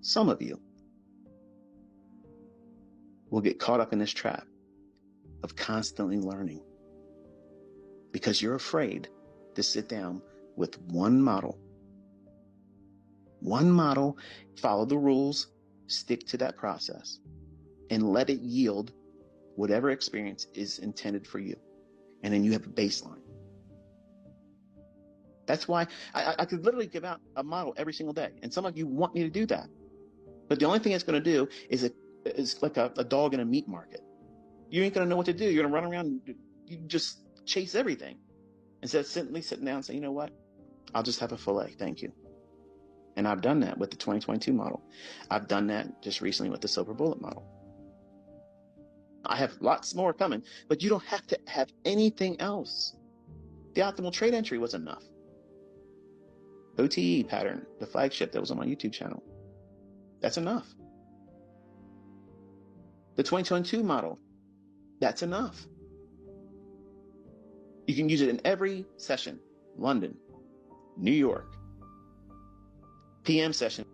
some of you will get caught up in this trap of constantly learning because you're afraid to sit down with one model, follow the rules, stick to that process, and let it yield whatever experience is intended for you. And then you have a baseline. That's why I could literally give out a model every single day. And some of you want me to do that. But the only thing it's going to do is it's like a dog in a meat market. You ain't going to know what to do. You're going to run around and you just chase everything. Instead of simply sitting down and say, you know what? I'll just have a fillet. Thank you. And I've done that with the 2022 model. I've done that just recently with the silver bullet model. I have lots more coming, but you don't have to have anything else. The optimal trade entry was enough. OTE pattern, the flagship that was on my YouTube channel. That's enough. The 2022 model, that's enough. You can use it in every session. London, New York, PM session.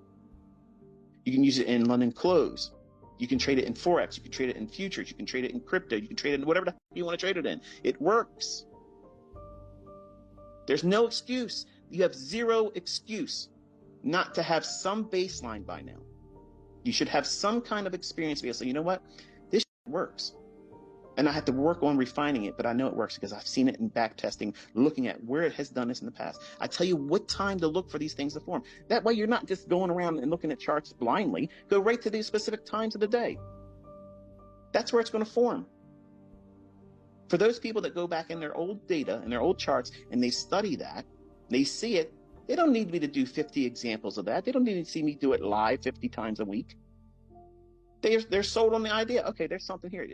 You can use it in London close. You can trade it in Forex. You can trade it in futures. You can trade it in crypto. You can trade it in whatever you want to trade it in. It works. There's no excuse. You have zero excuse not to have some baseline by now. You should have some kind of experience to be able to say, you know what? This works. And I have to work on refining it, but I know it works because I've seen it in back testing, looking at where it has done this in the past. I tell you what time to look for these things to form. That way you're not just going around and looking at charts blindly. Go right to these specific times of the day. That's where it's going to form. For those people that go back in their old data and their old charts and they study that, they see it, they don't need me to do 50 examples of that. They don't need to see me do it live 50 times a week. They're sold on the idea. Okay, there's something here.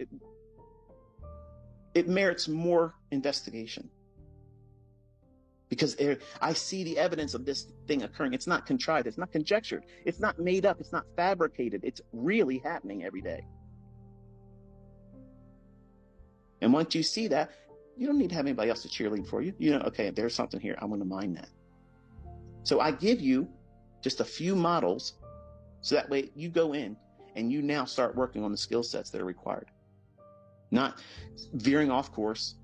It merits more investigation because I see the evidence of this thing occurring. It's not contrived. It's not conjectured. It's not made up. It's not fabricated. It's really happening every day. And once you see that, you don't need to have anybody else to cheerlead for you. You know, okay, there's something here. I'm going to mine that. So I give you just a few models so that way you go in and you now start working on the skill sets that are required. Not veering off course,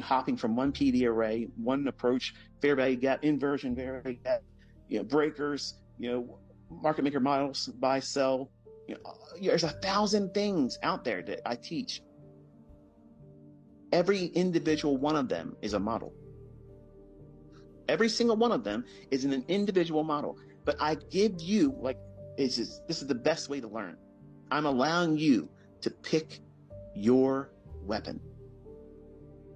hopping from one PD array, one approach, fair value gap, inversion, fair value gap, breakers, market maker models, buy, sell. There's 1,000 things out there that I teach. Every individual one of them is a model. Every single one of them is an individual model. But I give you, this is the best way to learn. I'm allowing you to pick your weapon.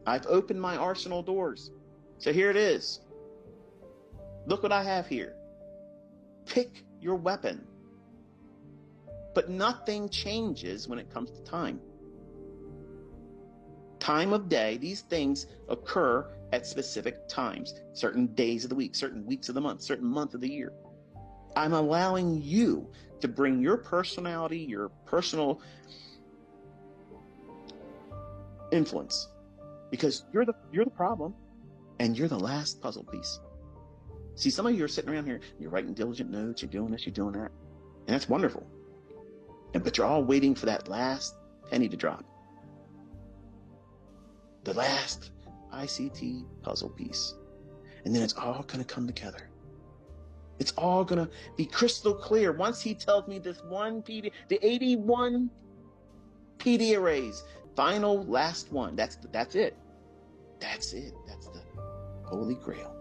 I've opened my arsenal doors. So here it is. Look what I have here. Pick your weapon. But nothing changes when it comes to time. Time of day, these things occur at specific times, certain days of the week, certain weeks of the month, certain month of the year. I'm allowing you to bring your personality, your personal influence, because you're the problem and you're the last puzzle piece. See, some of you are sitting around here, you're writing diligent notes, you're doing this, you're doing that, and that's wonderful. But you're all waiting for that last penny to drop. The last ICT puzzle piece. And then it's all going to come together. It's all going to be crystal clear. Once he tells me this one PD, the 81 PD arrays, final last one. That's it. That's it. That's the Holy Grail.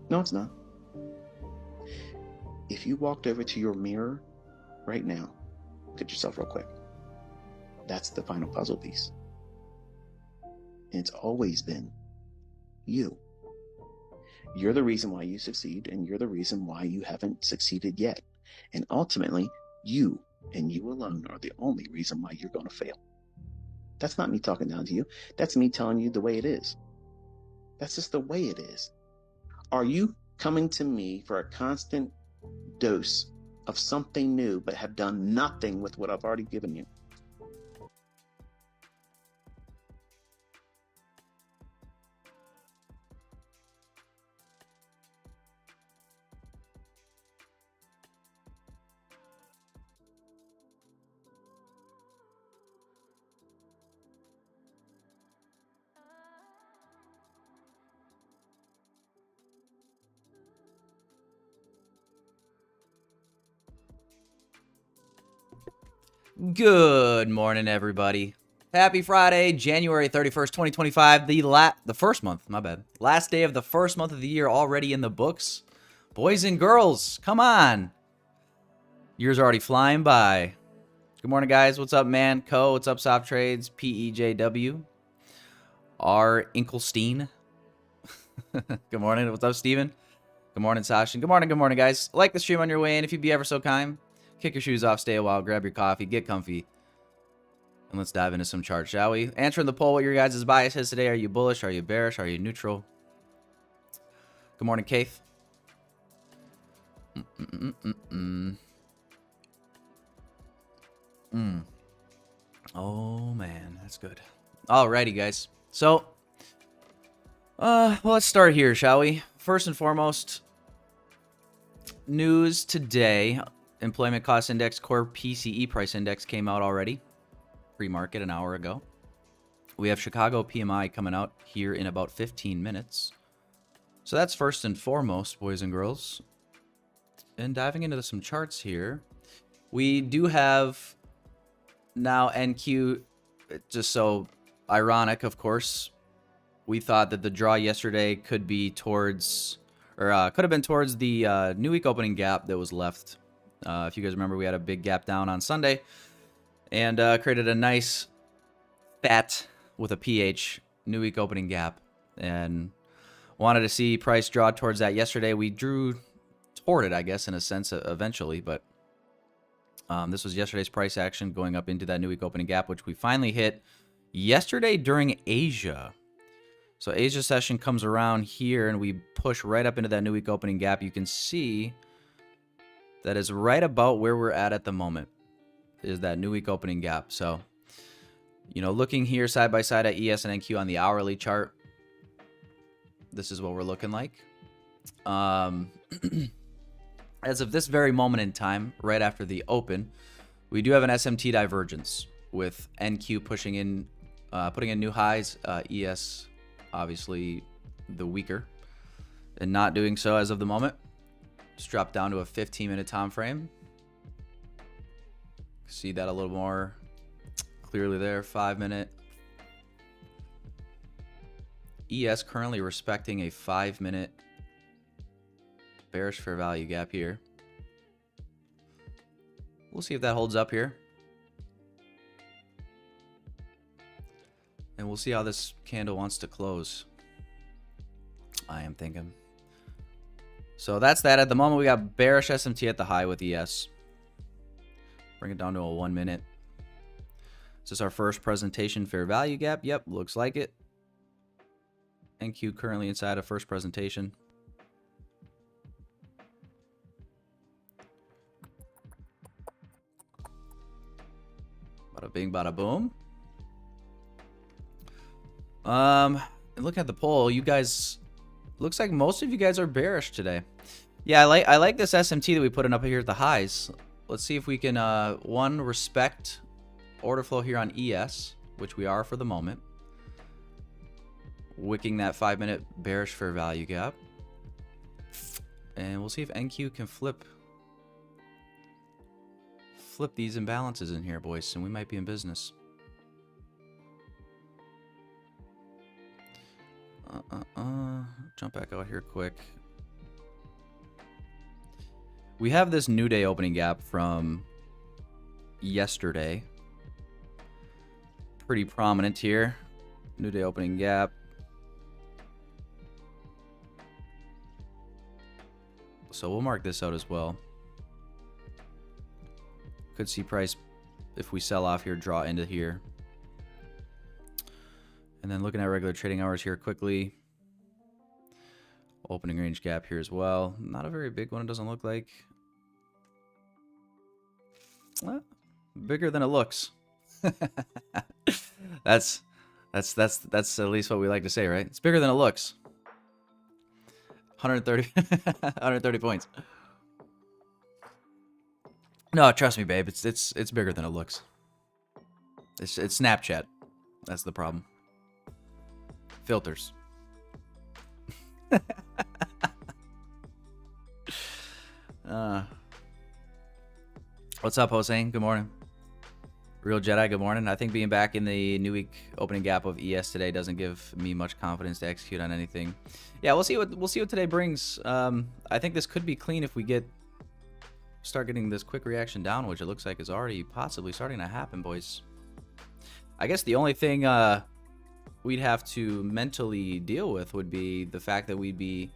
No, it's not. If you walked over to your mirror right now, look at yourself real quick. That's the final puzzle piece. And it's always been you. You're the reason why you succeed, and you're the reason why you haven't succeeded yet. And ultimately, you and you alone are the only reason why you're going to fail. That's not me talking down to you. That's me telling you the way it is. That's just the way it is. Are you coming to me for a constant dose of something new, but have done nothing with what I've already given you? Good morning, everybody. Happy Friday, January 31st, 2025. The first month, my bad. Last day of the first month of the year already in the books. Boys and girls, come on. Year's already flying by. Good morning, guys. What's up, man? Co, what's up, Soft Trades? PEJW. R. Inkelstein. Good morning. What's up, Steven? Good morning, Sasha. Good morning, guys. Like the stream on your way in if you'd be ever so kind. Kick your shoes off, stay a while, grab your coffee, get comfy, and let's dive into some charts, shall we? Answering the poll, what your guys' bias is today. Are you bullish? Are you bearish? Are you neutral? Good morning, Keith. Oh, man, that's good. Alrighty, guys. So, let's start here, shall we? First and foremost, news today. Employment Cost Index, Core PCE Price Index came out already. Pre-market an hour ago. We have Chicago PMI coming out here in about 15 minutes. So that's first and foremost, boys and girls. And diving into some charts here, we do have now NQ, just so ironic, of course. We thought that the draw yesterday could be towards, or could have been towards the new week opening gap that was left. If you guys remember, we had a big gap down on Sunday and created a nice fat with a PH new week opening gap and wanted to see price draw towards that yesterday. We drew toward it, I guess, in a sense, eventually, but this was yesterday's price action going up into that new week opening gap, which we finally hit yesterday during Asia. So Asia session comes around here and we push right up into that new week opening gap. You can see that is right about where we're at the moment, is that new week opening gap. So, you know, looking here side by side at ES and NQ on the hourly chart, this is what we're looking like. As of this very moment in time, right after the open, we do have an SMT divergence with NQ pushing in, putting in new highs, ES obviously the weaker, and not doing so as of the moment. Just drop down to a 15-minute time frame. See that a little more clearly there. 5-minute. ES currently respecting a 5-minute bearish fair value gap here. We'll see if that holds up here. And we'll see how this candle wants to close. I am thinking. So that's that. At the moment, we got bearish SMT at the high with ES. Bring it down to a 1-minute. Is this our first presentation fair value gap? Yep, looks like it. NQ currently inside of first presentation. Bada bing, bada boom. Look at the poll. You guys, looks like most of you guys are bearish today. Yeah, I like this SMT that we put in up here at the highs. Let's see if we can one, respect order flow here on ES, which we are for the moment. Wicking that 5-minute bearish fair value gap. And we'll see if NQ can flip these imbalances in here, boys, and we might be in business. Jump back out here quick. We have this new day opening gap from yesterday. Pretty prominent here. New day opening gap. So we'll mark this out as well. Could see price, if we sell off here, draw into here. And then looking at regular trading hours here quickly. Opening range gap here as well. Not a very big one, it doesn't look like. Well, bigger than it looks. That's at least what we like to say, right? It's bigger than it looks. 130 points. No, trust me, babe. It's bigger than it looks. It's Snapchat. That's the problem. Filters. What's up, Hossein? Good morning. Real Jedi, good morning. I think being back in the new week opening gap of ES today doesn't give me much confidence to execute on anything. Yeah, we'll see what today brings. I think this could be clean if we start getting this quick reaction down, which it looks like is already possibly starting to happen, boys. I guess the only thing we'd have to mentally deal with would be the fact that we'd be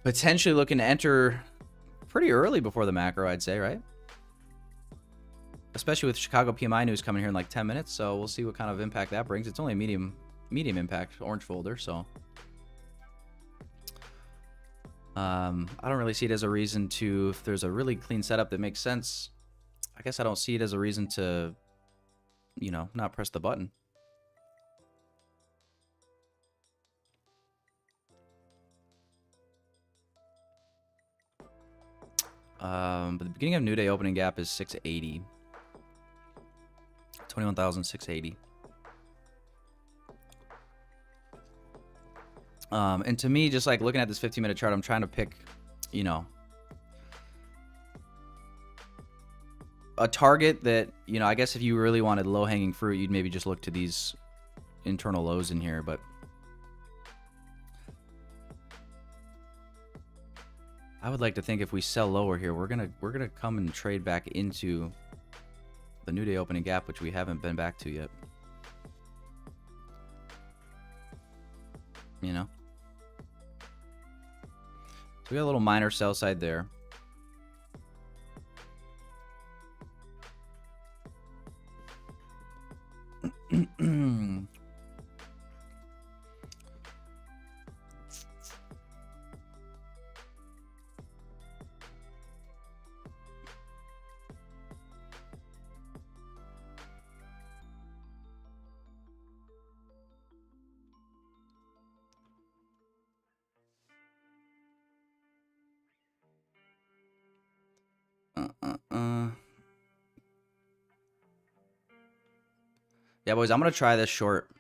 potentially looking to enter pretty early before the macro, I'd say, right? Especially with Chicago PMI news coming here in like 10 minutes, so we'll see what kind of impact that brings. It's only a medium impact, orange folder, so I don't really see it as a reason to, if there's a really clean setup that makes sense, I guess I don't see it as a reason to, you know, not press the button. But the beginning of new day opening gap is 680. 21,680. And to me, just like looking at this 15-minute chart, I'm trying to pick, you know, a target that, you know, I guess if you really wanted low-hanging fruit, you'd maybe just look to these internal lows in here, but I would like to think if we sell lower here, we're gonna come and trade back into the new day opening gap, which we haven't been back to yet. You know? So we got a little minor sell side there. Yeah, boys, I'm going to try this short.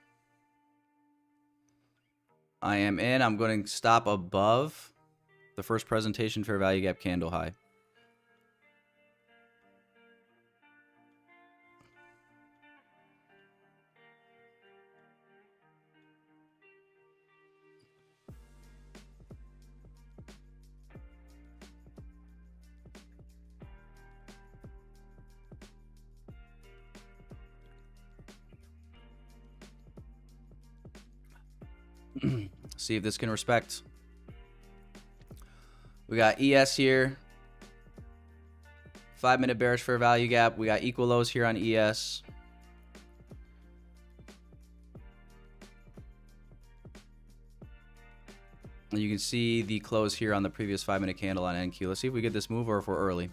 I am in. I'm going to stop above the first presentation fair value gap candle high. See if this can respect. We got ES here. 5-minute bearish fair value gap. We got equal lows here on ES. And you can see the close here on the previous 5-minute candle on NQ. Let's see if we get this move or if we're early.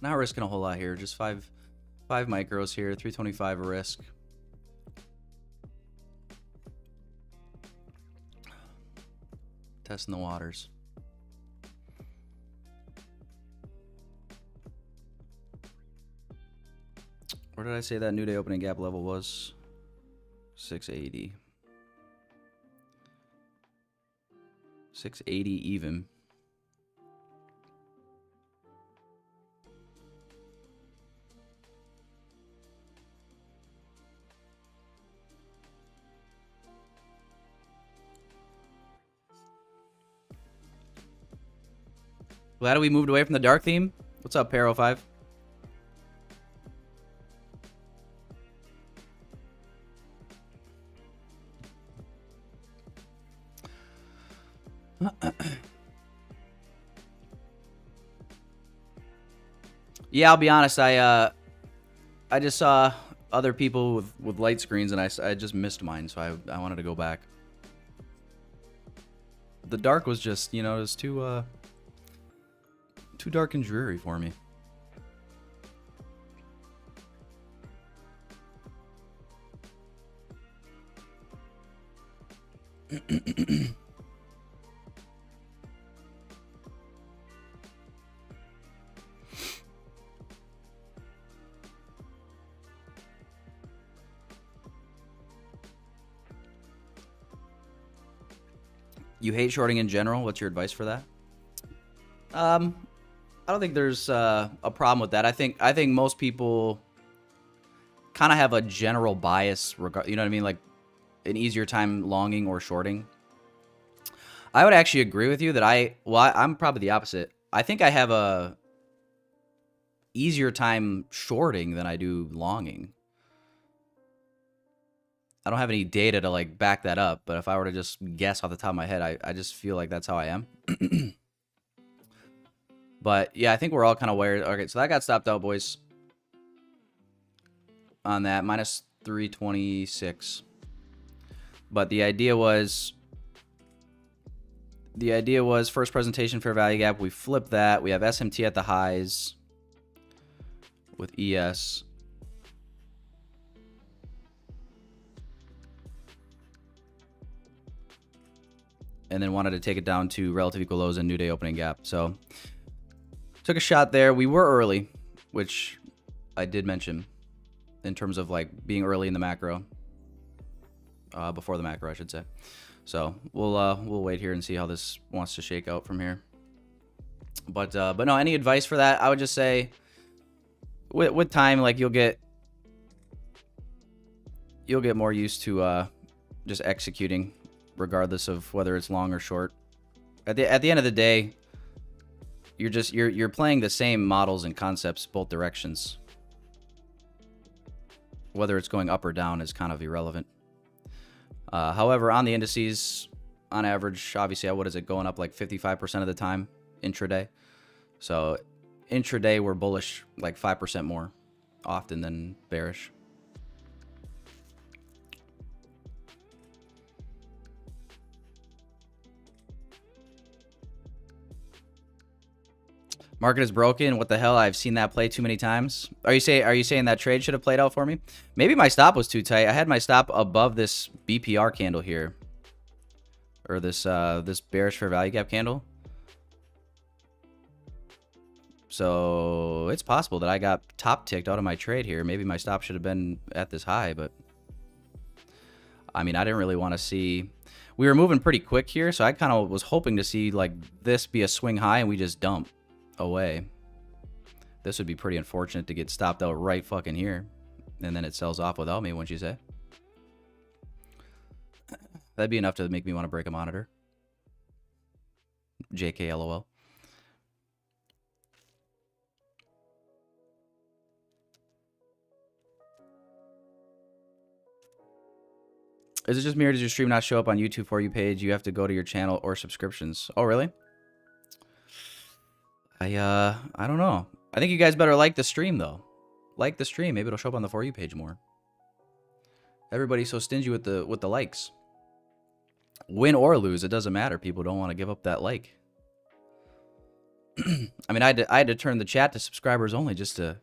Not risking a whole lot here. Just five micros here. 325 a risk. Testing the waters. Where did I say that new day opening gap level was? 680. 680 even. Glad we moved away from the dark theme. What's up, Paro 5? Yeah, I'll be honest. I just saw other people with light screens, and I just missed mine, so I wanted to go back. The dark was just, you know, it was too dark and dreary for me. You hate shorting in general. What's your advice for that? I don't think there's a problem with that. I think most people kind of have a general bias regard. You know what I mean? Like an easier time longing or shorting. I would actually agree with you that I'm probably the opposite. I think I have a easier time shorting than I do longing. I don't have any data to like back that up, but if I were to just guess off the top of my head, I just feel like that's how I am. But yeah, I think we're all kind of wired. Okay, so that got stopped out, boys. On that, minus 326. But the idea was first presentation fair value gap. We flipped that. We have SMT at the highs with ES. And then wanted to take it down to relative equal lows and new day opening gap. So took a shot there. We were early, which I did mention in terms of like being early in the macro. Before the macro, I should say. So we'll wait here and see how this wants to shake out from here. But no, any advice for that? I would just say with time, like you'll get more used to just executing, regardless of whether it's long or short. At the end of the day, you're playing the same models and concepts both directions. Whether it's going up or down is kind of irrelevant. However, on the indices, on average, obviously, what is it, going up like 55% of the time intraday? So intraday, we're bullish like 5% more often than bearish. Market is broken. What the hell? I've seen that play too many times. Are you saying that trade should have played out for me? Maybe my stop was too tight. I had my stop above this BPR candle here, or this bearish fair value gap candle. So it's possible that I got top ticked out of my trade here. Maybe my stop should have been at this high, but I mean, I didn't really want to see. We were moving pretty quick here, so I kind of was hoping to see like this be a swing high and we just dump away. This would be pretty unfortunate to get stopped out right fucking here, and then it sells off without me, wouldn't you say? That'd be enough to make me want to break a monitor. JK LOL. Is it just me or does your stream not show up on YouTube For You page? You have to go to your channel or subscriptions. Oh, really? I don't know. I think you guys better like the stream, though. Like the stream. Maybe it'll show up on the For You page more. Everybody's so stingy with the likes. Win or lose, it doesn't matter. People don't want to give up that like. I mean, I had to turn the chat to subscribers only just to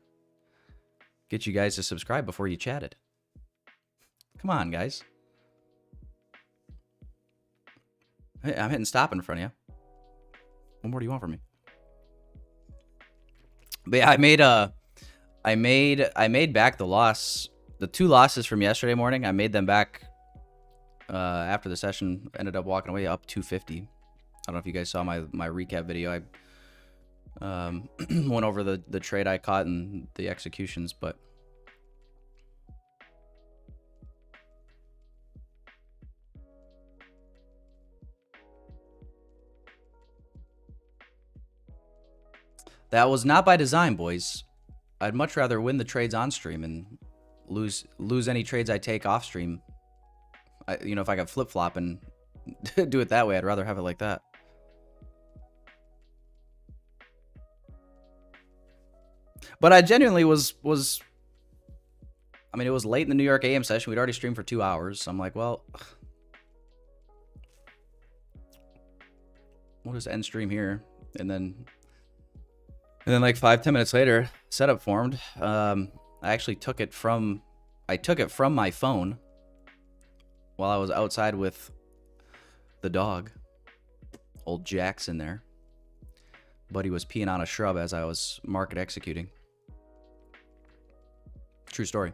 get you guys to subscribe before you chatted. Come on, guys. Hey, I'm hitting stop in front of you. What more do you want from me? But yeah, I made back the loss. The 2 losses from yesterday morning, I made them back after the session. Ended up walking away up 250. I don't know if you guys saw my recap video. I went over the trade I caught and the executions, but that was not by design, boys. I'd much rather win the trades on stream and lose any trades I take off stream. You know, if I got flip-flop and do it that way, I'd rather have it like that. But I genuinely was I mean, it was late in the New York AM session. We'd already streamed for 2 hours. So I'm like, well, we'll just end stream here. And then like 5-10 minutes later, setup formed. I actually took it from my phone while I was outside with the dog. Old Jackson there. Buddy was peeing on a shrub as I was market executing. True story.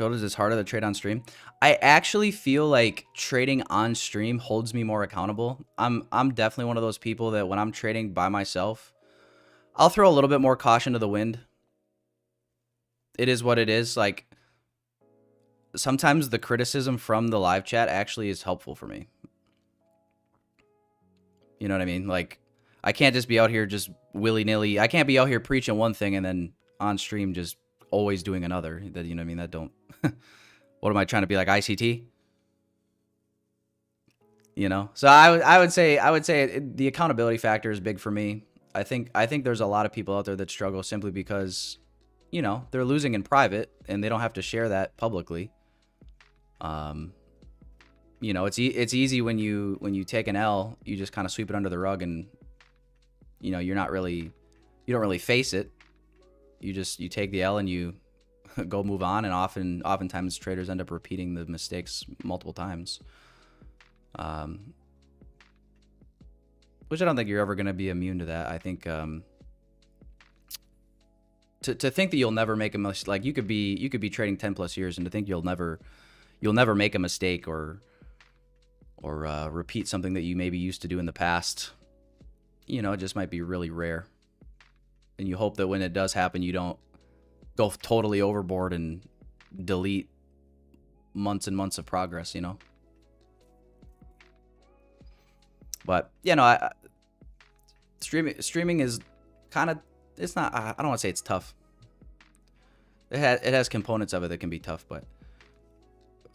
Shoulders is harder to trade on stream. I actually feel like trading on stream holds me more accountable. I'm definitely one of those people that when I'm trading by myself, I'll throw a little bit more caution to the wind. It is what it is. Like, sometimes the criticism from the live chat actually is helpful for me. You know what I mean? Like, I can't just be out here just willy-nilly. I can't be out here preaching one thing and then on stream just always doing another. That, you know what I mean? That don't... What am I trying to be, like ICT? You know? So I would say the accountability factor is big for me. I think there's a lot of people out there that struggle simply because, you know, they're losing in private and they don't have to share that publicly. You know, it's easy when you take an L, you just kind of sweep it under the rug and, you know, you don't really face it. You take the L and you go move on, and oftentimes traders end up repeating the mistakes multiple times. Which I don't think you're ever going to be immune to that. I think to think that you'll never make a mistake, like you could be trading 10 plus years, and to think you'll never make a mistake or repeat something that you maybe used to do in the past, you know, it just might be really rare. And you hope that when it does happen, you don't go totally overboard and delete months and months of progress, you know. But, you know, streaming is kind of, it's not, I don't want to say it's tough. It has components of it that can be tough, but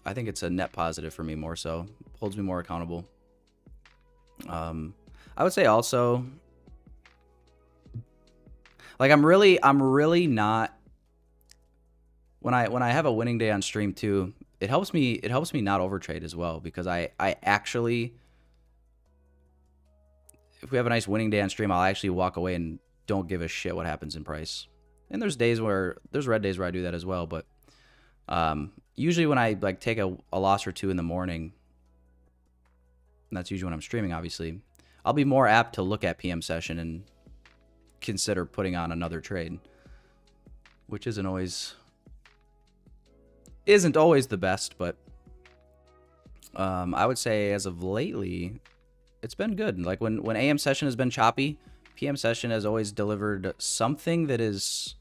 I think it's a net positive for me more so. Holds me more accountable. I would say also, like, I'm really not, when I have a winning day on stream too, it helps me not overtrade as well, because I actually, if we have a nice winning day on stream, I'll actually walk away and don't give a shit what happens in price. And there's red days where I do that as well, but usually when I like take a loss or two in the morning, and that's usually when I'm streaming, obviously, I'll be more apt to look at PM session and consider putting on another trade, which isn't always the best, but I would say as of lately, it's been good. Like when AM session has been choppy, PM session has always delivered something that is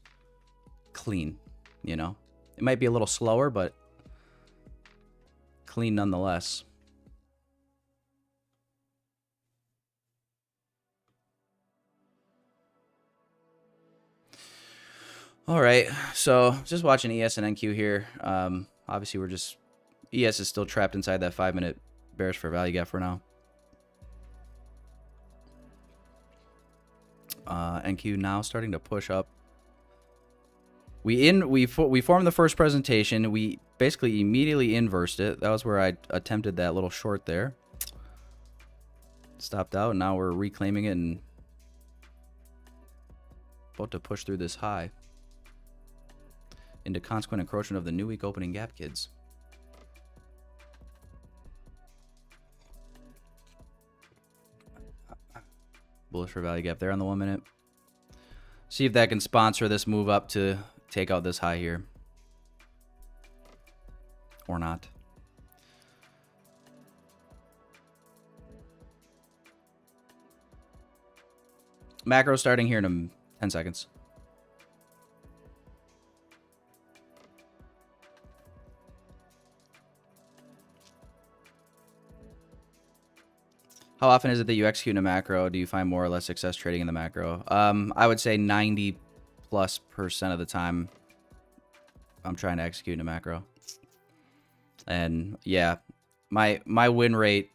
clean, you know? It might be a little slower, but clean nonetheless. All right, so just watching ES and NQ here. Obviously, ES is still trapped inside that 5-minute bearish for value gap for now. NQ now starting to push up. We formed the first presentation. We basically immediately inversed it. That was where I attempted that little short there. Stopped out. Now we're reclaiming it and about to push through this high into consequent encroachment of the new week opening gap, kids. Bullish for value gap there on the 1 minute. See if that can sponsor this move up to take out this high here. Or not. Macro starting here in 10 seconds. How often is it that you execute in a macro? Do you find more or less success trading in the macro? I would say 90+% of the time I'm trying to execute in a macro. And yeah, my win rate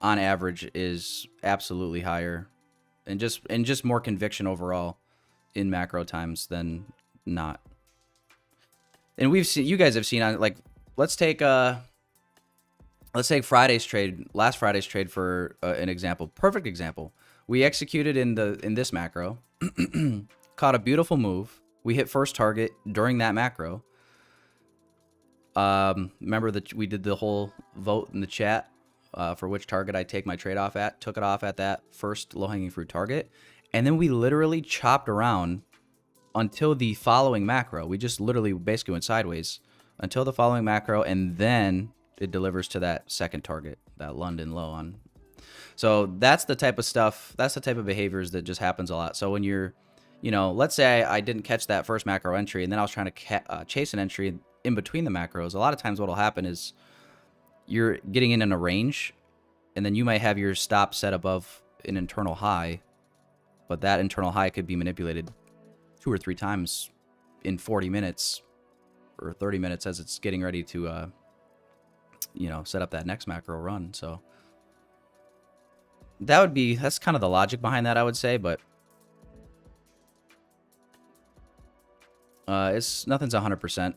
on average is absolutely higher, and just more conviction overall in macro times than not. And you guys have seen on, like, let's take Friday's trade, last Friday's trade for an example, perfect example. We executed in this macro, caught a beautiful move. We hit first target during that macro. Remember that we did the whole vote in the chat for which target I take my trade off at. Took it off at that first low-hanging fruit target, and then we literally chopped around until the following macro. We just literally basically went sideways until the following macro, and then it delivers to that second target, that London low on. So that's the type of stuff, that's the type of behaviors that just happens a lot. So when you're, you know, let's say I didn't catch that first macro entry, and then I was trying to chase an entry in between the macros. A lot of times what will happen is you're getting in a range, and then you might have your stop set above an internal high, but that internal high could be manipulated 2 or 3 times in 40 minutes or 30 minutes as it's getting ready to, you know, set up that next macro run. So that's kind of the logic behind that, I would say, but nothing's 100%.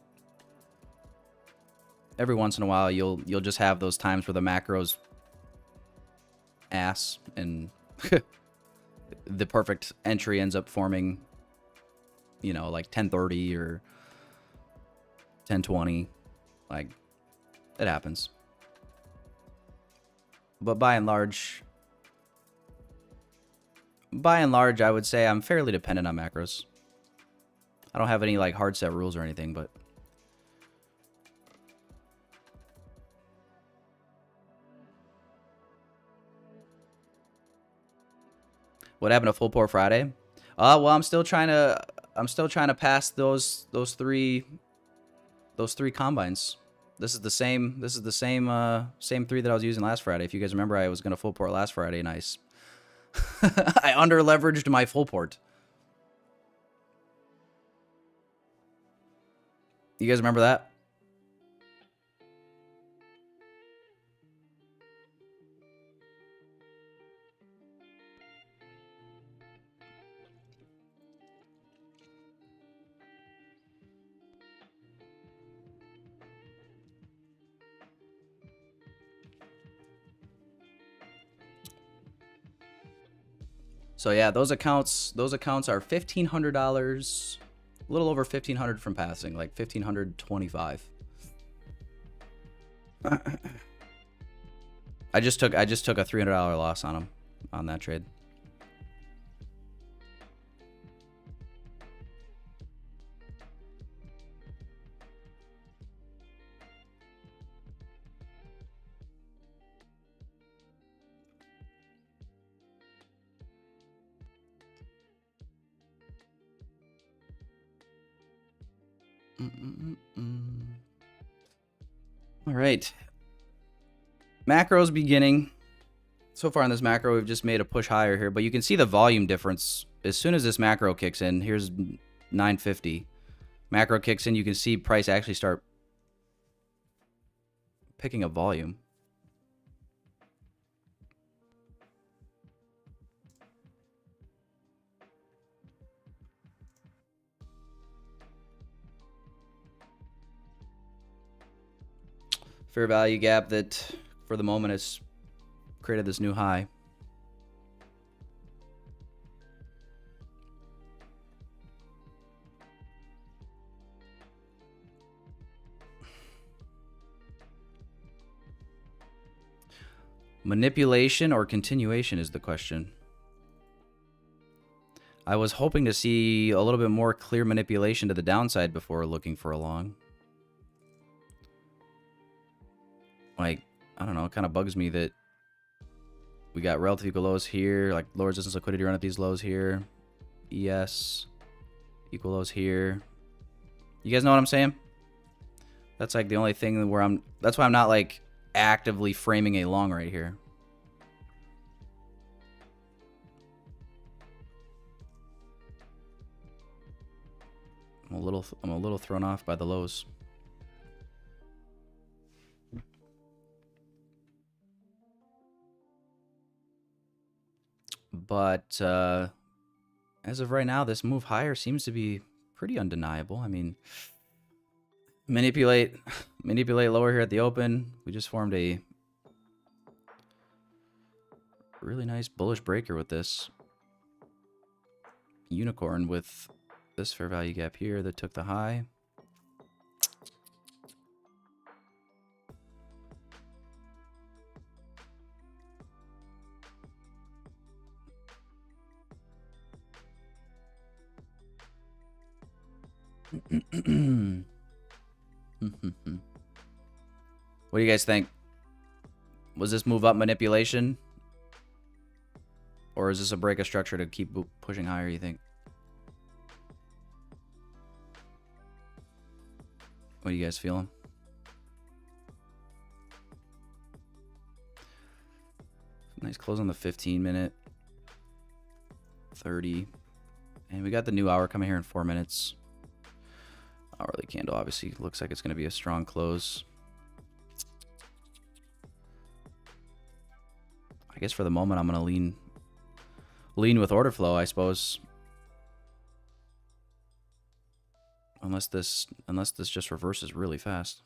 Every once in a while, you'll just have those times where the macros ass and the perfect entry ends up forming, you know, like 1030 or 1020. Like, it happens. But by and large, I would say I'm fairly dependent on macros. I don't have any like hard set rules or anything, but what happened to Full Pour Friday? Well, I'm still trying to pass those three combines. This is the same same 3 that I was using last Friday. If you guys remember, I was going to full port last Friday, and I under leveraged my full port. You guys remember that? So yeah, those accounts are $1,500, a little over $1,500 from passing, like $1,525. I just took a $300 loss on them on that trade. All right. Macro's beginning. So far in this macro, we've just made a push higher here, but you can see the volume difference. As soon as this macro kicks in, here's 950. Macro kicks in, you can see price actually start picking up volume. Fair value gap that for the moment has created this new high. Manipulation or continuation is the question. I was hoping to see a little bit more clear manipulation to the downside before looking for a long. Like, I don't know, it kind of bugs me that we got relative equal lows here, like lower resistance liquidity run at these lows here. ES equal lows here. You guys know what I'm saying? That's like the only thing where that's why I'm not like actively framing a long right here. I'm a little thrown off by the lows. But as of right now, this move higher seems to be pretty undeniable. I mean, manipulate lower here at the open. We just formed a really nice bullish breaker with this unicorn with this fair value gap here that took the high. What do you guys think? Was this move up manipulation? Or is this a break of structure to keep pushing higher, you think? What are you guys feeling? Nice close on the 15-minute. 30. And we got the new hour coming here in 4 minutes. Hourly candle obviously looks like it's going to be a strong close. I guess for the moment I'm going to lean with order flow, I suppose. Unless this just reverses really fast.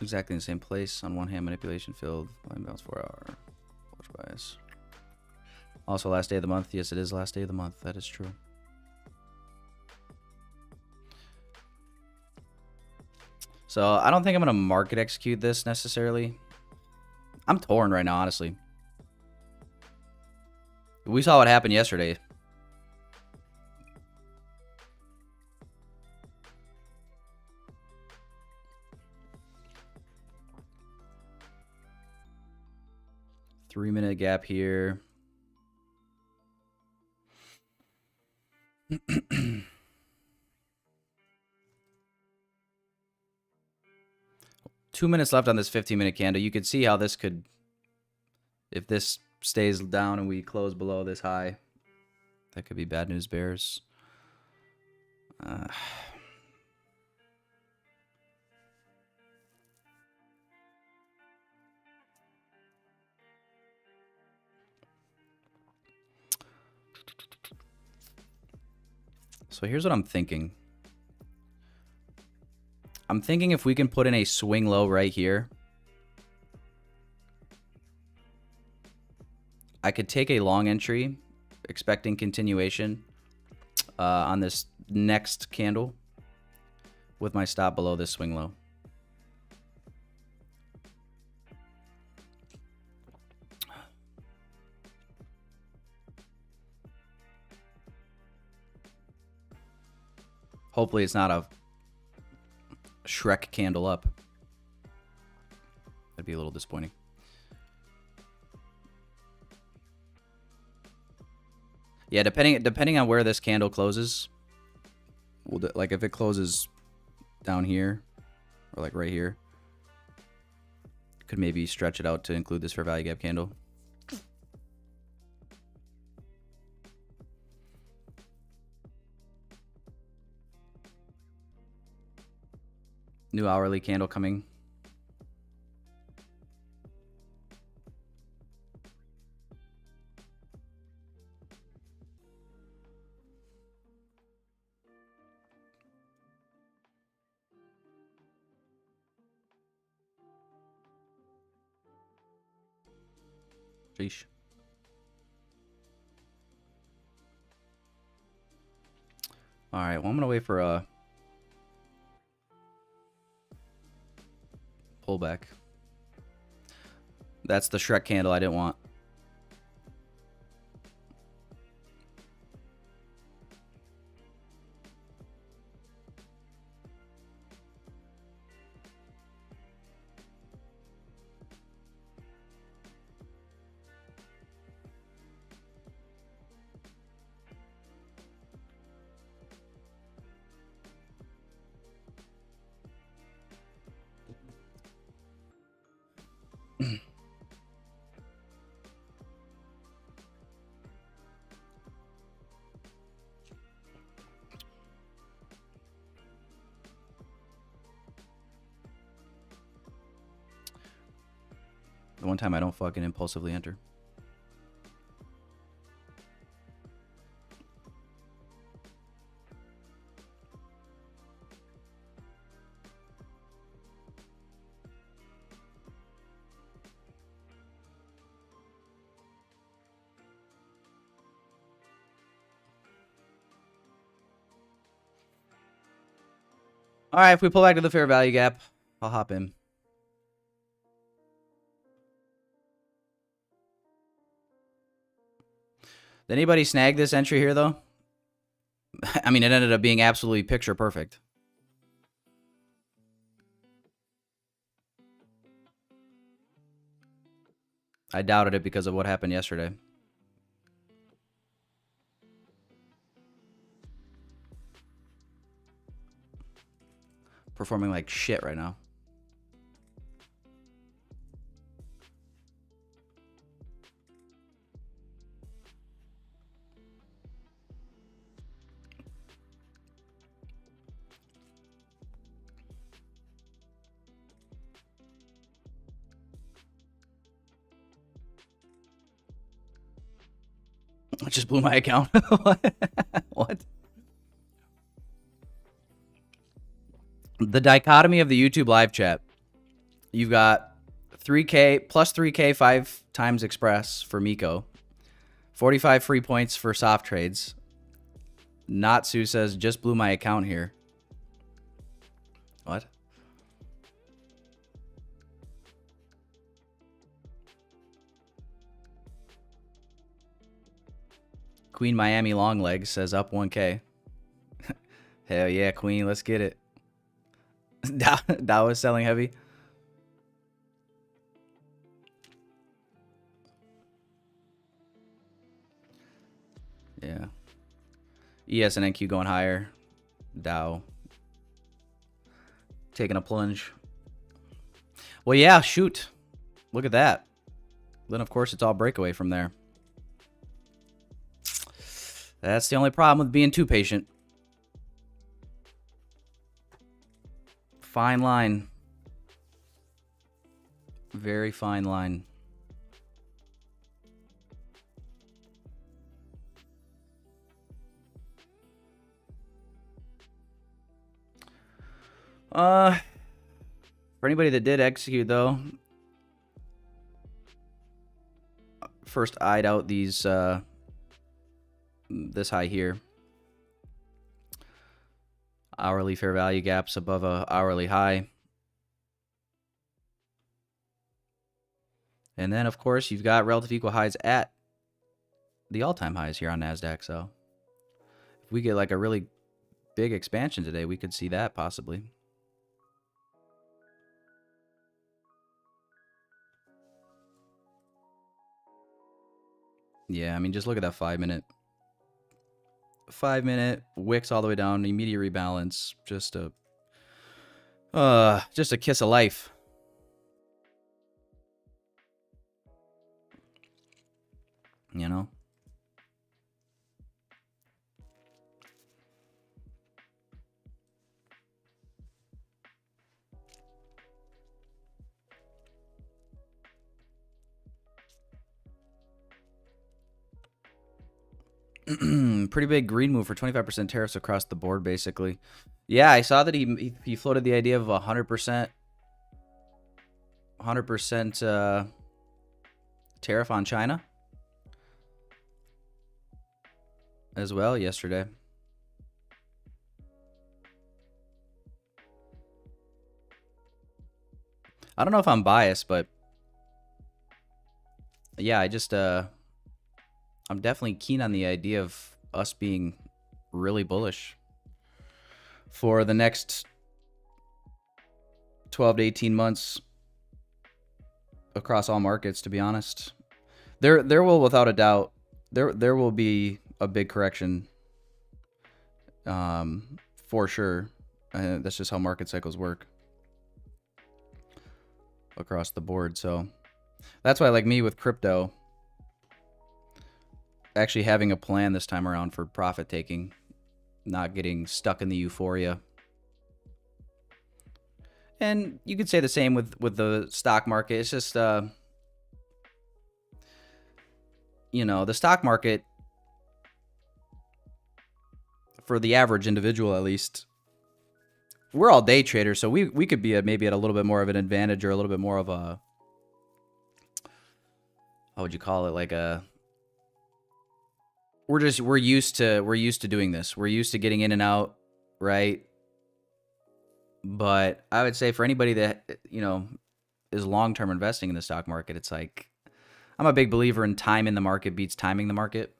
Exactly in the same place. On one hand, manipulation field, line bounce 4 hour, bullish bias. Also, last day of the month. Yes, it is last day of the month. That is true. So I don't think I'm gonna market execute this necessarily. I'm torn right now, honestly. We saw what happened yesterday. Three-minute gap here. 2 minutes left on this 15-minute candle. You could see how this could, if this stays down and we close below this high, that could be bad news bears. So here's what I'm thinking. I'm thinking if we can put in a swing low right here, I could take a long entry, expecting continuation on this next candle with my stop below this swing low. Hopefully it's not a Shrek candle up. That'd be a little disappointing. Yeah, depending on where this candle closes, like if it closes down here or like right here, could maybe stretch it out to include this fair value gap candle. New hourly candle coming. Sheesh. All right, well, I'm gonna wait for a pullback. That's the Shrek candle I didn't want. one time I don't fucking impulsively enter. All right, if we pull back to the fair value gap, I'll hop in. Did anybody snag this entry here, though? I mean, it ended up being absolutely picture perfect. I doubted it because of what happened yesterday. Performing like shit right now. I just blew my account. What? The dichotomy of the YouTube live chat. You've got 3K plus 3K 5 times express for Miko. 45 free points for soft trades. Natsu says, just blew my account here. What? Queen Miami Longlegs says up 1K. Hell yeah, Queen, let's get it. Dow is selling heavy. Yeah. ES and NQ going higher. Dow taking a plunge. Well, yeah, shoot. Look at that. Then, of course, it's all breakaway from there. That's the only problem with being too patient. Fine line. Very fine line. For anybody that did execute, though, first eyed out these this high here. Hourly fair value gaps above a hourly high. And then, of course, you've got relative equal highs at the all-time highs here on NASDAQ. So if we get like a really big expansion today, we could see that possibly. Yeah, I mean, just look at that 5 minute. 5 minute wicks all the way down, immediate rebalance, just a kiss of life. You know? Pretty big green move for 25% tariffs across the board, basically. Yeah, I saw that he floated the idea of 100% tariff on China as well yesterday. I don't know if I'm biased, but yeah, I'm definitely keen on the idea of us being really bullish for the next 12 to 18 months across all markets, to be honest. There will, without a doubt, there will be a big correction for sure. That's just how market cycles work across the board. So that's why, like me with crypto, actually having a plan this time around for profit taking, not getting stuck in the euphoria. And you could say the same with the stock market. It's just you know, the stock market, for the average individual at least, we're all day traders, so we could be maybe at a little bit more of an advantage, or a little bit more of a, how would you call it, like a, we're used to doing this. We're used to getting in and out, right? But I would say for anybody that, you know, is long-term investing in the stock market, it's like, I'm a big believer in time in the market beats timing the market.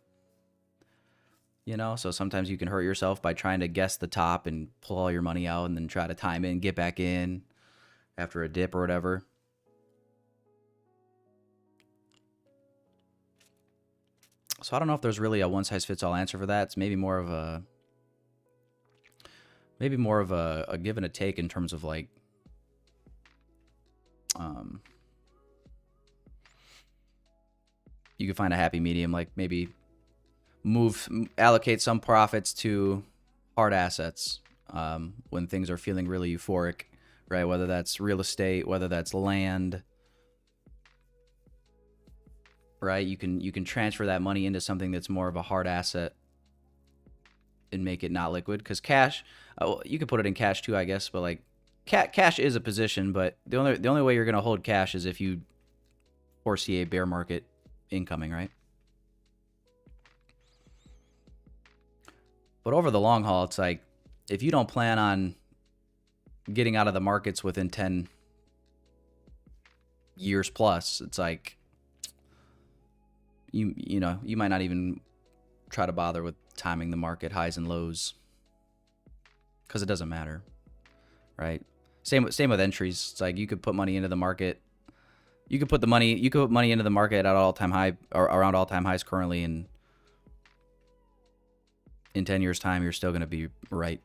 You know, so sometimes you can hurt yourself by trying to guess the top and pull all your money out and then try to time it and get back in after a dip or whatever. So I don't know if there's really a one-size-fits-all answer for that. It's maybe more of a give and a take in terms of like you can find a happy medium, like maybe allocate some profits to hard assets when things are feeling really euphoric, right? Whether that's real estate, whether that's land, right? You can transfer that money into something that's more of a hard asset and make it not liquid, because cash, you could put it in cash too, I guess, but like cash is a position, but the only way you're going to hold cash is if you foresee a bear market incoming, right? But over the long haul, it's like, if you don't plan on getting out of the markets within 10 years plus, it's like, you know, you might not even try to bother with timing the market highs and lows, because it doesn't matter, right? Same with entries. It's like, you could put money into the market. You could put money into the market at all-time high, or around all-time highs currently, and in 10 years' time, you're still going to be right.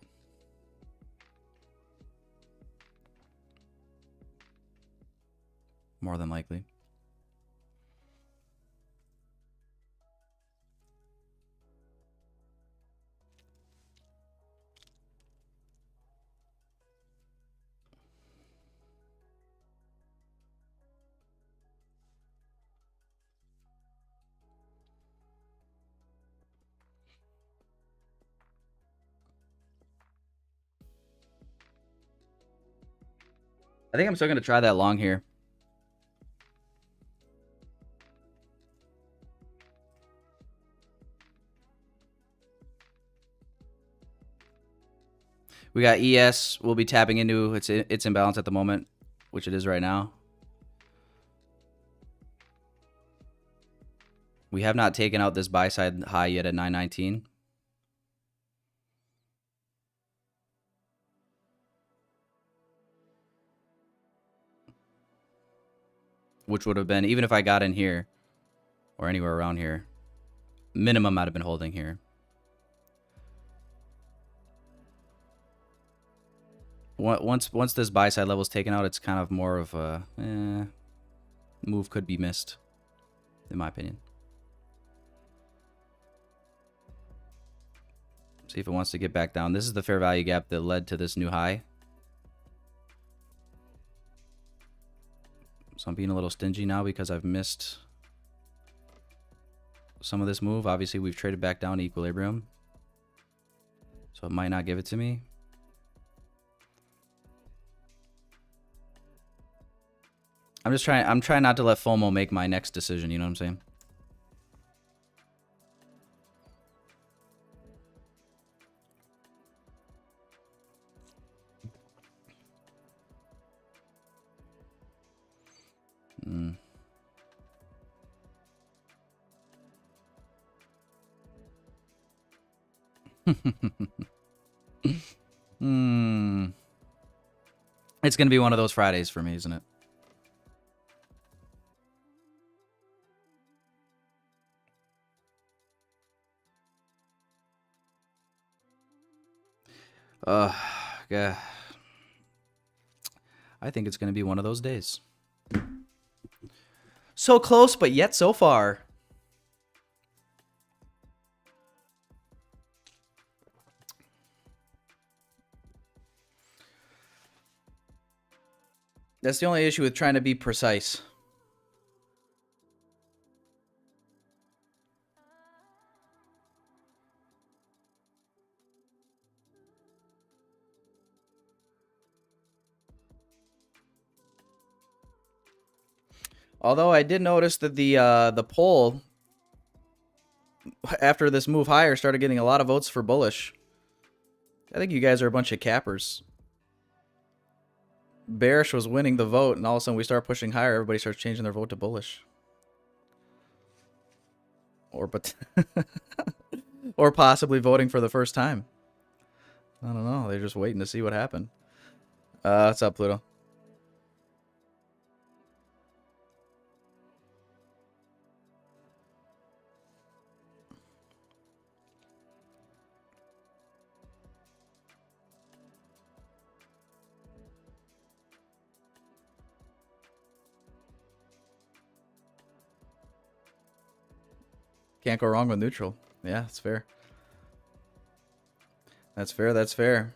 More than likely. I think I'm still going to try that long here. We got ES. We'll be tapping into its imbalance at the moment, which it is right now. We have not taken out this buy side high yet at 919. Which would have been, even if I got in here or anywhere around here, minimum I'd have been holding here. Once this buy side level is taken out, it's kind of more of a move could be missed, in my opinion. See if it wants to get back down. This is the fair value gap that led to this new high. So I'm being a little stingy now because I've missed some of this move. Obviously, we've traded back down to equilibrium, so it might not give it to me. I'm trying not to let FOMO make my next decision, you know what I'm saying? It's gonna be one of those Fridays for me, isn't it? Yeah. I think it's gonna be one of those days. So close, but yet so far. That's the only issue with trying to be precise. Although I did notice that the poll after this move higher started getting a lot of votes for bullish. I think you guys are a bunch of cappers. Bearish was winning the vote, and all of a sudden we start pushing higher. Everybody starts changing their vote to bullish. Or possibly voting for the first time. I don't know. They're just waiting to see what happened. What's up, Pluto? Can't go wrong with neutral. Yeah, that's fair. That's fair. That's fair.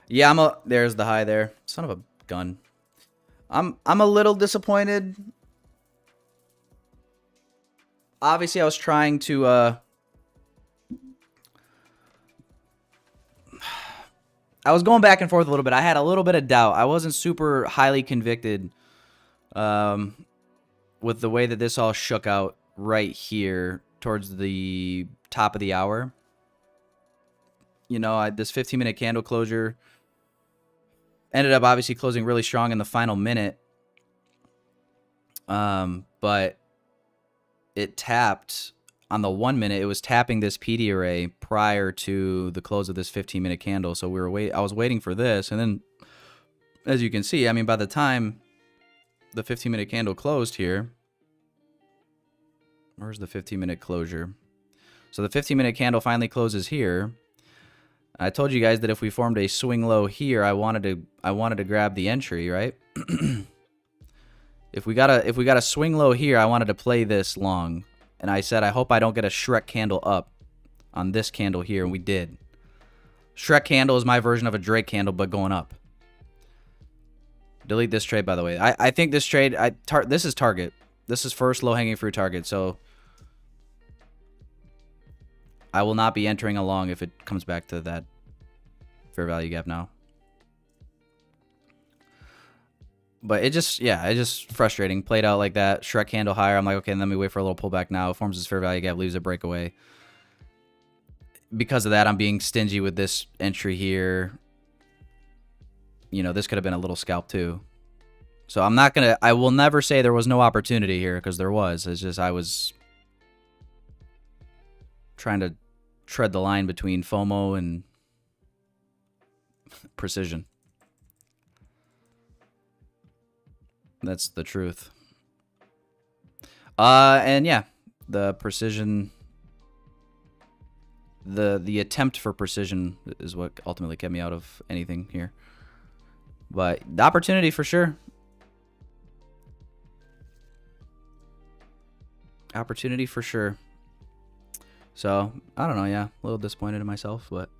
Yeah, there's the high there. Son of a gun. I'm a little disappointed. Obviously, I was trying to I was going back and forth a little bit. I had a little bit of doubt. I wasn't super highly convicted with the way that this all shook out right here towards the top of the hour. You know, this 15-minute candle closure ended up obviously closing really strong in the final minute. But it tapped on the 1 minute. It was tapping this PD array prior to the close of this 15-minute candle. So I was waiting for this, and then as you can see, I mean, by the time the 15-minute candle closed here, where's the 15-minute closure? So the 15-minute candle finally closes here. I told you guys that if we formed a swing low here, I wanted to grab the entry, right? If we got a swing low here, I wanted to play this long. And I said, I hope I don't get a Shrek candle up on this candle here, and we did. Shrek candle is my version of a Drake candle, but going up. Delete this trade, by the way. I think this trade, this is target. This is first low-hanging fruit target, so I will not be entering along if it comes back to that fair value gap now. But it just frustrating. Played out like that. Shrek candle higher. I'm like, okay, let me wait for a little pullback now. Forms this fair value gap, leaves a breakaway. Because of that, I'm being stingy with this entry here. You know, this could have been a little scalp too. So I will never say there was no opportunity here, because there was. It's just I was trying to tread the line between FOMO and precision. That's the truth. And yeah, the precision, the attempt for precision is what ultimately kept me out of anything here. But the opportunity for sure. Opportunity for sure. So, I don't know, yeah. A little disappointed in myself, but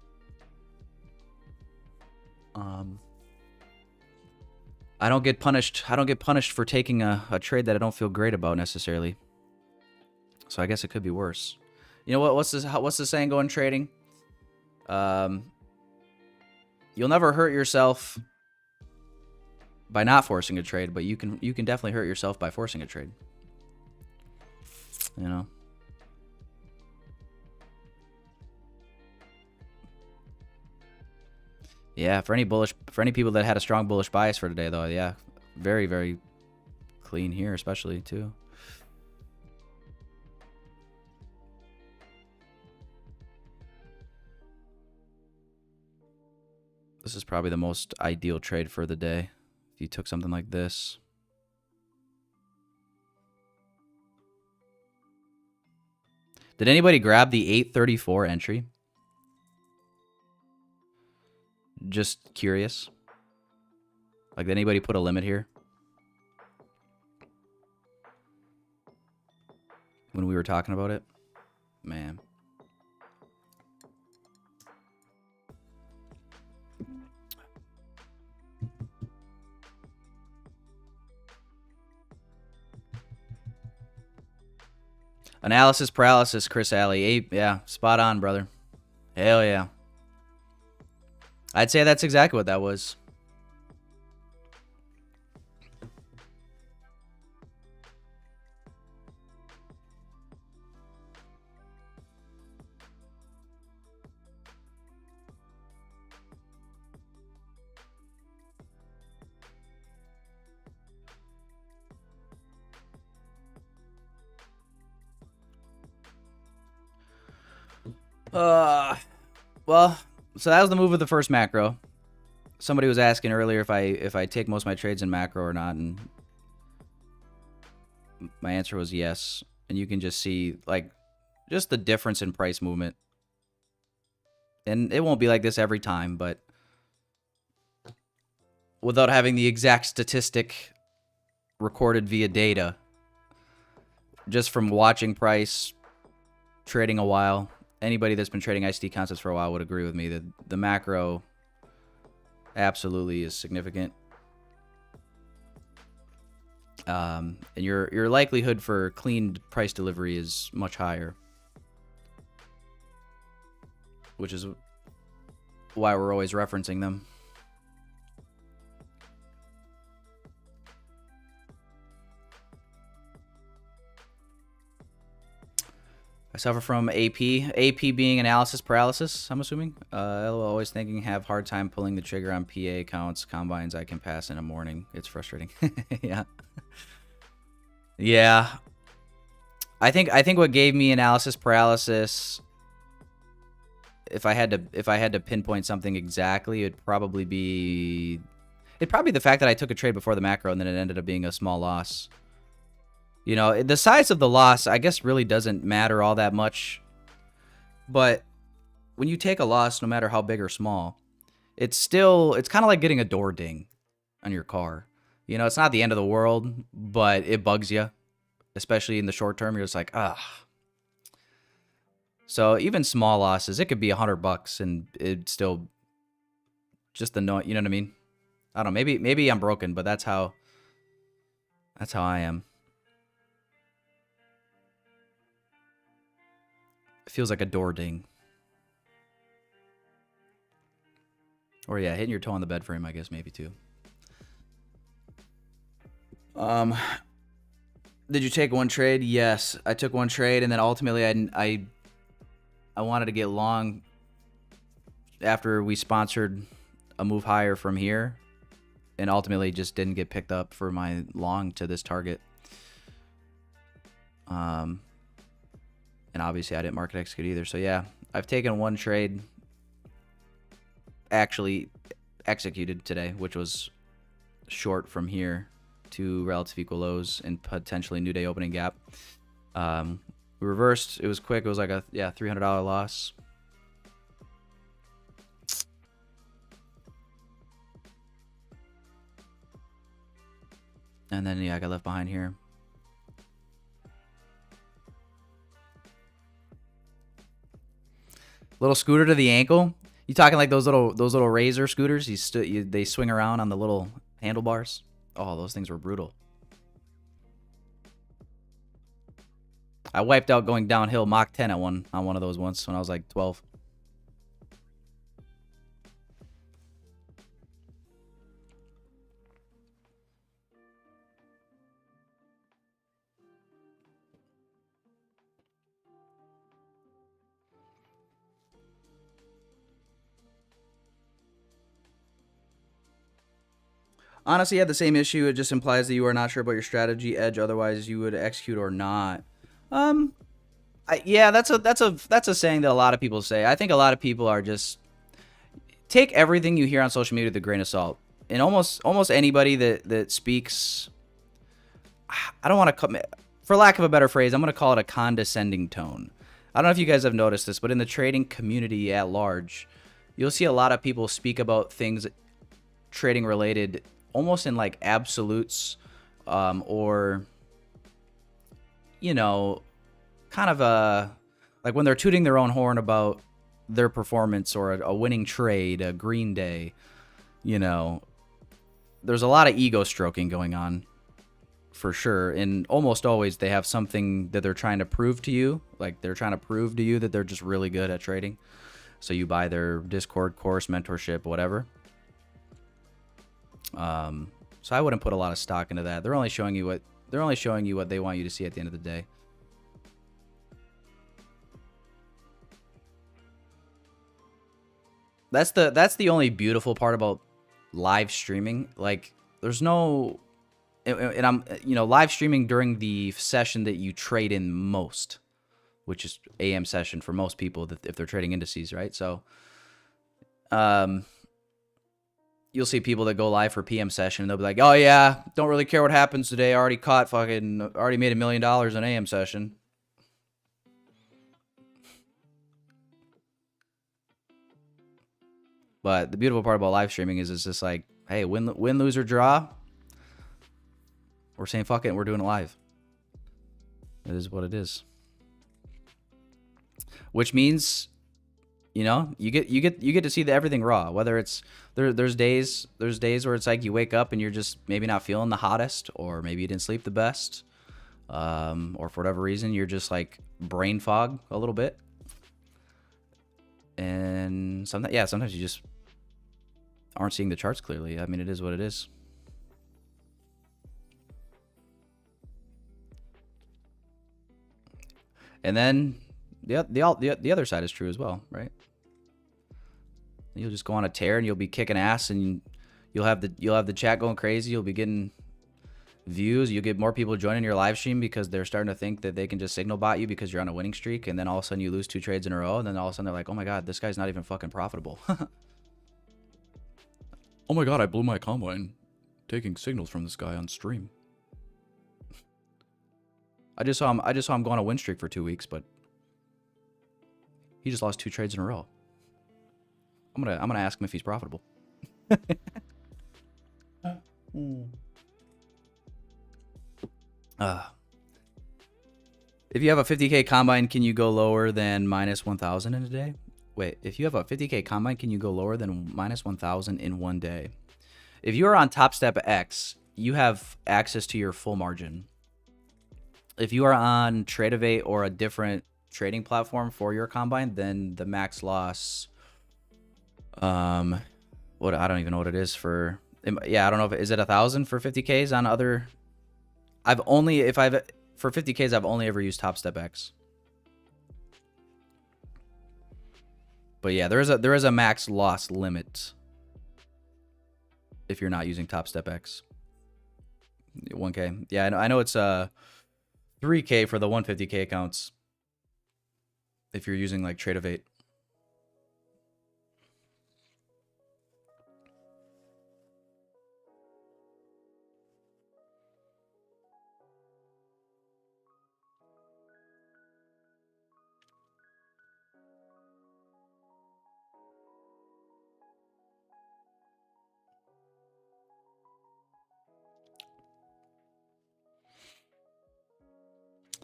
I don't get punished. I don't get punished for taking a trade that I don't feel great about necessarily. So I guess it could be worse. You know what? What's the saying going trading? You'll never hurt yourself by not forcing a trade, but you can definitely hurt yourself by forcing a trade. You know. Yeah, for any people that had a strong bullish bias for today, though, yeah, very, very clean here, especially too. This is probably the most ideal trade for the day. If you took something like this. Did anybody grab the 834 entry? Just curious. Like, did anybody put a limit here? When we were talking about it? Man. Analysis paralysis, Chris Alley. Yeah, spot on, brother. Hell yeah. I'd say that's exactly what that was. Well, so that was the move of the first macro. Somebody was asking earlier if I take most of my trades in macro or not, and my answer was yes. And you can just see like just the difference in price movement. And it won't be like this every time, but without having the exact statistic recorded via data, just from watching price, trading a while, anybody that's been trading ICT concepts for a while would agree with me that the macro absolutely is significant. And your likelihood for clean price delivery is much higher, which is why we're always referencing them. I suffer from AP. AP being analysis paralysis, I'm assuming. Always thinking, have hard time pulling the trigger on PA accounts, combines I can pass in a morning. It's frustrating. Yeah. Yeah. I think what gave me analysis paralysis, if I had to pinpoint something exactly, it'd probably be the fact that I took a trade before the macro and then it ended up being a small loss. You know, the size of the loss, I guess, really doesn't matter all that much. But when you take a loss, no matter how big or small, it's kind of like getting a door ding on your car. You know, it's not the end of the world, but it bugs you, especially in the short term. You're just like, ah. So even small losses, it could be $100 and it's still just annoying. You know what I mean? I don't know. Maybe I'm broken, but that's how I am. Feels like a door ding. Or yeah, hitting your toe on the bed frame, I guess, maybe too. Did you take one trade? Yes, I took one trade, and then ultimately I wanted to get long after we sponsored a move higher from here, and ultimately just didn't get picked up for my long to this target. And obviously I didn't market execute either. So yeah, I've taken one trade actually executed today, which was short from here to relative equal lows and potentially new day opening gap. We reversed. It was quick. It was like a $300 loss. And then I got left behind here. Little scooter to the ankle. You talking like those little Razor scooters? They swing around on the little handlebars. Oh, those things were brutal. I wiped out going downhill Mach 10 on one of those once when I was like 12. Honestly, I had the same issue. It just implies that you are not sure about your strategy edge. Otherwise, you would execute or not. Yeah, that's a saying that a lot of people say. I think a lot of people are just take everything you hear on social media with a grain of salt. And almost anybody that speaks, I don't want to, for lack of a better phrase, I'm going to call it a condescending tone. I don't know if you guys have noticed this, but in the trading community at large, you'll see a lot of people speak about things trading related almost in like absolutes, or, you know, kind of like when they're tooting their own horn about their performance or a winning trade, a green day, you know, there's a lot of ego stroking going on for sure. And almost always they have something that they're trying to prove to you. Like they're trying to prove to you that they're just really good at trading. So you buy their Discord course, mentorship, whatever. So I wouldn't put a lot of stock into that. They're only showing you what they want you to see at the end of the day. That's the only beautiful part about live streaming. Like there's no, and I'm, you know, live streaming during the session that you trade in most, which is AM session for most people that if they're trading indices, right? So, you'll see people that go live for PM session and they'll be like, oh yeah, don't really care what happens today. I already made $1 million in AM session. But the beautiful part about live streaming is it's just like, hey, win, lose, or draw, we're saying fuck it and we're doing it live. It is what it is. Which means, you know, you get to see everything raw. Whether it's there's days where it's like you wake up and you're just maybe not feeling the hottest, or maybe you didn't sleep the best, or for whatever reason you're just like brain fog a little bit. And sometimes you just aren't seeing the charts clearly. I mean, it is what it is. And then the other side is true as well, right? You'll just go on a tear and you'll be kicking ass, and you'll have the chat going crazy. You'll be getting views. You'll get more people joining your live stream because they're starting to think that they can just signal bot you because you're on a winning streak, and then all of a sudden you lose 2 trades in a row, and then all of a sudden they're like, oh my god, this guy's not even fucking profitable. Oh my god, I blew my combine taking signals from this guy on stream. I just saw him go on a win streak for 2 weeks, but he just lost 2 trades in a row. I'm gonna ask him if he's profitable. If you have a 50K combine, can you go lower than minus 1,000 in a day? Wait, if you have a 50K combine, can you go lower than minus 1,000 in one day? If you are on Topstep X, you have access to your full margin. If you are on Tradeovate or a different trading platform for your combine, then the max loss, I don't even know what it is for. Yeah, I don't know is it 1,000 for 50Ks on other. For 50Ks, I've only ever used Topstep X. But yeah, there is a max loss limit if you're not using Topstep X. 1K. Yeah, I know it's 3K for the 150K accounts if you're using like Tradeovate.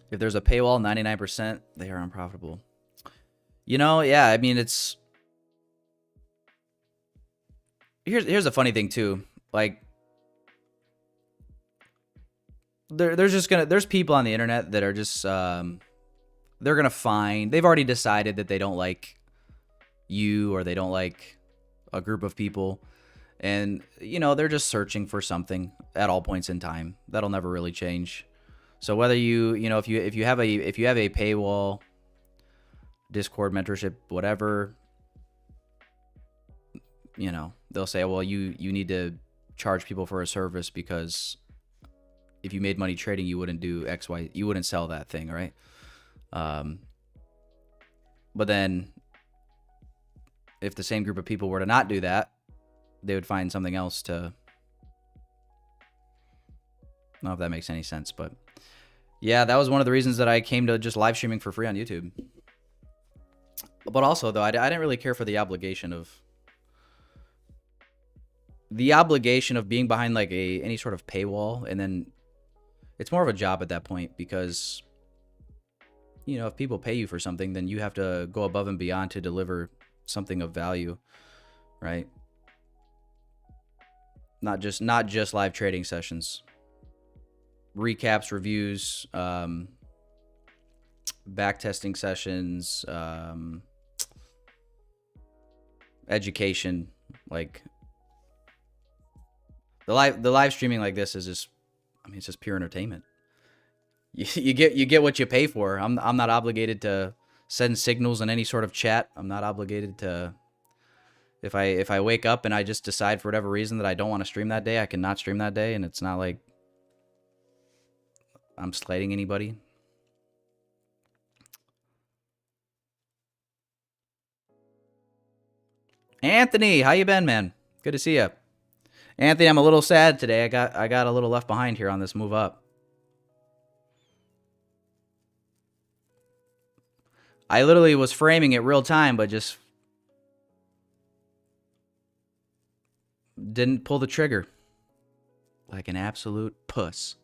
If there's a paywall, 99%, they are unprofitable. You know, yeah, I mean, it's... Here's a funny thing, too. Like, there's people on the internet that are just, they're gonna find... They've already decided that they don't like you, or they don't like a group of people. And, you know, they're just searching for something at all points in time. That'll never really change. So whether you know, if you have a paywall, Discord mentorship, whatever, you know, they'll say, well, you need to charge people for a service because if you made money trading, you wouldn't do X, Y, you wouldn't sell that thing, right? But then if the same group of people were to not do that, they would find something else to... I don't know if that makes any sense, but yeah, that was one of the reasons that I came to just live streaming for free on YouTube. But also, though, I didn't really care for the obligation of being behind like any sort of paywall, and then it's more of a job at that point because, you know, if people pay you for something, then you have to go above and beyond to deliver something of value, right? Not just live trading sessions. recaps, reviews, backtesting sessions, education. Like the live streaming like this is just, I mean, it's just pure entertainment. You get what you pay for. I'm not obligated to send signals in any sort of chat. I'm not obligated to, if I wake up and I just decide for whatever reason that I don't want to stream that day, I cannot stream that day, and it's not like I'm slighting anybody. Anthony, how you been, man? Good to see you. Anthony, I'm a little sad today. I got a little left behind here on this move up. I literally was framing it real time, but just didn't pull the trigger. Like an absolute puss.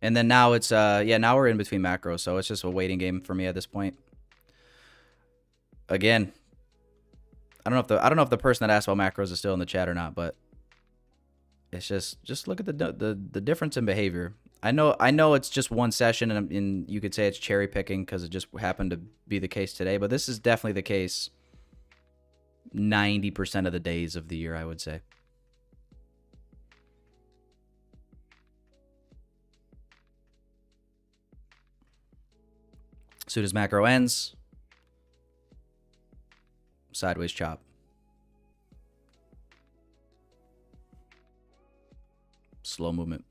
And then now it's yeah, now we're in between macros, so it's just a waiting game for me at this point. Again, I don't know if the person that asked about macros is still in the chat or not, but it's just look at the difference in behavior. I know it's just one session, and you could say it's cherry picking because it just happened to be the case today, but this is definitely the case 90% of the days of the year, I would say. As soon as macro ends, sideways chop. Slow movement.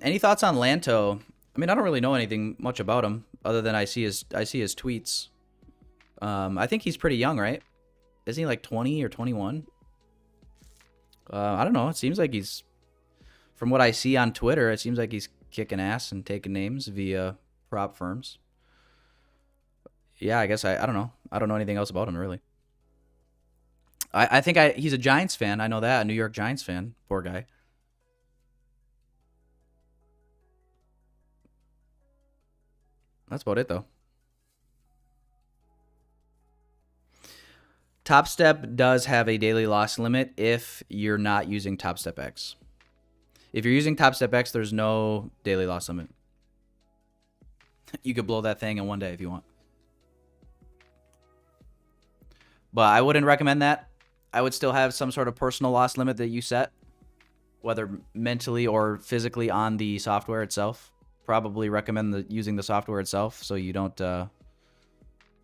Any thoughts on Lanto? I mean, I don't really know anything much about him other than I see his tweets. I think he's pretty young, right? Isn't he like 20 or 21? I don't know. It seems like he's, from what I see on Twitter, it seems like he's kicking ass and taking names via prop firms. Yeah, I guess I don't know. I don't know anything else about him, really. I think he's a Giants fan. I know that. A New York Giants fan. Poor guy. That's about it, though. Topstep does have a daily loss limit if you're not using Topstep X. If you're using Topstep X, there's no daily loss limit. You could blow that thing in one day if you want. But I wouldn't recommend that. I would still have some sort of personal loss limit that you set, whether mentally or physically on the software itself. Probably recommend using the software itself so you don't,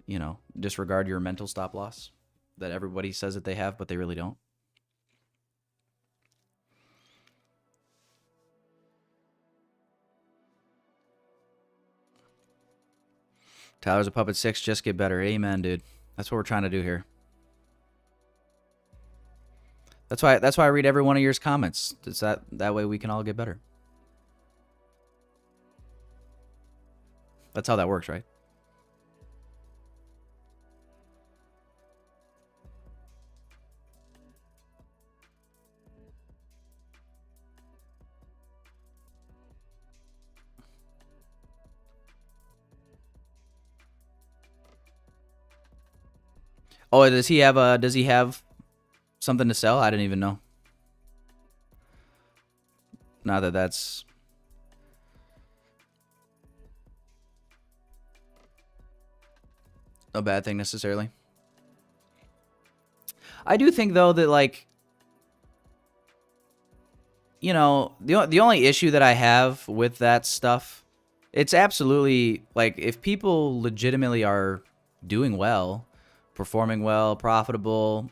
you know, disregard your mental stop loss that everybody says that they have, but they really don't. Tyler's a puppet 6, just get better. Amen, dude. That's what we're trying to do here. That's why I read every one of your comments. It's that way we can all get better. That's how that works, right? Oh, does he have something to sell? I didn't even know. Not that that's a bad thing necessarily. I do think though that, like, you know, the only issue that I have with that stuff, it's absolutely like if people legitimately are doing well, performing well, profitable,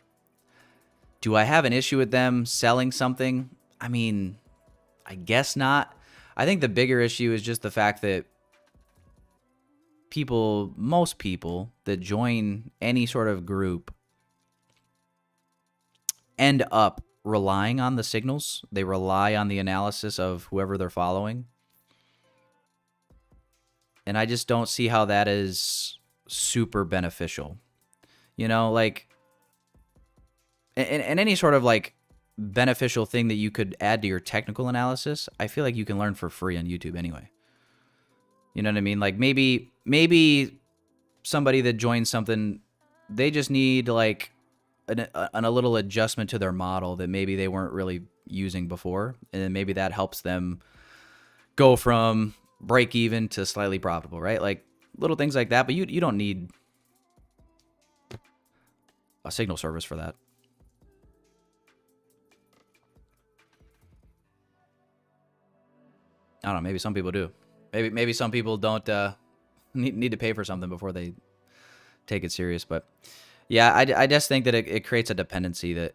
do I have an issue with them selling something? I mean, I guess not. I think the bigger issue is just the fact that most people that join any sort of group end up relying on the signals. They rely on the analysis of whoever they're following. And I just don't see how that is super beneficial. You know, like, and any sort of like beneficial thing that you could add to your technical analysis, I feel like you can learn for free on YouTube anyway. You know what I mean? Like maybe somebody that joins something, they just need like a little adjustment to their model that maybe they weren't really using before, and then maybe that helps them go from break even to slightly profitable, right? Like little things like that, but you don't need a signal service for that. I don't know, maybe some people do. Maybe some people don't need to pay for something before they take it serious, but yeah, I just think that it creates a dependency that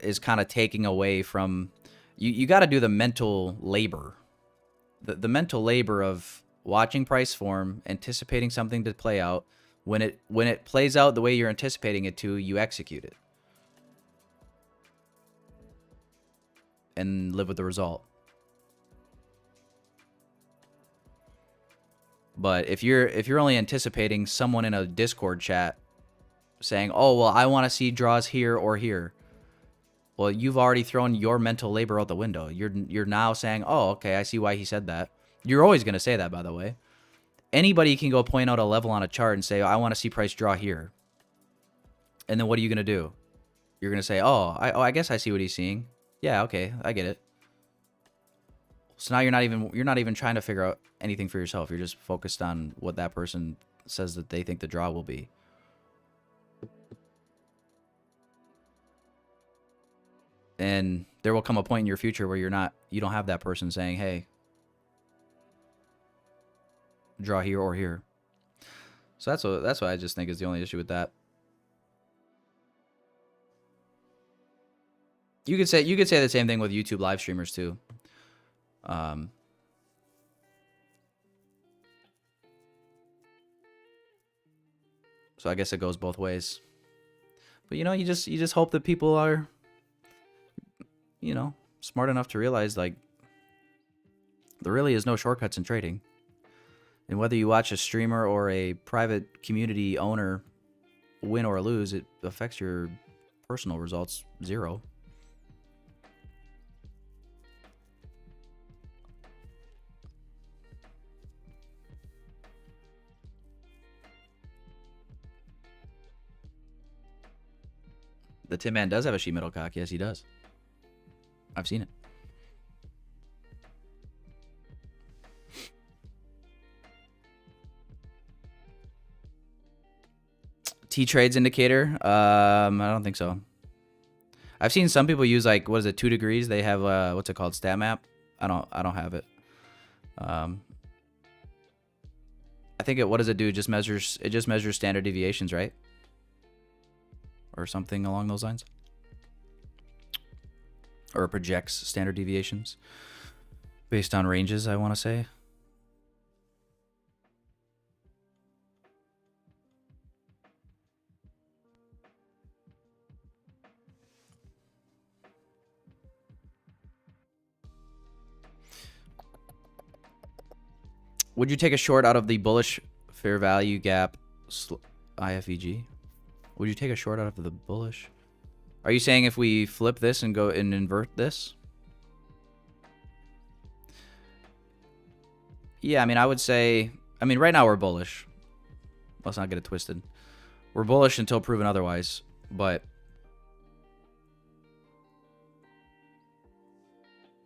is kind of taking away from you got to do the mental labor. The mental labor of watching price form, anticipating something to play out. When it plays out the way you're anticipating it to, you execute it and live with the result. But if you're only anticipating someone in a Discord chat saying, "Oh, well, I want to see draws here or here," well, you've already thrown your mental labor out the window. You're now saying, "Oh, okay, I see why he said that." You're always going to say that, by the way. Anybody can go point out a level on a chart and say, "I want to see price draw here." And then what are you going to do? You're going to say, I guess I see what he's seeing. Yeah, okay, I get it. So now you're not even trying to figure out anything for yourself. You're just focused on what that person says that they think the draw will be. And there will come a point in your future where you don't have that person saying, "Hey, draw here or here." So that's what I just think is the only issue with that. You could say the same thing with YouTube live streamers too. So I guess it goes both ways. But you just hope that people are, smart enough to realize like there really is no shortcuts in trading. And whether you watch a streamer or a private community owner win or lose, it affects your personal results zero. The Tin Man does have a sheet metal cock. Yes, he does. I've seen it. T-Trades indicator? I don't think so. I've seen some people use like, what is it, 2 degrees? They have what's it called, stat map? I don't have it. I think what does it do? It just measures standard deviations, right? Or something along those lines. Or it projects standard deviations based on ranges, I want to say. Would you take a short out of the bullish fair value gap IFEG? Would you take a short out of the bullish? Are you saying if we flip this and go and invert this? Yeah, I mean, I would say, right now we're bullish. Let's not get it twisted. We're bullish until proven otherwise, but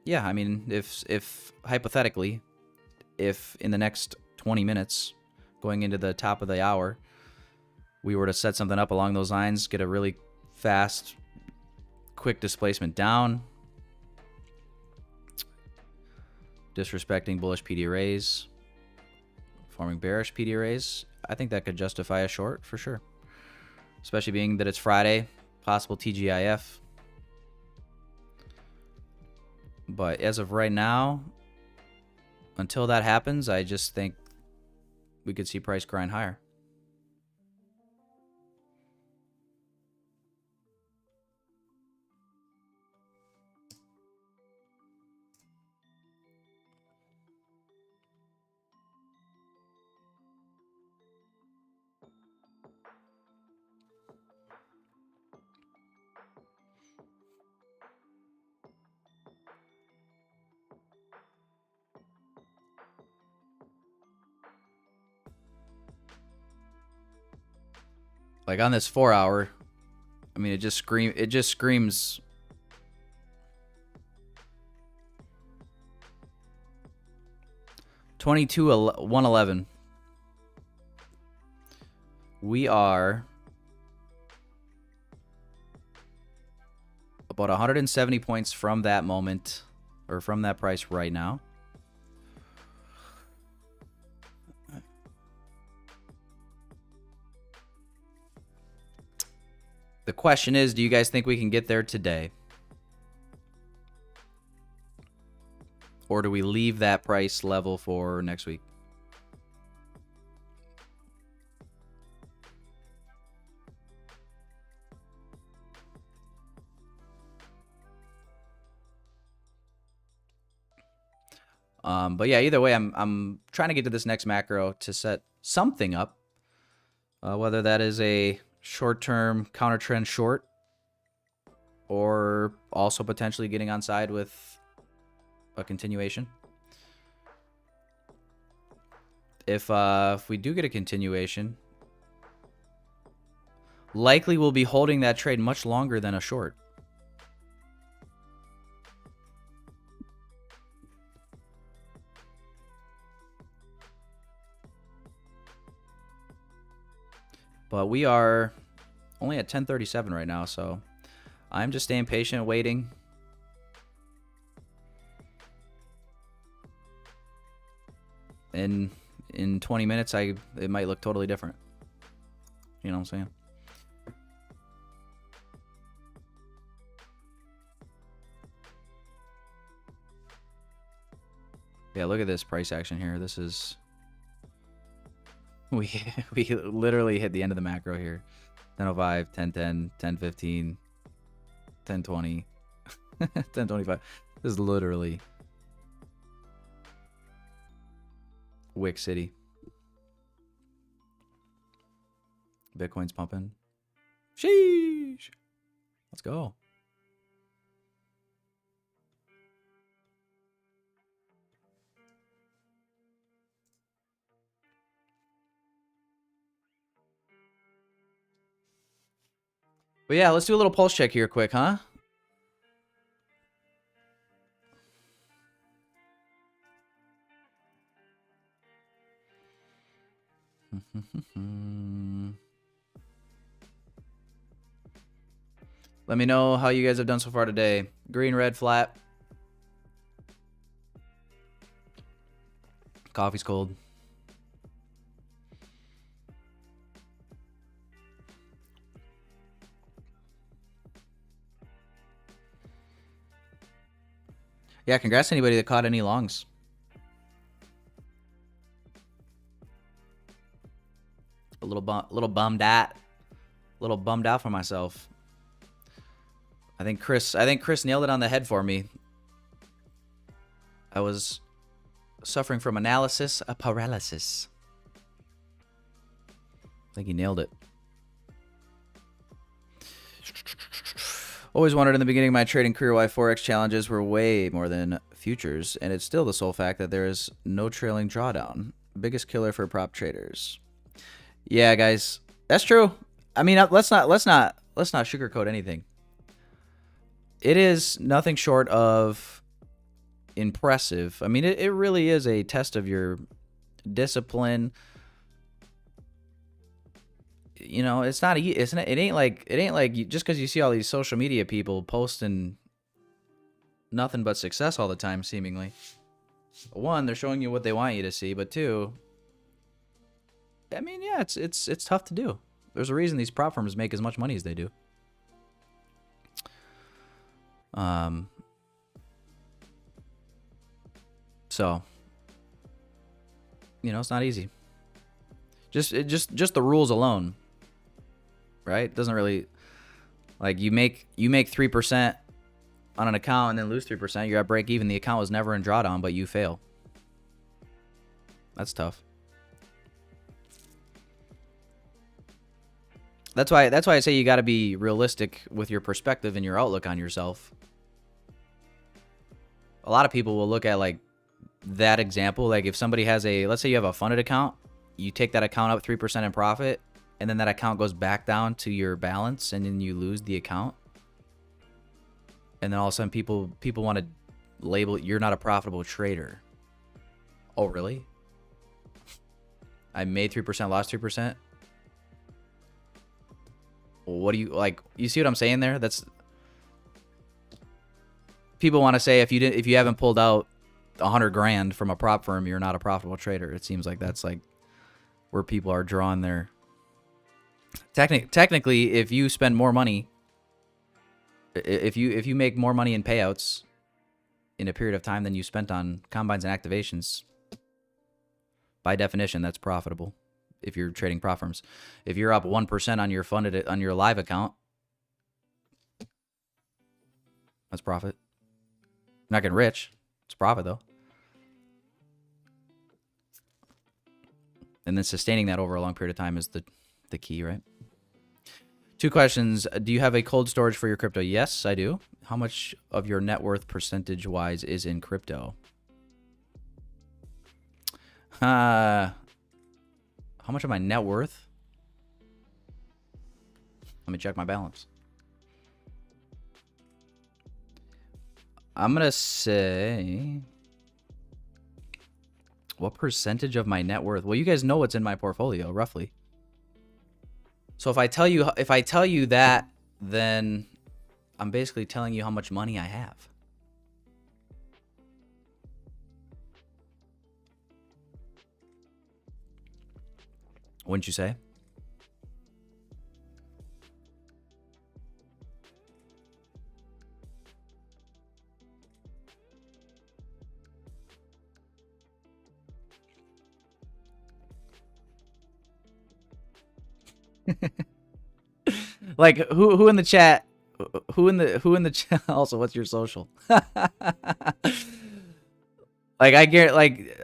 yeah, I mean, if hypothetically, if in the next 20 minutes going into the top of the hour, we were to set something up along those lines, get a really fast, quick displacement down, disrespecting bullish PD arrays, forming bearish PD arrays, I think that could justify a short for sure. Especially being that it's Friday, possible TGIF. But as of right now, until that happens, I just think we could see price grind higher. Like on this 4 hour, I mean, it just screams. $22,111. We are about 170 points from that moment, or from that price right now. The question is, do you guys think we can get there today? Or do we leave that price level for next week? But yeah, either way, I'm trying to get to this next macro to set something up, whether that is a short-term counter trend short, or also potentially getting on side with a continuation. If we do get a continuation, likely we'll be holding that trade much longer than a short. But we are only at 10:37 right now, so I'm just staying patient, waiting. And in 20 minutes, it might look totally different. You know what I'm saying? Yeah, look at this price action here. This is... We literally hit the end of the macro here. 10:05, 10:10, 10:15, 10:20, 10:25. This is literally Wick City. Bitcoin's pumping. Sheesh. Let's go. But yeah, let's do a little pulse check here quick, huh? Let me know how you guys have done so far today. Green, red, flat. Coffee's cold. Yeah, congrats to anybody that caught any longs. A little bummed out. A little bummed out for myself. I think Chris nailed it on the head for me. I was suffering from analysis paralysis. I think he nailed it. Always wondered in the beginning of my trading career why Forex challenges were way more than futures, and it's still the sole fact that there is no trailing drawdown. Biggest killer for prop traders. Yeah, guys, that's true. I mean, let's not sugarcoat anything. It is nothing short of impressive. I mean, it really is a test of your discipline. You know, it's not. It ain't like just because you see all these social media people posting nothing but success all the time, seemingly. One, they're showing you what they want you to see, but two, I mean, yeah, it's tough to do. There's a reason these prop firms make as much money as they do. So, you know, it's not easy. Just the rules alone, right? It doesn't really, like, you make 3% on an account and then lose 3%. You're at break even. The account was never in drawdown, but you fail. That's tough. That's why I say you got to be realistic with your perspective and your outlook on yourself. A lot of people will look at, like, that example. Like, if somebody has let's say you have a funded account, you take that account up 3% in profit, and then that account goes back down to your balance, and then you lose the account, and then all of a sudden people want to label you're not a profitable trader. Oh, really? I made 3%, lost 3%. What do you like? You see what I'm saying there? That's people want to say if you haven't pulled out 100 grand from a prop firm, you're not a profitable trader. It seems like that's like where people are drawing their technically if you spend more money, if you make more money in payouts in a period of time than you spent on combines and activations, by definition that's profitable. If you're trading prop firms, if you're up 1% on your funded on your live account, that's profit. You're not getting rich. It's profit though. And then sustaining that over a long period of time is the key, right? 2 questions. Do you have a cold storage for your crypto? Yes, I do. How much of your net worth percentage-wise is in crypto? How much of my net worth? Let me check my balance. I'm going to say... What percentage of my net worth? Well, you guys know what's in my portfolio, roughly. So if I tell you that, then I'm basically telling you how much money I have. Wouldn't you say? Like who in the chat? Who in the chat? Also, what's your social? Like I get like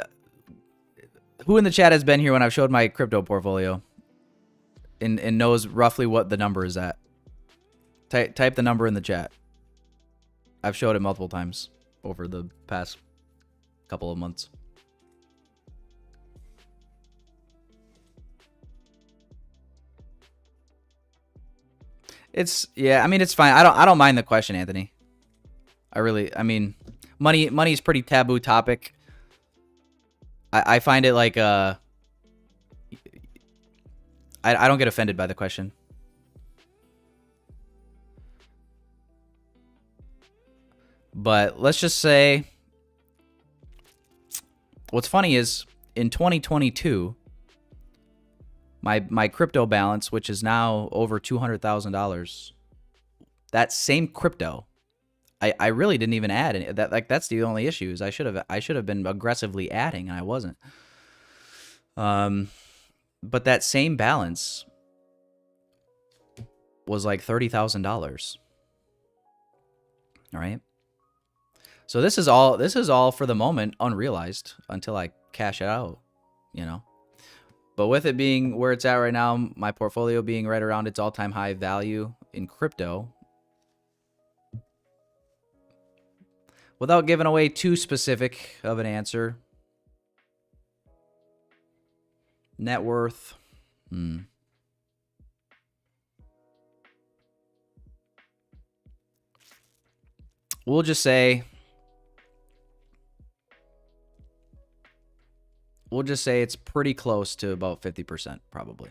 who in the chat has been here when I've showed my crypto portfolio and knows roughly what the number is at? Type the number in the chat. I've showed it multiple times over the past couple of months. Yeah, I mean it's fine. I don't mind the question, Anthony. I mean money's pretty taboo topic. I find it like I don't get offended by the question. But let's just say what's funny is in 2022 my crypto balance, which is now over $200,000, that same crypto, I really didn't even add any. That's the only issue is I should have been aggressively adding and I wasn't. But that same balance was like $30,000. All right. So this is all for the moment unrealized until I cash it out, you know. But with it being where it's at right now, my portfolio being right around its all-time high value in crypto, without giving away too specific of an answer, net worth, we'll just say it's pretty close to about 50% probably.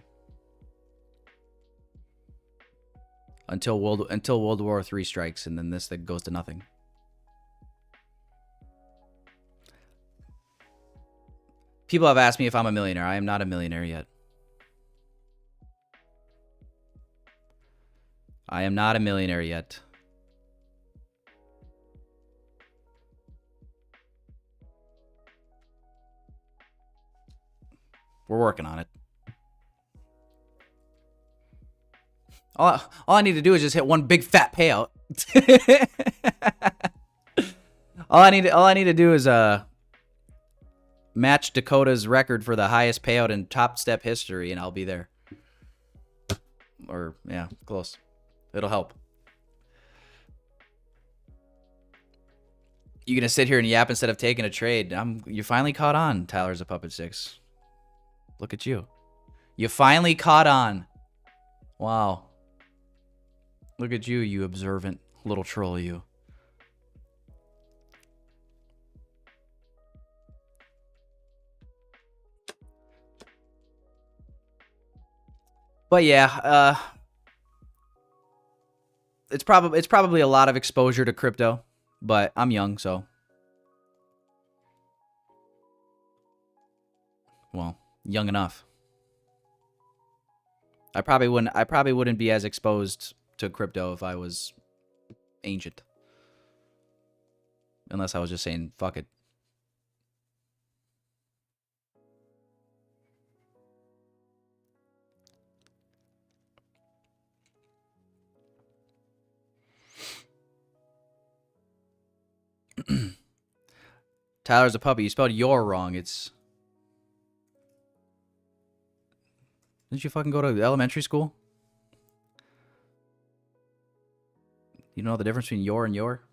Until World War III strikes and then this thing goes to nothing. People have asked me if I'm a millionaire. I am not a millionaire yet. I am not a millionaire yet. We're working on it. All I need to do is just hit one big fat payout. all I need to do is match Dakota's record for the highest payout in Topstep history, and I'll be there. Or yeah, close. It'll help. You gonna sit here and yap instead of taking a trade? You finally caught on, Tyler's a Puppet 6. Look at you. You finally caught on. Wow. Look at you, you observant little troll, you. But yeah, it's probably a lot of exposure to crypto, but I'm young, so well, young enough. I probably wouldn't be as exposed to crypto if I was ancient. Unless I was just saying fuck it. Tyler's a puppy. You spelled your wrong. It's... Didn't you fucking go to elementary school? You know the difference between your and your?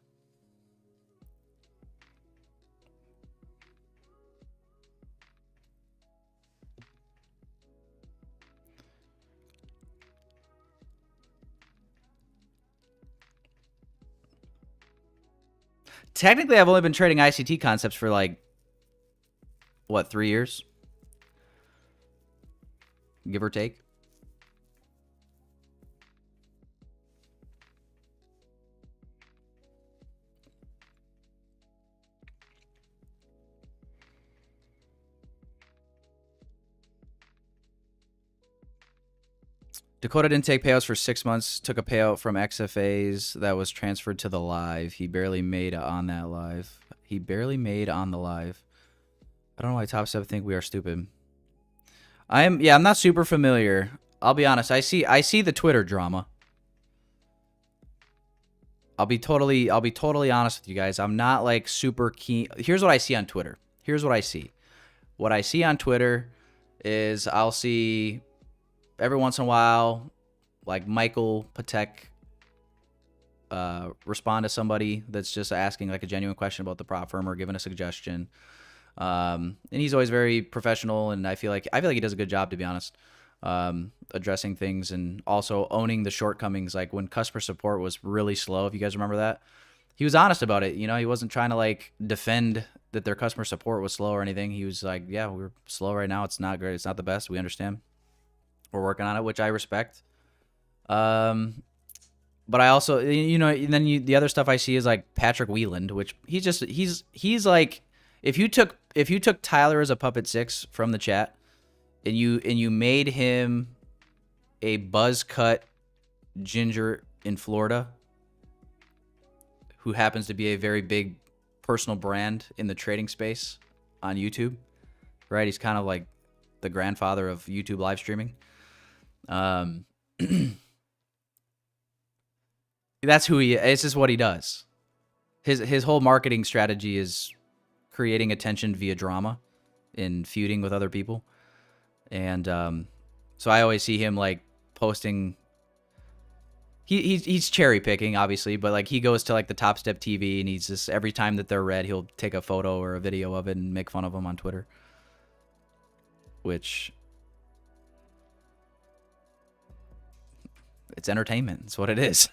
Technically, I've only been trading ICT concepts for like, what, 3 years? Give or take. Dakota didn't take payouts for 6 months. Took a payout from XFAs that was transferred to the live. He barely made on that live. He barely made on the live. I don't know why Topstep think we are stupid. I'm not super familiar. I'll be honest. I see the Twitter drama. I'll be totally honest with you guys. I'm not like super keen. Here's what I see on Twitter. Here's what I see. What I see on Twitter is I'll see every once in a while, like Michael Patek respond to somebody that's just asking like a genuine question about the prop firm or giving a suggestion. And he's always very professional, and I feel like he does a good job, to be honest, addressing things and also owning the shortcomings. Like when customer support was really slow, if you guys remember that, he was honest about it. You know, he wasn't trying to like defend that their customer support was slow or anything. He was like, yeah, we're slow right now. It's not great. It's not the best. We understand. We're working on it, which I respect. But I also, you know, then the other stuff I see is like Patrick Wieland, which he's like, if you took Tyler as a puppet 6 from the chat and you made him a buzz cut ginger in Florida who happens to be a very big personal brand in the trading space on YouTube, right? He's kind of like the grandfather of YouTube live streaming. That's who he is. It's just what he does. His whole marketing strategy is creating attention via drama and feuding with other people. And so I always see him like posting. He's cherry picking, obviously, but like he goes to like the Topstep TV and he's just, every time that they're red, he'll take a photo or a video of it and make fun of them on Twitter. Which, it's entertainment. It's what it is.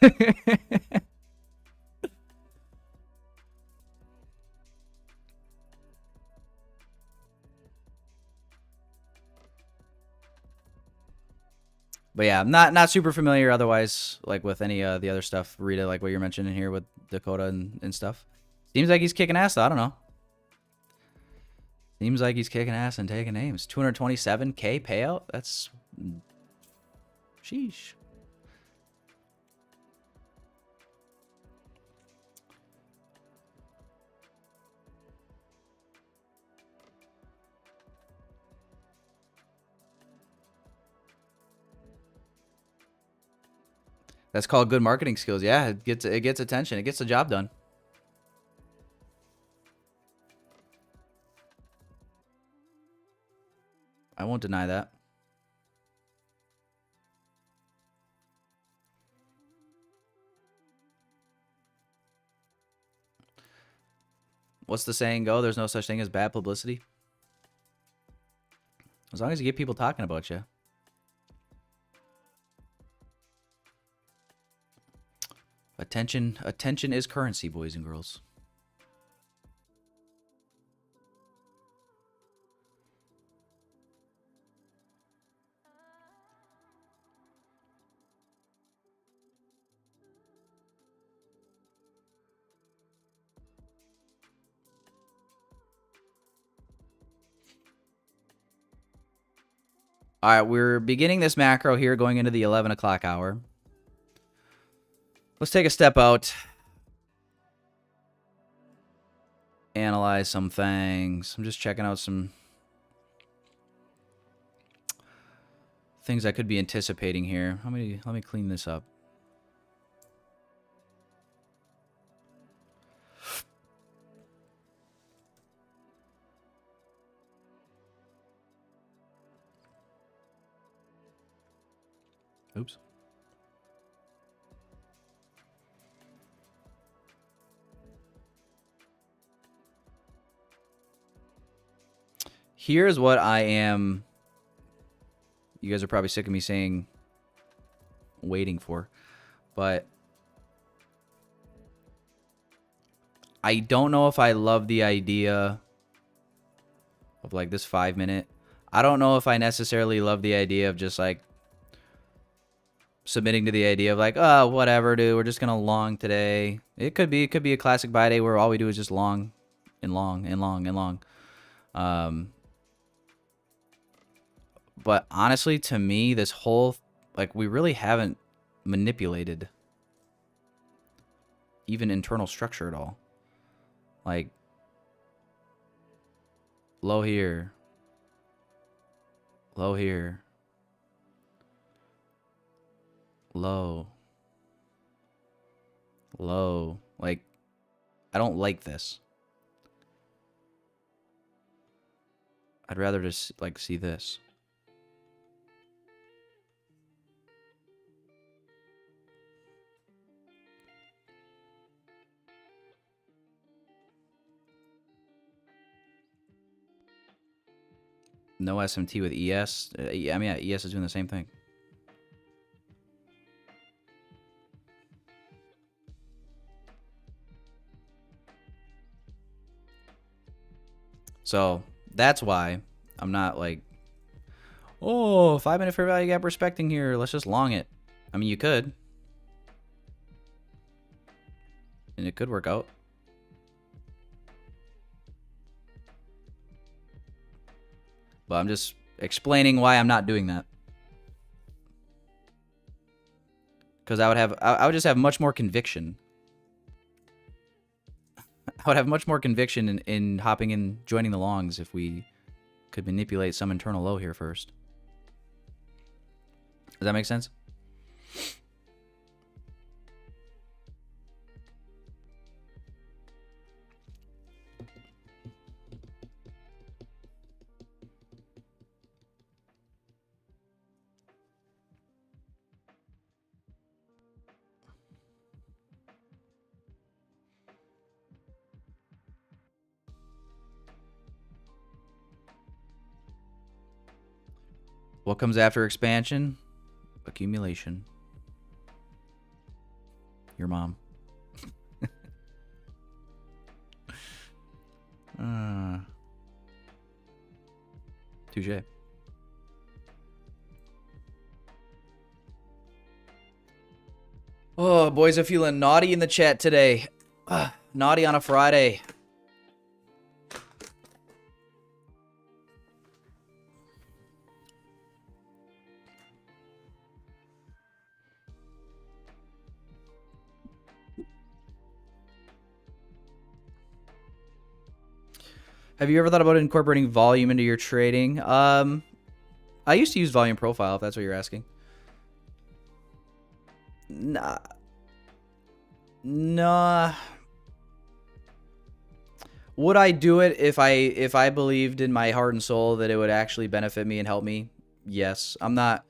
But yeah, I'm not super familiar otherwise, like with any the other stuff, Rita, like what you're mentioning here with Dakota and stuff. Seems like he's kicking ass, though. I don't know. Seems like he's kicking ass and taking names. 227K payout? That's... Sheesh. That's called good marketing skills. Yeah, it gets attention. It gets the job done. I won't deny that. What's the saying go? There's no such thing as bad publicity. As long as you get people talking about you. Attention is currency, boys and girls. All right, we're beginning this macro here going into the 11 o'clock hour. Let's take a step out. Analyze some things. I'm just checking out some things I could be anticipating here. Let me clean this up. Oops. Here's what I am. You guys are probably sick of me saying waiting for, but I don't know if I love the idea of like this 5 minute. I don't know if I necessarily love the idea of just like submitting to the idea of like, oh, whatever, dude, we're just gonna long today. It could be a classic buy day where all we do is just long and long and long and long. But honestly, to me, this whole, like, we really haven't manipulated even internal structure at all. Like, low here, low here, low, low. Like, I don't like this. I'd rather just, like, see this. No SMT with ES. I mean, yeah, ES is doing the same thing. So that's why I'm not like, oh, 5 minute fair value gap respecting here. Let's just long it. I mean, you could. And it could work out. But I'm just explaining why I'm not doing that. Because I would just have much more conviction. I would have much more conviction in hopping in, joining the longs if we could manipulate some internal low here first. Does that make sense? What comes after expansion? Accumulation. Your mom. Touche. Oh, boys are feeling naughty in the chat today. Naughty on a Friday. Have you ever thought about incorporating volume into your trading? I used to use volume profile, if that's what you're asking. Nah. Would I do it if I believed in my heart and soul that it would actually benefit me and help me? Yes. I'm not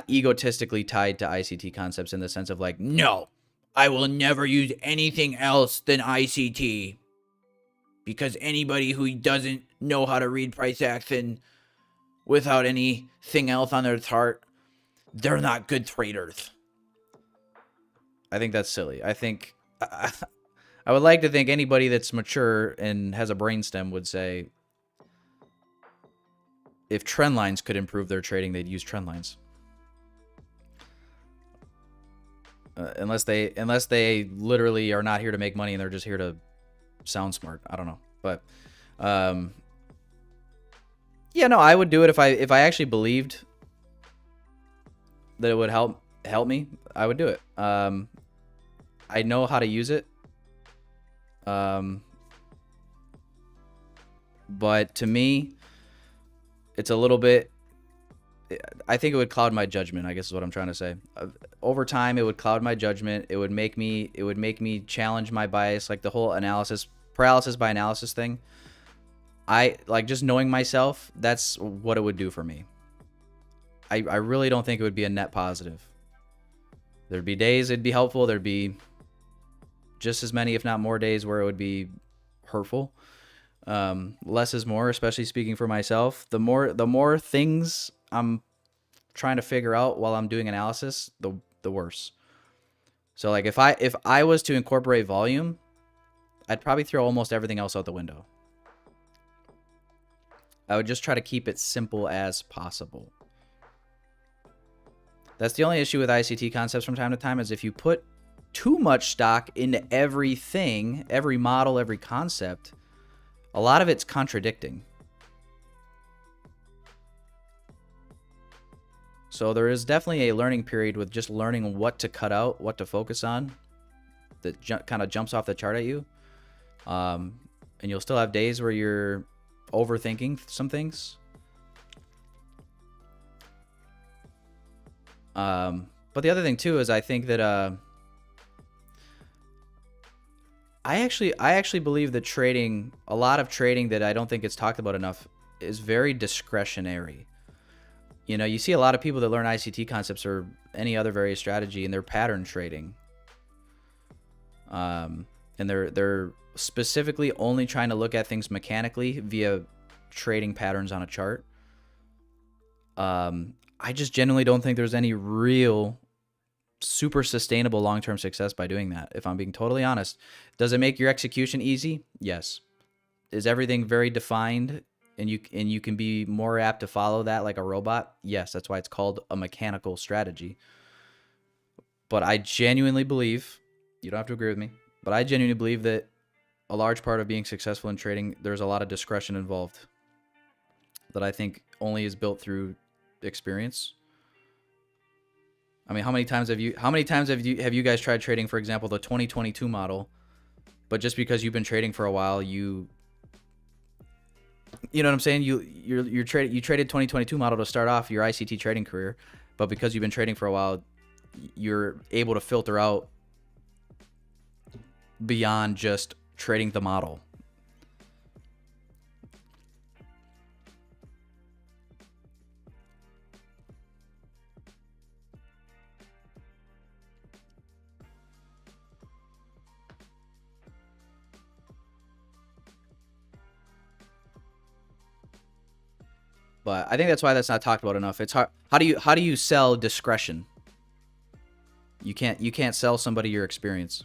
egotistically tied to ICT concepts in the sense of like, no, I will never use anything else than ICT. Because anybody who doesn't know how to read price action without anything else on their chart, they're not good traders. I think that's silly. I think I would like to think anybody that's mature and has a brainstem would say if trend lines could improve their trading, they'd use trend lines. Unless they literally are not here to make money and they're just here to sound smart. I don't know. But yeah, no, I would do it if I actually believed that it would help me. I would do it. I know how to use it. But to me, it's a little bit, I think it would cloud my judgment, I guess is what I'm trying to say. Over time, it would cloud my judgment. It would make me challenge my bias, like the whole paralysis by analysis thing. I like just knowing myself, that's what it would do for me. I really don't think it would be a net positive. There'd be days it'd be helpful. There'd be just as many, if not more days where it would be hurtful. Less is more, especially speaking for myself. The more things I'm trying to figure out while I'm doing analysis, the worse. So like if I was to incorporate volume, I'd probably throw almost everything else out the window. I would just try to keep it simple as possible. That's the only issue with ICT concepts from time to time, is if you put too much stock into everything, every model, every concept, a lot of it's contradicting. So there is definitely a learning period with just learning what to cut out, what to focus on, that kind of jumps off the chart at you. And you'll still have days where you're overthinking some things. But the other thing too is I think that I actually believe that trading, a lot of trading that I don't think it's talked about enough, is very discretionary. You know, you see a lot of people that learn ICT concepts or any other various strategy, and they're pattern trading. And they're specifically only trying to look at things mechanically via trading patterns on a chart. I just genuinely don't think there's any real super sustainable long-term success by doing that, if I'm being totally honest. Does it make your execution easy? Yes. Is everything very defined and you can be more apt to follow that like a robot? Yes, that's why it's called a mechanical strategy. But I genuinely believe, you don't have to agree with me, but I genuinely believe that a large part of being successful in trading, there's a lot of discretion involved that I think only is built through experience. I mean, how many times have you guys tried trading, for example, the 2022 model, but just because you've been trading for a while, you know what I'm saying? You traded 2022 model to start off your ICT trading career, but because you've been trading for a while, you're able to filter out beyond just trading the model. But I think that's why that's not talked about enough. It's hard. How do you sell discretion? You can't sell somebody your experience.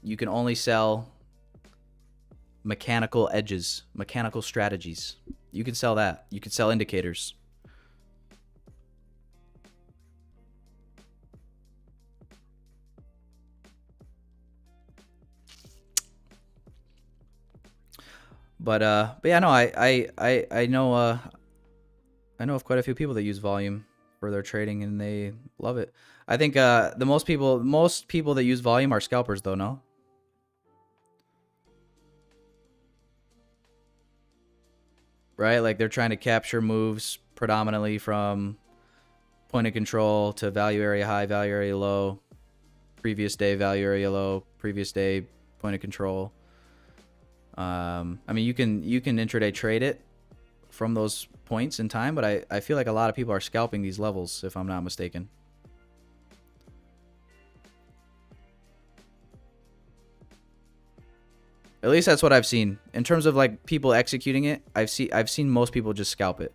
You can only sell mechanical edges, mechanical strategies. You can sell that. You can sell indicators. But yeah, no, I know of quite a few people that use volume for their trading and they love it. I think the most people that use volume are scalpers though, no? Right? Like they're trying to capture moves predominantly from point of control to value area high, value area low, previous day value area low, previous day point of control. I mean, you can intraday trade it from those points in time, but I feel like a lot of people are scalping these levels, if I'm not mistaken. At least that's what I've seen. In terms of like people executing it, I've seen most people just scalp it.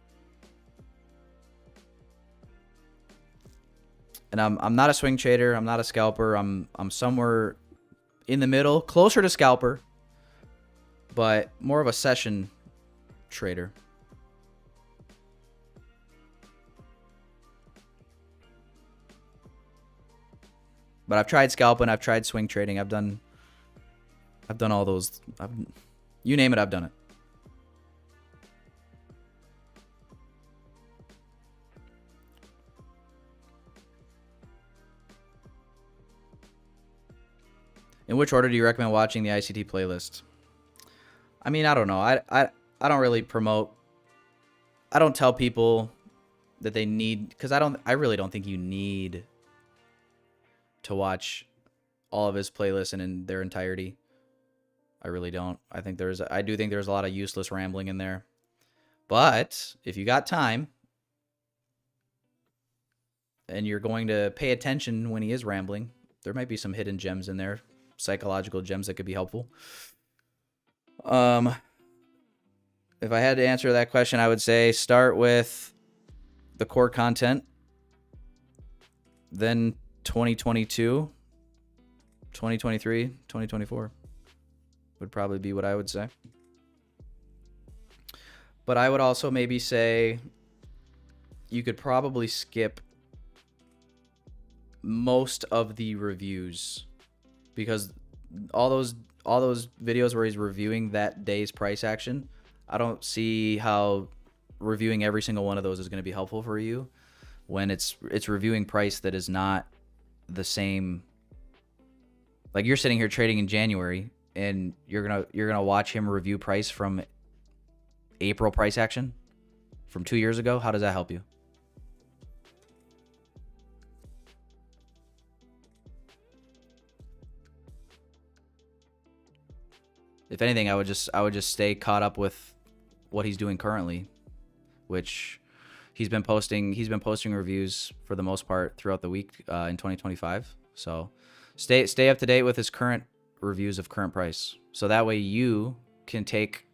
And I'm not a swing trader. I'm not a scalper. I'm somewhere in the middle, closer to scalper, but more of a session trader. But I've tried scalping. I've tried swing trading. I've done all those. You name it, I've done it. In which order do you recommend watching the ICT playlist? I mean, I don't know. I don't really promote. I don't tell people that they need, because I really don't think you need to watch all of his playlists and in their entirety. I really don't. I do think there's a lot of useless rambling in there. But if you got time and you're going to pay attention when he is rambling, there might be some hidden gems in there, psychological gems that could be helpful. If I had to answer that question, I would say start with the core content, then 2022, 2023, 2024 would probably be what I would say. But I would also maybe say you could probably skip most of the reviews, because all those videos where he's reviewing that day's price action, I don't see how reviewing every single one of those is going to be helpful for you when it's reviewing price that is not the same. Like, you're sitting here trading in January and you're gonna watch him review price from April price action from 2 years ago. How does that help you? If anything, I would just stay caught up with what he's doing currently, which he's been posting reviews for the most part throughout the week in 2025. So stay up to date with his current reviews of current price. So that way you can take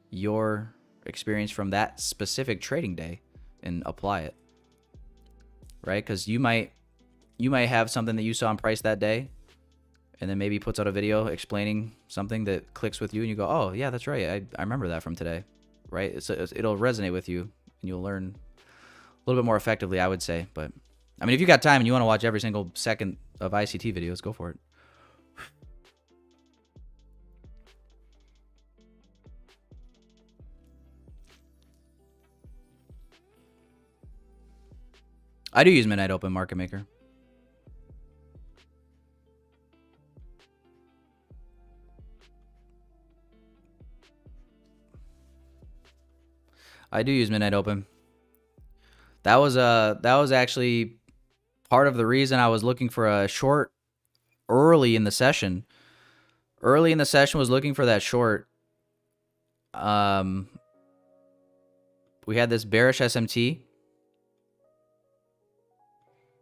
your experience from that specific trading day and apply it. Right? Because you might have something that you saw in price that day, and then maybe puts out a video explaining something that clicks with you, and you go, oh yeah, that's right, I remember that from today. Right? It'll resonate with you, and you'll learn a little bit more effectively, I would say. But I mean, if you got time and you want to watch every single second of ICT videos, go for it. I do use Midnight Open Market Maker. I do use Midnight Open. That was actually part of the reason I was looking for a short early in the session. Early in the session was looking for that short. We had this bearish SMT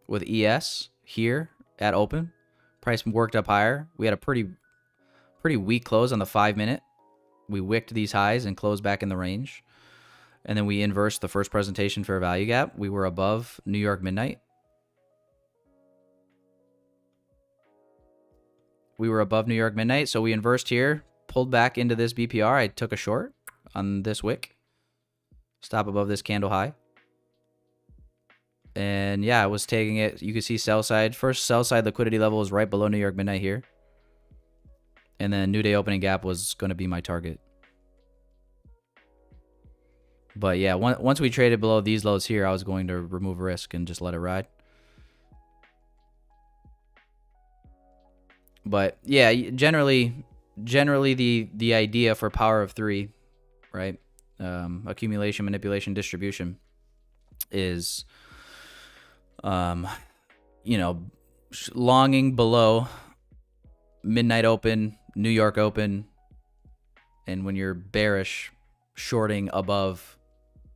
with ES here at open. Price worked up higher. We had a pretty weak close on the 5-minute. We wicked these highs and closed back in the range. And then we inversed the first presentation fair value gap. We were above New York Midnight. So we inversed here, pulled back into this BPR. I took a short on this wick. Stop above this candle high. And yeah, I was taking it. You can see sell side. First sell side liquidity level is right below New York Midnight here. And then new day opening gap was going to be my target. But yeah, once we traded below these lows here, I was going to remove risk and just let it ride. But yeah, generally the idea for power of 3, right? Accumulation, manipulation, distribution is, longing below Midnight Open, New York Open, and when you're bearish, shorting above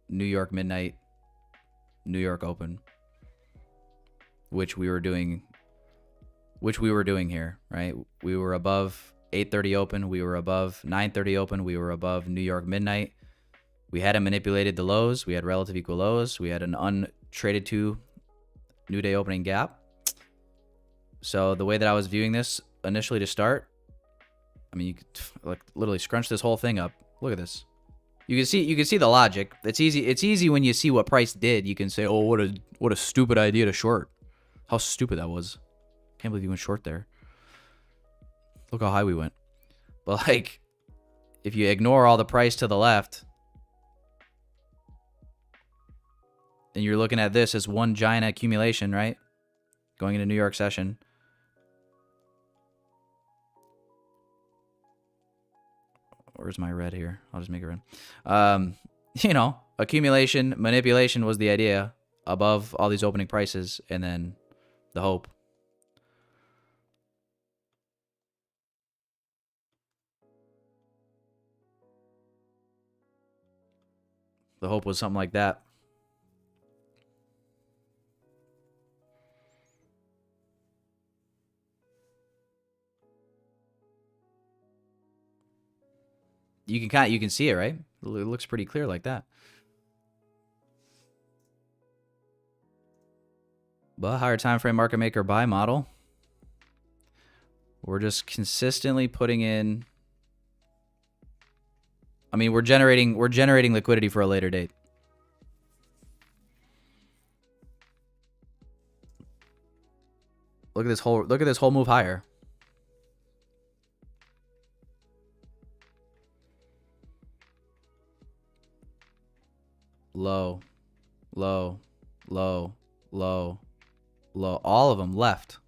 New York Midnight, New York Open, which we were doing here, right? We were above 8:30 open, we were above 9:30 open, we were above New York Midnight. We hadn't manipulated the lows, we had relative equal lows, we had an untraded to New day opening gap. So the way that I was viewing this initially to start, I mean, you could like literally scrunch this whole thing up. Look at this. You can see the logic. It's easy when you see what price did. You can say, "Oh, what a stupid idea to short." How stupid that was. Can't believe you went short there. Look how high we went. But like, if you ignore all the price to the left, and you're looking at this as one giant accumulation, right? Going into New York session. Where's my red here? I'll just make it red. You know, accumulation, manipulation was the idea above all these opening prices, and then the hope. The hope was something like that. You can see it, right? It looks pretty clear like that. But higher time frame market maker buy model. We're just consistently putting in. I mean, we're generating liquidity for a later date. Look at this whole move higher. Low, low, low, low, low. All of them left.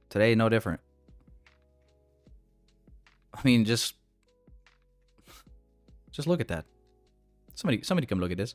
Today, no different. I mean, just look at that. Somebody come look at this.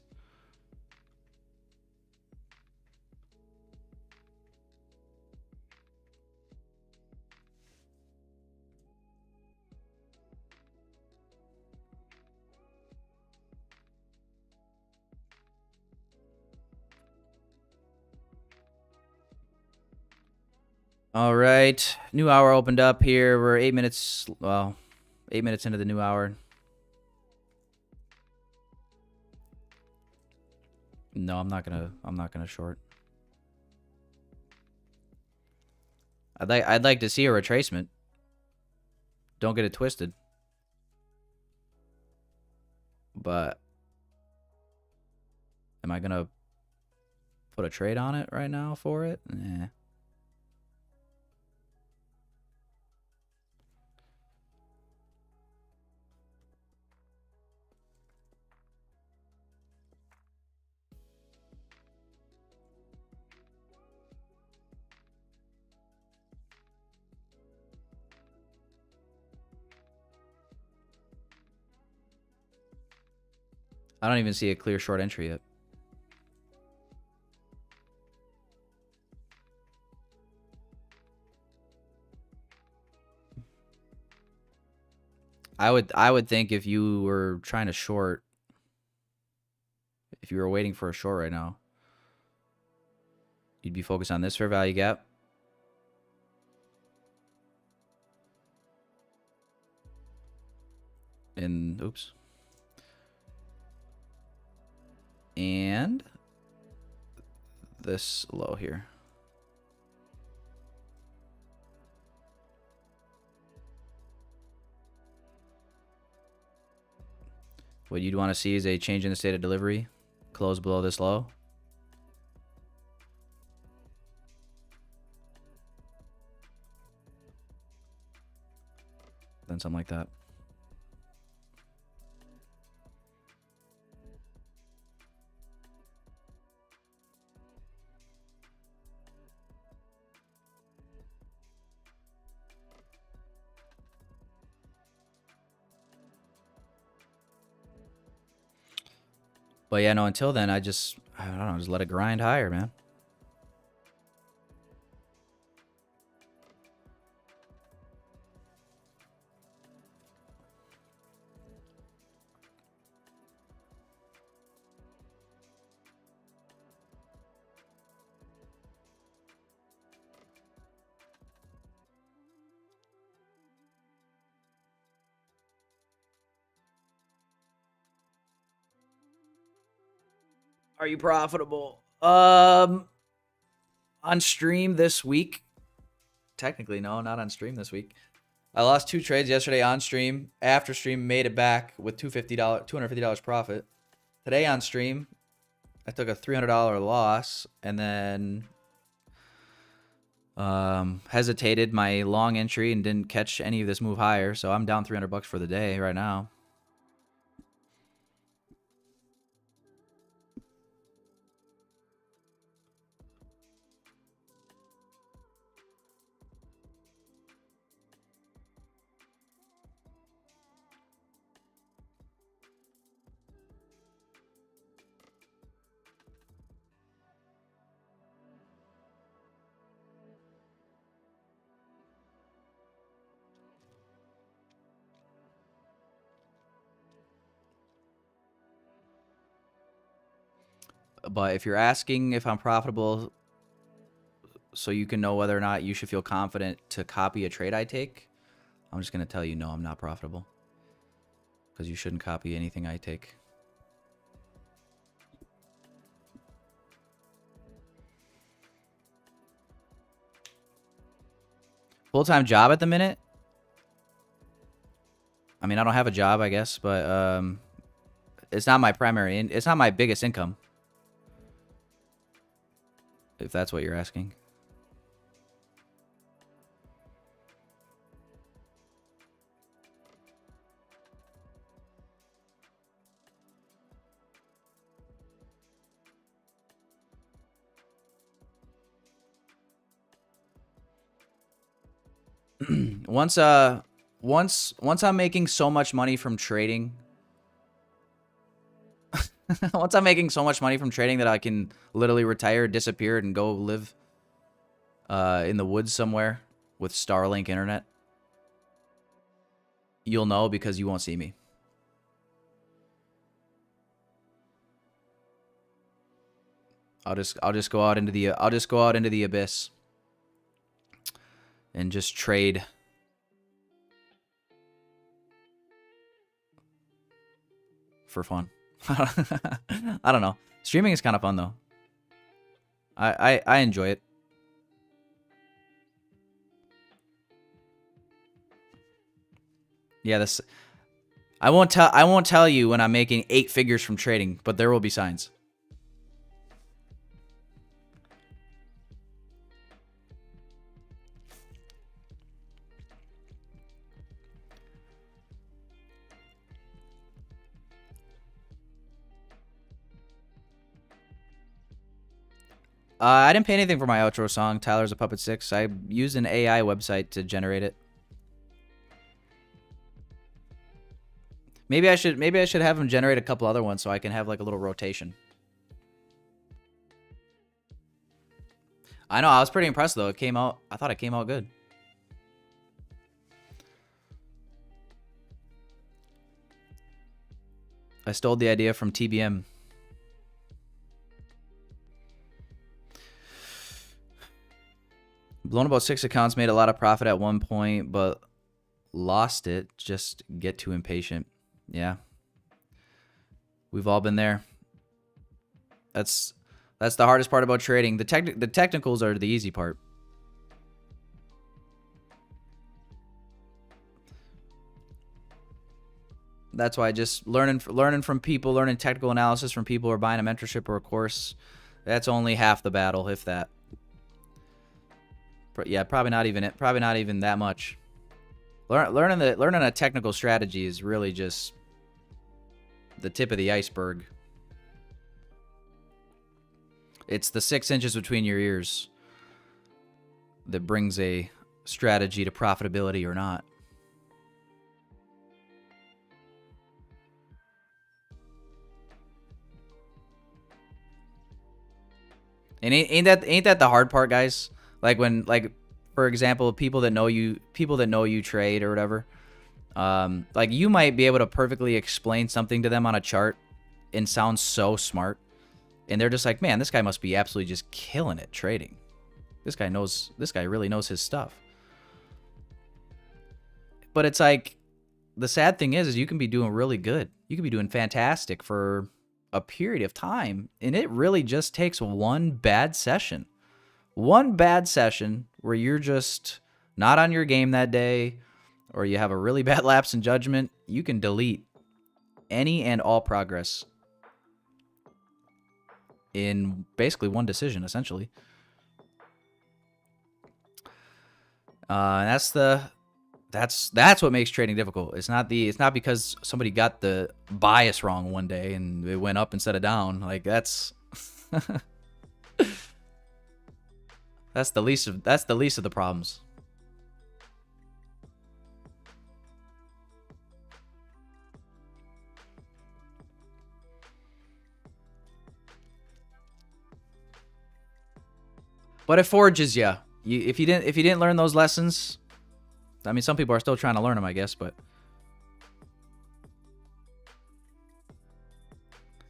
All right, new hour opened up here. We're 8 minutes, well, 8 minutes into the new hour. No, I'm not gonna short. I'd like to see a retracement. Don't get it twisted. But am I gonna put a trade on it right now for it? Nah. I don't even see a clear short entry yet. I would think if you were trying to short, if you were waiting for a short right now, you'd be focused on this fair value gap. And oops. And this low here. What you'd want to see is a change in the state of delivery, close below this low. Then something like that. But yeah, no, until then, I don't know, just let it grind higher, man. Are you profitable? On stream this week? Technically, no, not on stream this week. I lost 2 trades yesterday on stream. After stream, made it back with $250 profit. Today on stream, I took a $300 loss and then hesitated my long entry and didn't catch any of this move higher. So I'm down $300 for the day right now. But if you're asking if I'm profitable so you can know whether or not you should feel confident to copy a trade I take, I'm just going to tell you, no, I'm not profitable. Because you shouldn't copy anything I take. Full-time job at the minute? I mean, I don't have a job, I guess, but it's not my primary, it's not my biggest income. If that's what you're asking. Once I'm making so much money from trading, once I'm making so much money from trading that I can literally retire, disappear, and go live in the woods somewhere with Starlink internet, you'll know because you won't see me. I'll just go out into the abyss and just trade. For fun. I don't know. Streaming is kind of fun though. I enjoy it. Yeah, this I won't tell you when I'm making 8 figures from trading, but there will be signs. I didn't pay anything for my outro song, Tyler's a Puppet 6. I used an AI website to generate it. Maybe I should have him generate a couple other ones so I can have like a little rotation. I know, I was pretty impressed though. I thought it came out good. I stole the idea from TBM. Blown about 6 accounts, made a lot of profit at one point, but lost it. Just get too impatient. Yeah. We've all been there. That's the hardest part about trading. The technicals are the easy part. That's why just learning from people, learning technical analysis from people who are buying a mentorship or a course, that's only half the battle, if that. Yeah, probably not even that much. Learning a technical strategy is really just the tip of the iceberg. It's the 6 inches between your ears that brings a strategy to profitability or not. And ain't that the hard part, guys? Like when, like, for example, people that know you trade or whatever, like you might be able to perfectly explain something to them on a chart and sound so smart, and they're just like, man, this guy must be absolutely just killing it trading. This guy really knows his stuff. But it's like, the sad thing is you can be doing really good. You can be doing fantastic for a period of time, and it really just takes one bad session. One bad session where you're just not on your game that day, or you have a really bad lapse in judgment, you can delete any and all progress in basically one decision, essentially. And that's what makes trading difficult. It's not because somebody got the bias wrong one day and it went up instead of down. Like that's that's the least of the problems. But it forges you. If you didn't learn those lessons, I mean, some people are still trying to learn them, I guess, but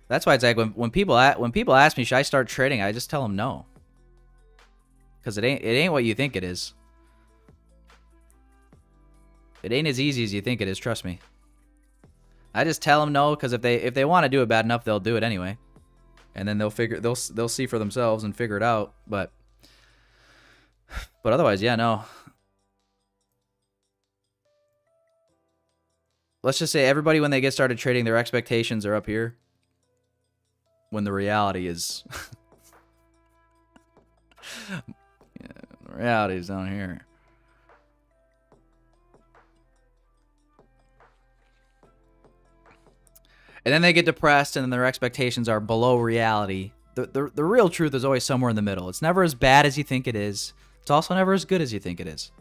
that's why it's like when people ask me, should I start trading, I just tell them no, because it ain't what you think it is. It ain't as easy as you think it is. Trust me. I just tell them no, because if they want to do it bad enough, they'll do it anyway, and then they'll see for themselves and figure it out. But otherwise, yeah, no. Let's just say everybody, when they get started trading, their expectations are up here, when the reality is yeah, the reality is down here. And then they get depressed, and then their expectations are below reality. The real truth is always somewhere in the middle. It's never as bad as you think it is. It's also never as good as you think it is.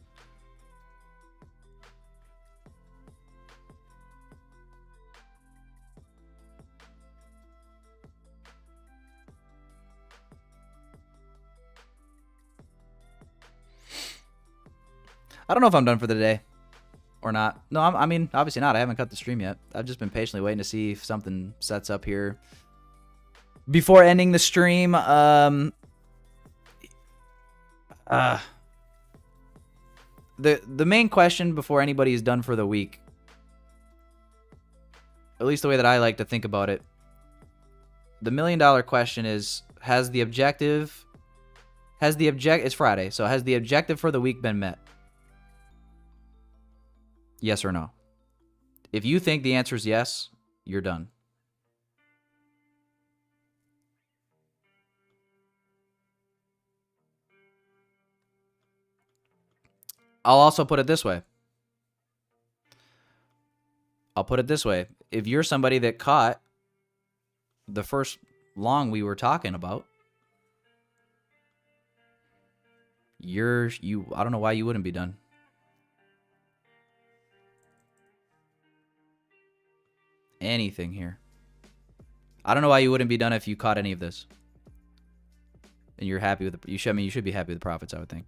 I don't know if I'm done for the day or not. No, I mean, obviously not. I haven't cut the stream yet. I've just been patiently waiting to see if something sets up here before ending the stream. The main question before anybody is done for the week, at least the way that I like to think about it, the $1 million question is, it's Friday, so has the objective for the week been met? Yes or no? If you think the answer is yes, you're done. I'll also put it this way. If you're somebody that caught the first long we were talking about, I don't know why you wouldn't be done. Anything here. I don't know why you wouldn't be done if you caught any of this. And you're happy with you should be happy with the profits, I would think.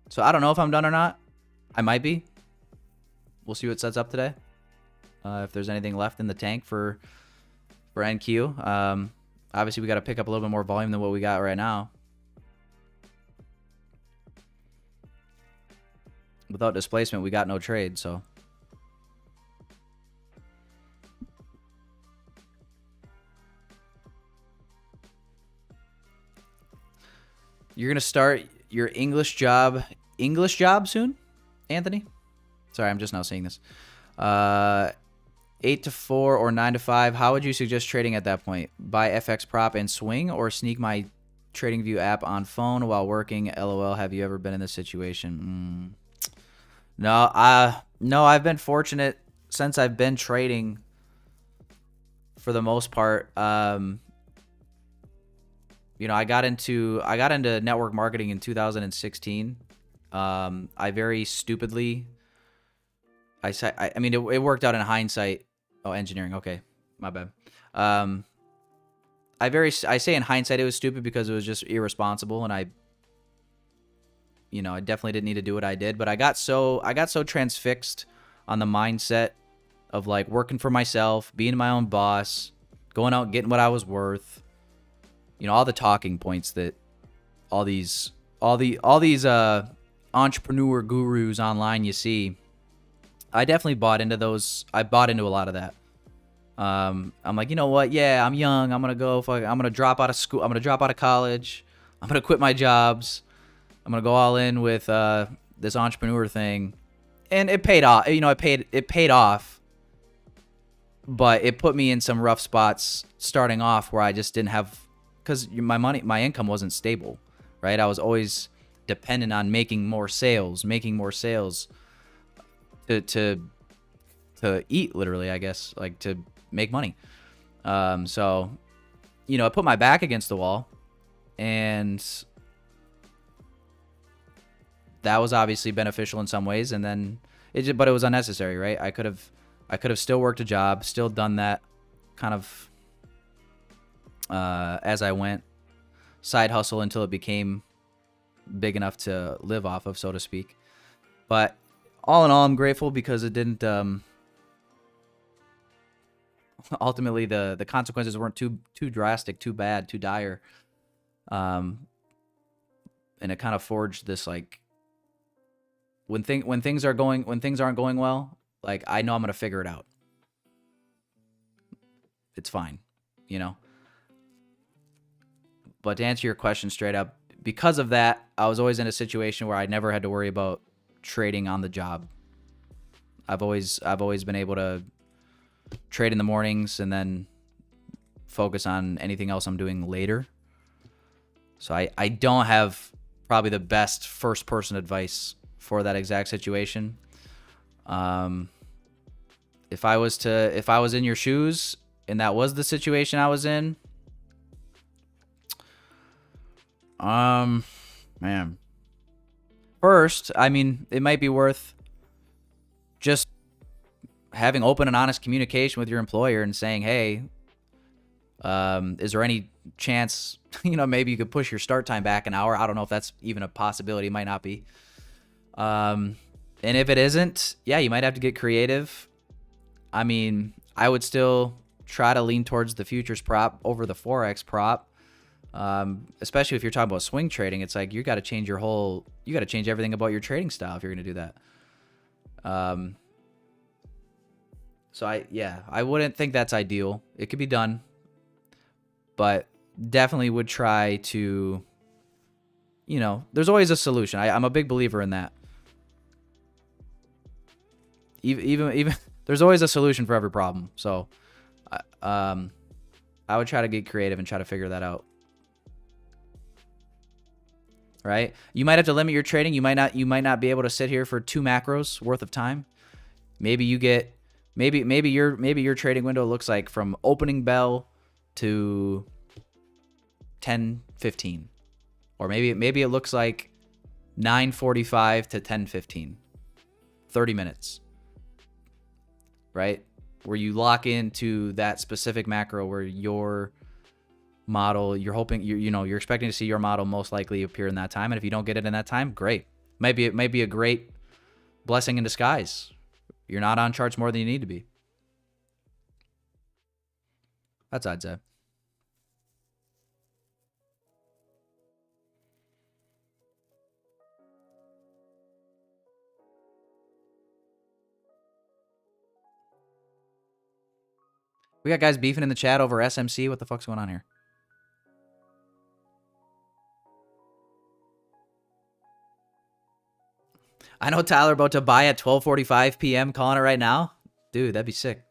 So I don't know if I'm done or not. I might be. We'll see what sets up today. If there's anything left in the tank for NQ. Obviously, we got to pick up a little bit more volume than what we got right now. Without displacement, we got no trade, so. You're going to start your English job soon, Anthony? Sorry, I'm just now seeing this. 8 to 4 or 9 to 5. How would you suggest trading at that point? Buy FX prop and swing, or sneak my TradingView app on phone while working? LOL, have you ever been in this situation? No, I've been fortunate since I've been trading for the most part. You know, I got into network marketing in 2016. I very stupidly, I mean, it worked out in hindsight. Oh, engineering. Okay, my bad. I say in hindsight it was stupid because it was just irresponsible, and I definitely didn't need to do what I did. But I got so transfixed on the mindset of like working for myself, being my own boss, going out and getting what I was worth. You know, all the talking points that all these entrepreneur gurus online you see. I definitely bought into those. I bought into a lot of that. I'm like, you know what? Yeah, I'm young. I'm gonna drop out of school. I'm gonna drop out of college. I'm gonna quit my jobs. I'm gonna go all in with this entrepreneur thing, and it paid off. You know, it paid off, but it put me in some rough spots starting off where I just didn't have, because my income wasn't stable, right? I was always dependent on making more sales to eat, literally, I guess, like to make money. So, you know, I put my back against the wall, and that was obviously beneficial in some ways, and then but it was unnecessary, right? I could have still worked a job, still done that kind of as I went, side hustle until it became big enough to live off of, so to speak. But all in all, I'm grateful because it didn't ultimately the consequences weren't too drastic, too bad, too dire. And it kind of forged this, like, when things aren't going well, like, I know I'm gonna figure it out. It's fine, you know. But to answer your question straight up, because of that, I was always in a situation where I never had to worry about trading on the job. I've always been able to trade in the mornings and then focus on anything else I'm doing later. So I don't have probably the best first person advice for that exact situation. If I was in your shoes and that was the situation I was in, man. First, I mean, it might be worth just having open and honest communication with your employer and saying, hey, is there any chance, you know, maybe you could push your start time back an hour? I don't know if that's even a possibility. It might not be. And if it isn't, yeah, you might have to get creative. I mean, I would still try to lean towards the futures prop over the Forex prop. Especially if you're talking about swing trading, it's like you got to change everything about your trading style if you're going to do that. So I wouldn't think that's ideal. It could be done, but definitely would try to, you know, there's always a solution. I'm a big believer in that. Even there's always a solution for every problem. So, I would try to get creative and try to figure that out. Right? You might have to limit your trading. You might not be able to sit here for 2 macros worth of time. Maybe you get maybe your trading window looks like from opening bell to 10:15, or maybe it looks like 9:45 to 10:15, 30 minutes, right? Where you lock into that specific macro where your model, you're hoping, you're expecting to see your model most likely appear in that time. And if you don't get it in that time, great. It might be a great blessing in disguise. You're not on charts more than you need to be. That's I'd say. We got guys beefing in the chat over SMC. What the fuck's going on here? I know Tyler about to buy at 12:45 p.m. Calling it right now. Dude, that'd be sick.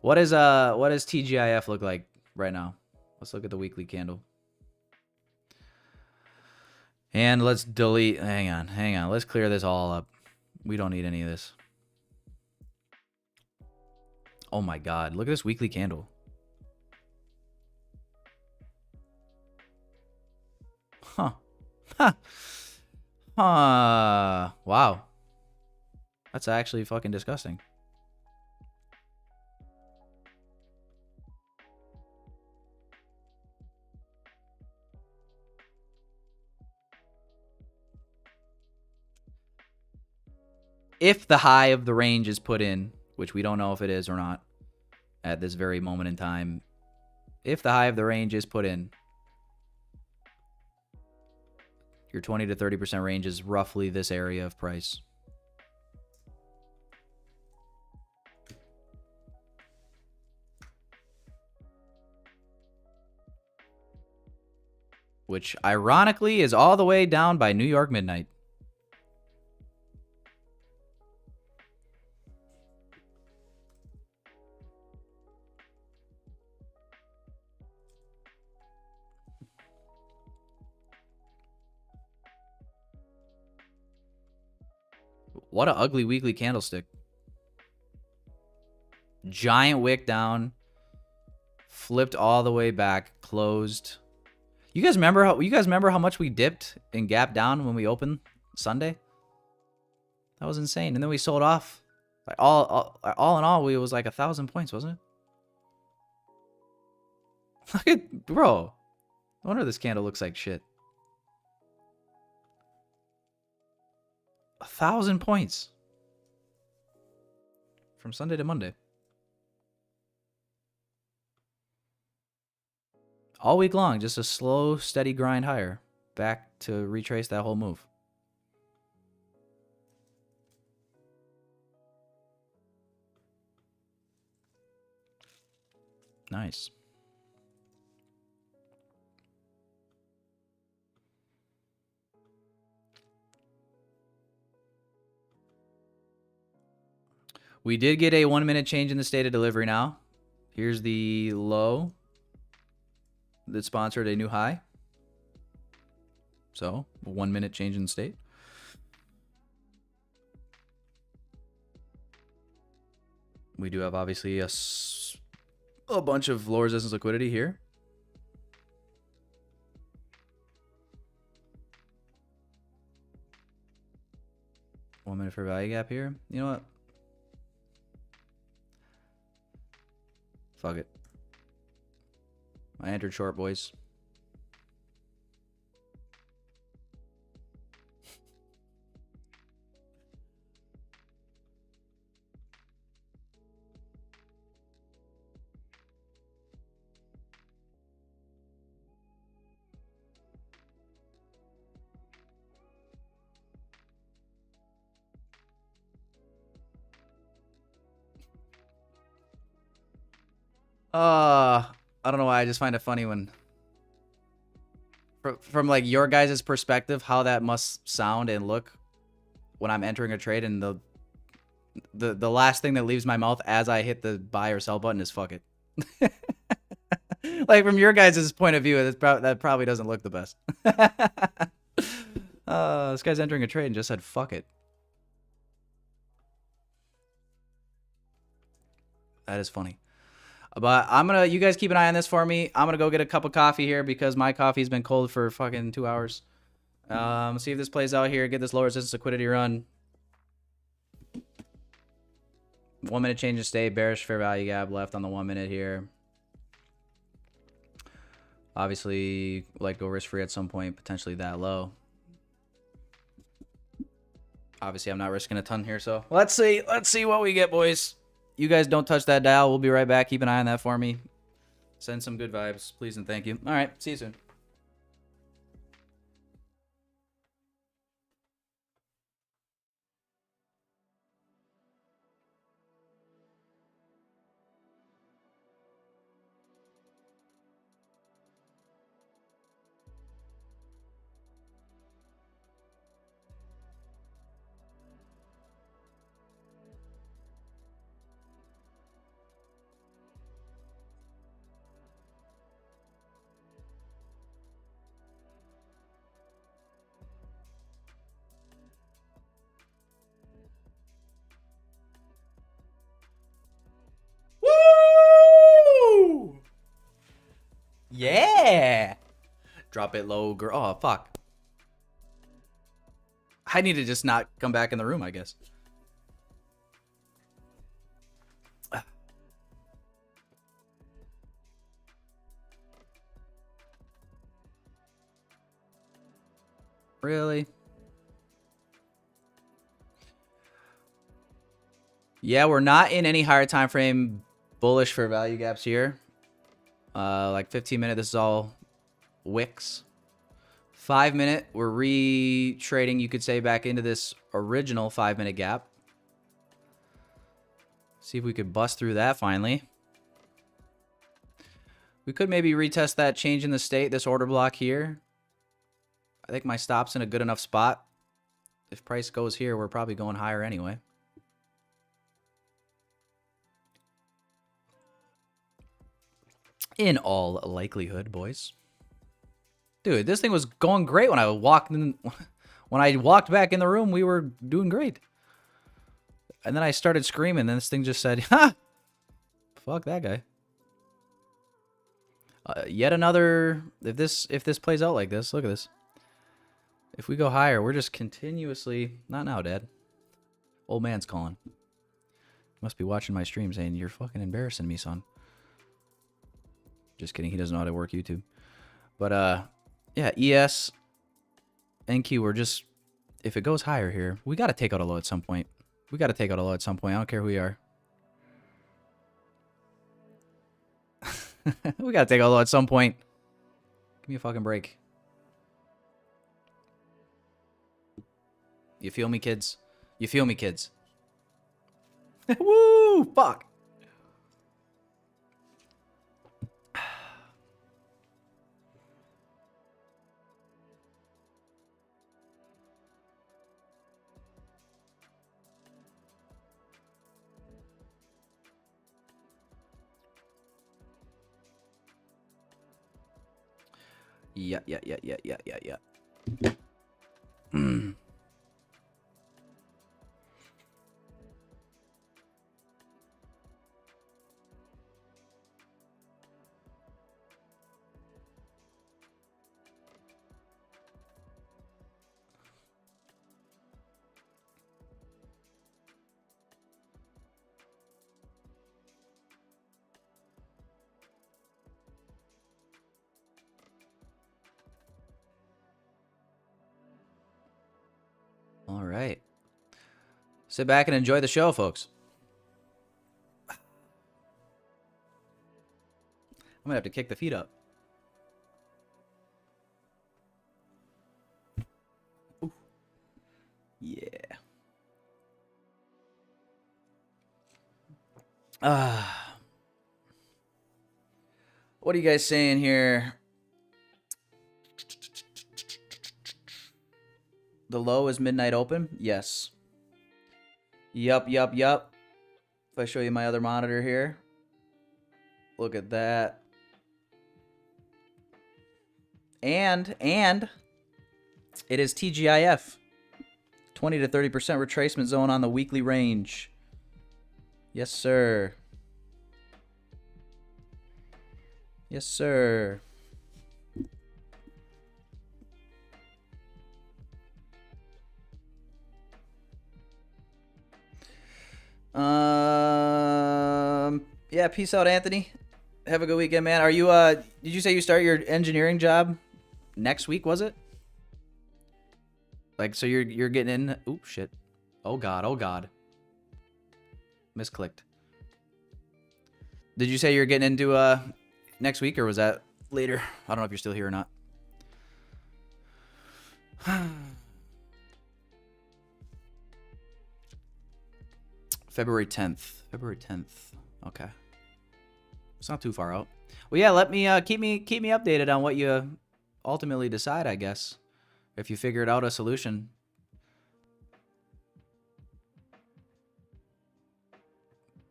What does TGIF look like right now? Let's look at the weekly candle. And let's delete. Hang on. Let's clear this all up. We don't need any of this. Oh my god, look at this weekly candle. Huh. Wow. That's actually fucking disgusting. If the high of the range is put in, which we don't know if it is or not at this very moment in time, if the high of the range is put in, your 20 to 30% range is roughly this area of price. which ironically is all the way down by New York midnight. What an ugly weekly candlestick. Giant wick down. Flipped all the way back. Closed. You guys remember how much we dipped and gapped down when we opened Sunday? That was insane. And then we sold off. Like all in all, it was like 1,000 points, wasn't it? Look at, bro. No wonder this candle looks like shit. 1,000 points from Sunday to Monday. All week long, just a slow, steady grind higher. Back to retrace that whole move. Nice. We did get a 1 minute change in the state of delivery now. Here's the low that sponsored a new high. So, a 1 minute change in state. We do have obviously a bunch of low resistance liquidity here. One minute for value gap here. You know what? Fuck it. I entered short, boys. I don't know why. I just find it funny when, from like your guys' perspective, how that must sound and look when I'm entering a trade, and the last thing that leaves my mouth as I hit the buy or sell button is fuck it. Like from your guys' point of view, that probably doesn't look the best. This guy's entering a trade and just said fuck it. That is funny. But you guys keep an eye on this for me. I'm gonna go get a cup of coffee here because my coffee's been cold for fucking 2 hours. See if this plays out here. Get this low resistance liquidity run. 1 minute change of state. Bearish fair value gap left on the 1 minute here. Obviously, like go risk free at some point, potentially that low. Obviously, I'm not risking a ton here, so let's see what we get, boys. You guys don't touch that dial. We'll be right back. Keep an eye on that for me. Send some good vibes, please and thank you. All right, see you soon. Woo! Yeah. Drop it low, girl. Oh, fuck. I need to just not come back in the room, I guess. Really? Yeah, we're not in any higher time frame bullish for value gaps here. Like 15 minute, this is all wicks. 5 minute, we're re-trading, you could say, back into this original 5 minute gap. See if we could bust through that finally. We could maybe retest that change in the state, this order block here. I think my stop's in a good enough spot. If price goes here, we're probably going higher anyway. In all likelihood, boys. Dude, this thing was going great when I walked in. When I walked back in the room, we were doing great. And then I started screaming, and this thing just said, "Ha! Fuck that guy." Yet another. If this plays out like this, look at this. If we go higher, we're just continuously. Not now, Dad. Old man's calling. Must be watching my stream, saying you're fucking embarrassing me, son. Just kidding. He doesn't know how to work YouTube. But yeah, ES, NQ. We're just. If it goes higher here, we got to take out a low at some point. We got to take out a low at some point. I don't care who we are. We got to take out a low at some point. Give me a fucking break. You feel me, kids? You feel me, kids? Woo! Fuck! Yeah. All right. Sit back and enjoy the show, folks. I'm gonna have to kick the feet up. Ooh. Yeah. What are you guys saying here? The low is midnight open? Yes. Yup. If I show you my other monitor here. Look at that. And it is TGIF. 20 to 30% retracement zone on the weekly range. Yes, sir. Yes, sir. Yeah, peace out, Anthony. Have a good weekend, man. Are you did you say you start your engineering job next week, was it? Like, so you're getting in. Oop, shit. Oh god. Misclicked. Did you say you're getting into next week, or was that later? I don't know if you're still here or not. February 10th. Okay. It's not too far out. Well, yeah, let me keep me updated on what you ultimately decide, I guess. If you figured out a solution.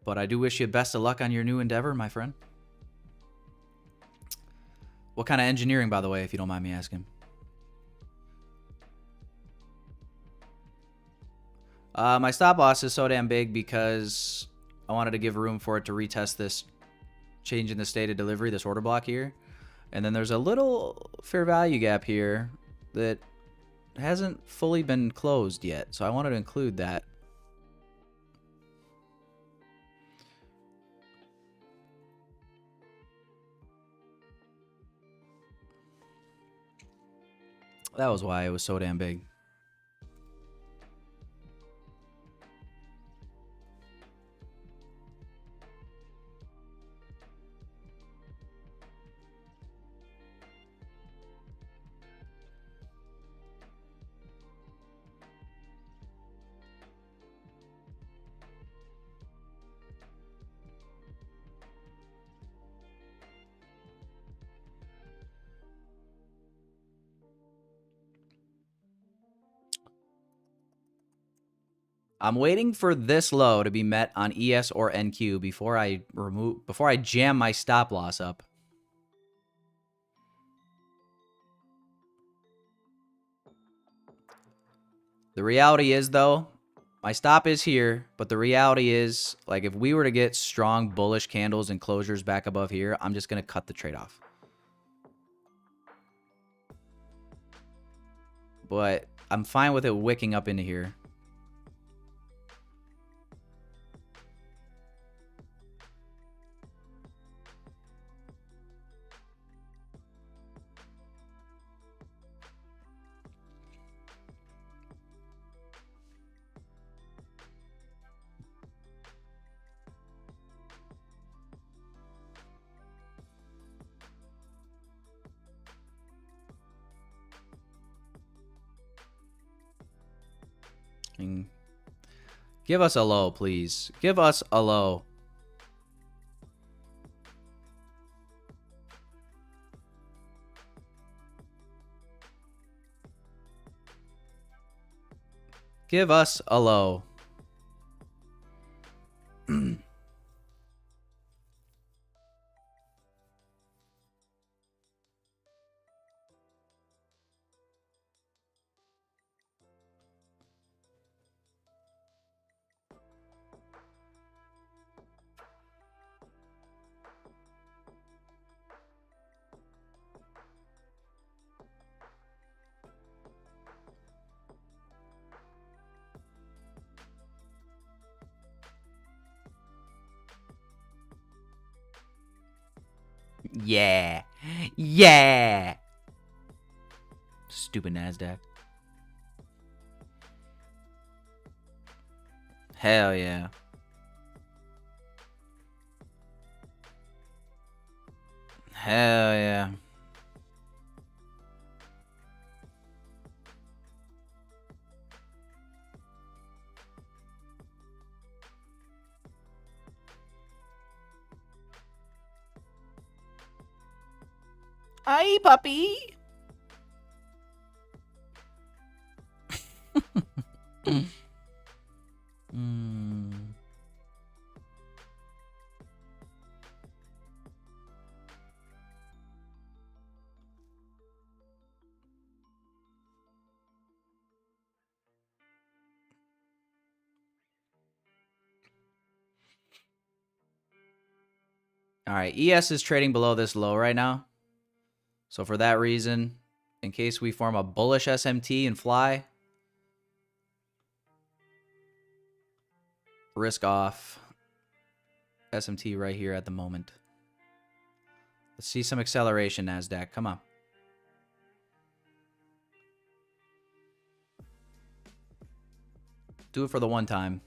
But I do wish you best of luck on your new endeavor, my friend. What kind of engineering, by the way, if you don't mind me asking? My stop loss is so damn big because I wanted to give room for it to retest this change in the state of delivery, this order block here. And then there's a little fair value gap here that hasn't fully been closed yet. So I wanted to include that. That was why it was so damn big. I'm waiting for this low to be met on ES or NQ before I jam my stop loss up. The reality is, though, my stop is here, but the reality is, like, if we were to get strong bullish candles and closures back above here, I'm just going to cut the trade off. But I'm fine with it wicking up into here. Give us a low, please. Give us a low. Give us a low. Yeah. Yeah. Stupid NASDAQ. Hell yeah. Hell yeah. Hi, puppy. All right, ES is trading below this low right now. So for that reason, in case we form a bullish SMT and fly, risk off SMT right here at the moment. Let's see some acceleration, NASDAQ. Come on. Do it for the one time.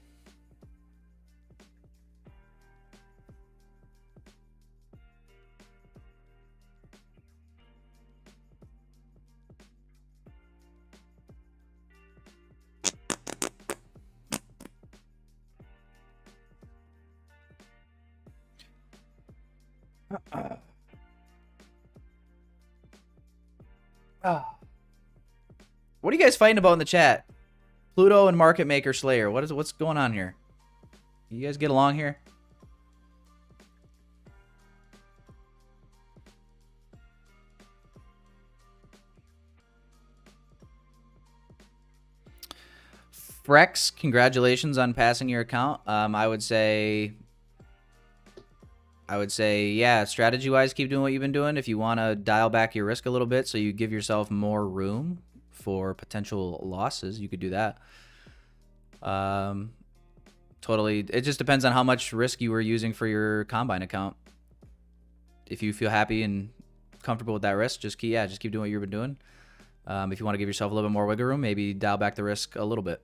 What are you guys fighting about in the chat? Pluto and Market Maker Slayer. What's going on here? You guys get along here? Frex, congratulations on passing your account. I would say, yeah, strategy-wise, keep doing what you've been doing. If you want to dial back your risk a little bit so you give yourself more room for potential losses, you could do that. Totally. It just depends on how much risk you were using for your Combine account. If you feel happy and comfortable with that risk, just keep doing what you've been doing. If you want to give yourself a little bit more wiggle room, maybe dial back the risk a little bit.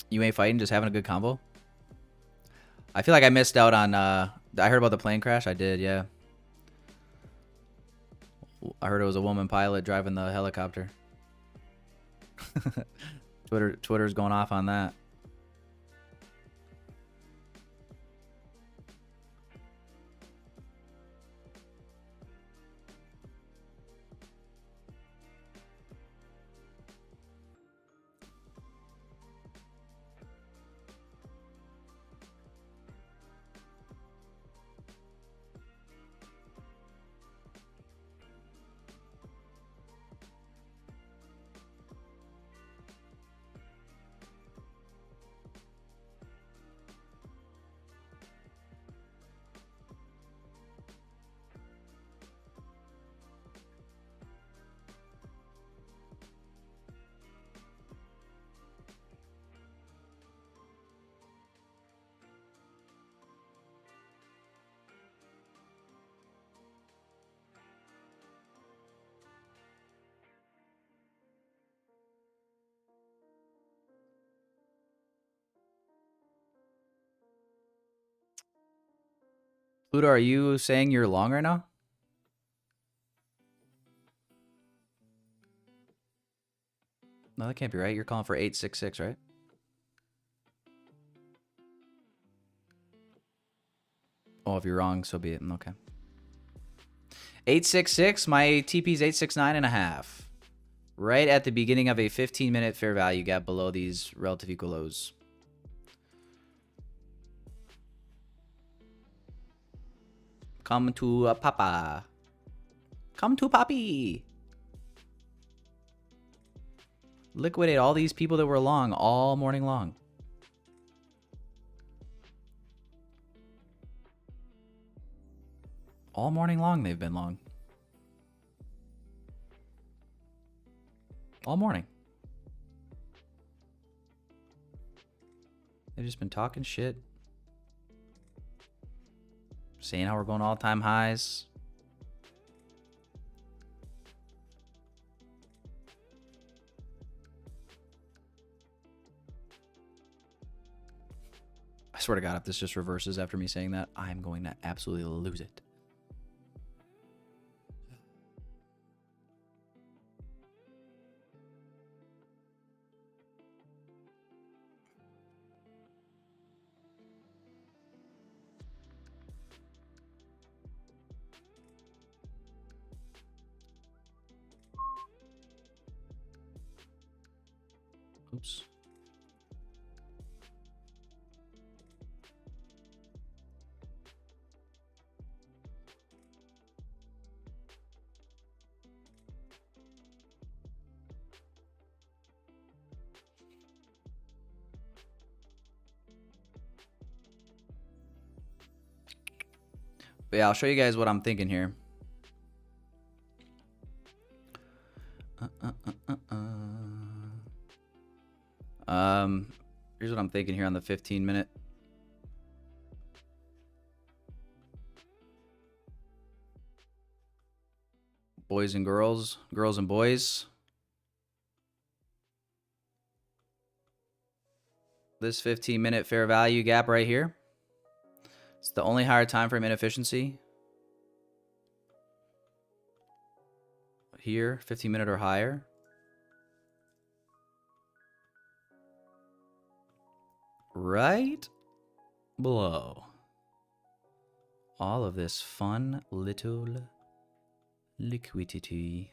You ain't fighting, just having a good combo. I feel like I missed out on, I heard about the plane crash. I did, yeah. I heard it was a woman pilot driving the helicopter. Twitter's going off on that. Pluto, are you saying you're long right now? No, that can't be right. You're calling for 866, right? Oh, if you're wrong, so be it. Okay. 866, my TP's 869.5. Right at the beginning of a 15-minute fair value gap below these relative equal lows. Come to a papa. Come to papi. Liquidate all these people that were long all morning long. All morning long they've been long. All morning. They've just been talking shit. Saying how we're going all-time highs. I swear to God, if this just reverses after me saying that, I'm going to absolutely lose it. Oops. But yeah, I'll show you guys what I'm thinking here. Here's what I'm thinking here on the 15-minute. Boys and girls, girls and boys. This 15-minute fair value gap right here. It's the only higher time frame inefficiency. Here, 15-minute or higher. Right below all of this fun little liquidity.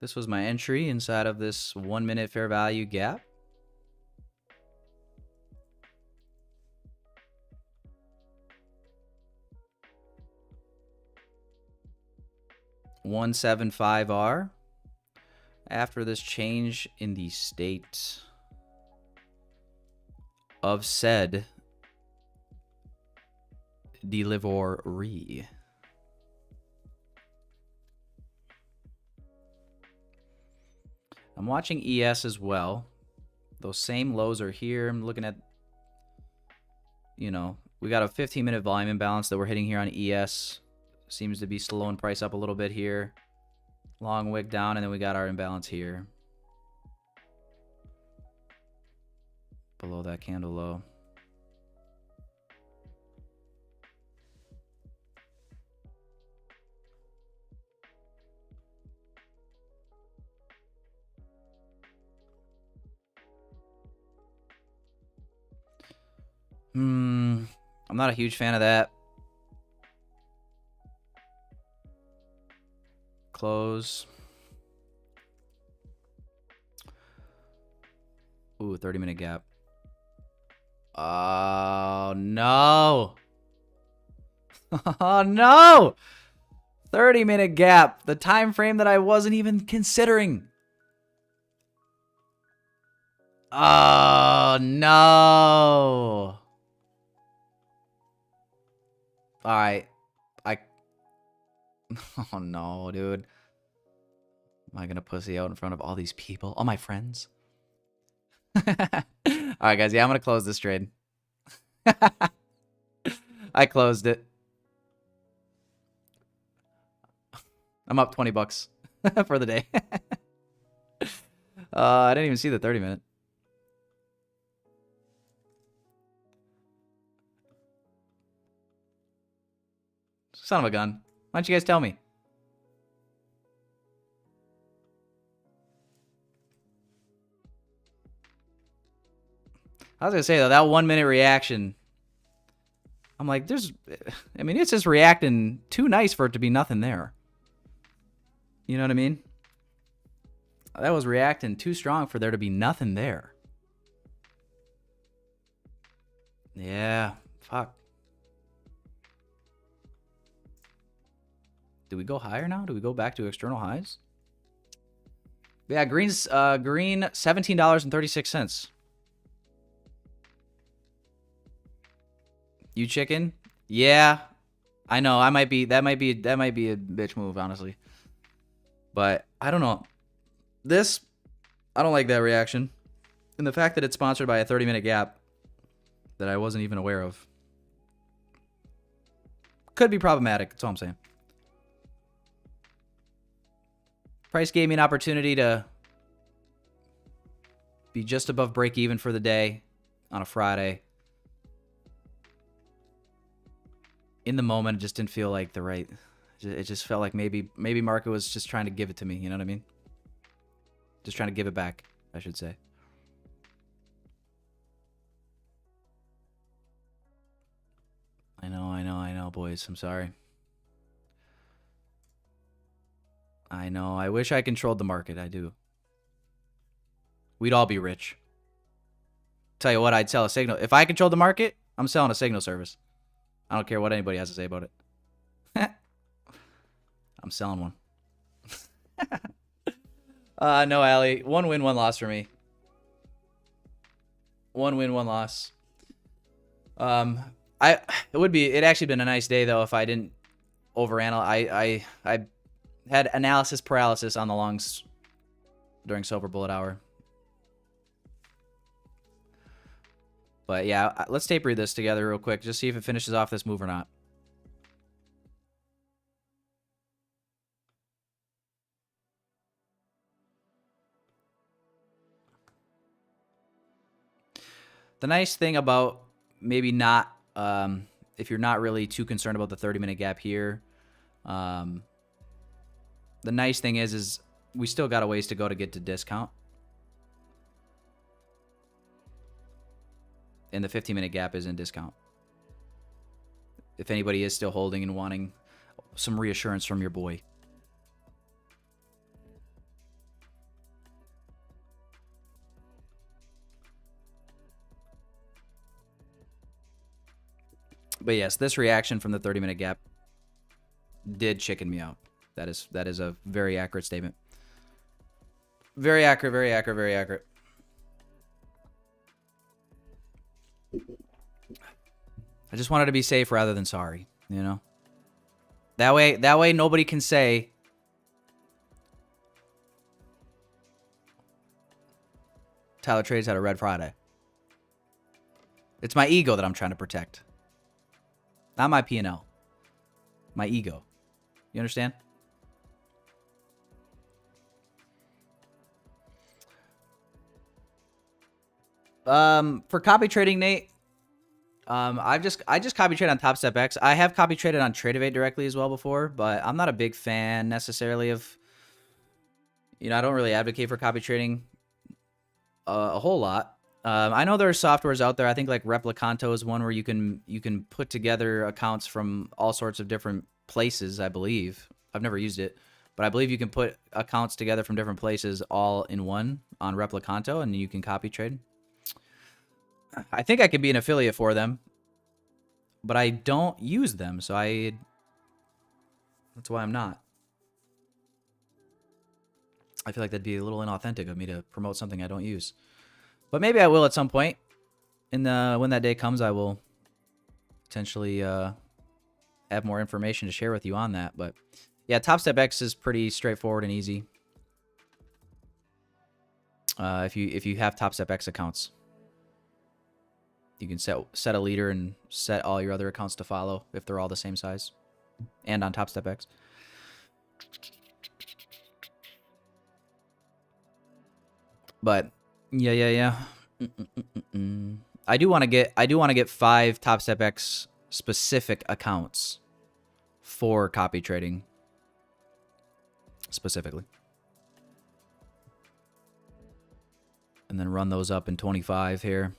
This was my entry inside of this 1 minute fair value gap. $175R. After this change in the state of said delivery. I'm watching ES as well. Those same lows are here. I'm looking at, you know, we got a 15-minute volume imbalance that we're hitting here on ES. Seems to be slowing price up a little bit here. Long wick down, and then we got our imbalance here. Below that candle low. I'm not a huge fan of that. Close. Ooh, 30-minute gap. Oh, no. Oh, no. 30-minute gap. The time frame that I wasn't even considering. Oh, no. All right. Oh, no, dude. Am I going to pussy out in front of all these people? All my friends? All right, guys. Yeah, I'm going to close this trade. I closed it. I'm up 20 bucks for the day. I didn't even see the 30-minute. Son of a gun. Why don't you guys tell me? I was going to say, though, that 1 minute reaction, I'm like, I mean, it's just reacting too nice for it to be nothing there. You know what I mean? That was reacting too strong for there to be nothing there. Yeah, fuck. Do we go higher now? Do we go back to external highs? Yeah, green $17.36. You chicken? Yeah. I know. That might be a bitch move, honestly. But I don't know. I don't like that reaction. And the fact that it's sponsored by a 30-minute gap that I wasn't even aware of could be problematic. That's all I'm saying. Price gave me an opportunity to be just above break even for the day on a Friday. In the moment, it just didn't feel like the right. It just felt like maybe market was just trying to give it to me. You know what I mean? Just trying to give it back, I should say. I know, boys. I'm sorry. I know. I wish I controlled the market. I do. We'd all be rich. Tell you what, I'd sell a signal. If I controlled the market, I'm selling a signal service. I don't care what anybody has to say about it. I'm selling one. No, Allie. 1 win, 1 loss for me. 1 win, 1 loss. It'd actually been a nice day though if I didn't overanalyze. I had analysis paralysis on the longs during silver bullet hour. But yeah, let's tape read this together real quick. Just see if it finishes off this move or not. The nice thing about maybe not, if you're not really too concerned about the 30-minute gap here, the nice thing is we still got a ways to go to get to discount. And the 15-minute gap is in discount. If anybody is still holding and wanting some reassurance from your boy. But yes, this reaction from the 30-minute gap did chicken me out. That is a very accurate statement. Very accurate, very accurate, very accurate. I just wanted to be safe rather than sorry, you know? That way nobody can say Tyler Trades had a red Friday. It's my ego that I'm trying to protect. Not my P&L. My ego. You understand? For copy trading, Nate, I just copy trade on Topstep X. I have copy traded on Tradeovate directly as well before, but I'm not a big fan necessarily of, I don't really advocate for copy trading a whole lot. I know there are softwares out there. I think like Replicanto is one where you can put together accounts from all sorts of different places, I believe. I've never used it, but I believe you can put accounts together from different places all in one on Replicanto, and you can copy trade. I think I could be an affiliate for them, but I don't use them, so that's why I'm not. I feel like that'd be a little inauthentic of me to promote something I don't use. But maybe I will at some point. When that day comes, I will potentially have more information to share with you on that. But yeah, Topstep X is pretty straightforward and easy. If you have Topstep X accounts, you can set a leader and set all your other accounts to follow if they're all the same size, and on Topstep X. But yeah. I do want to get 5 Topstep X specific accounts for copy trading specifically, and then run those up in 25 here.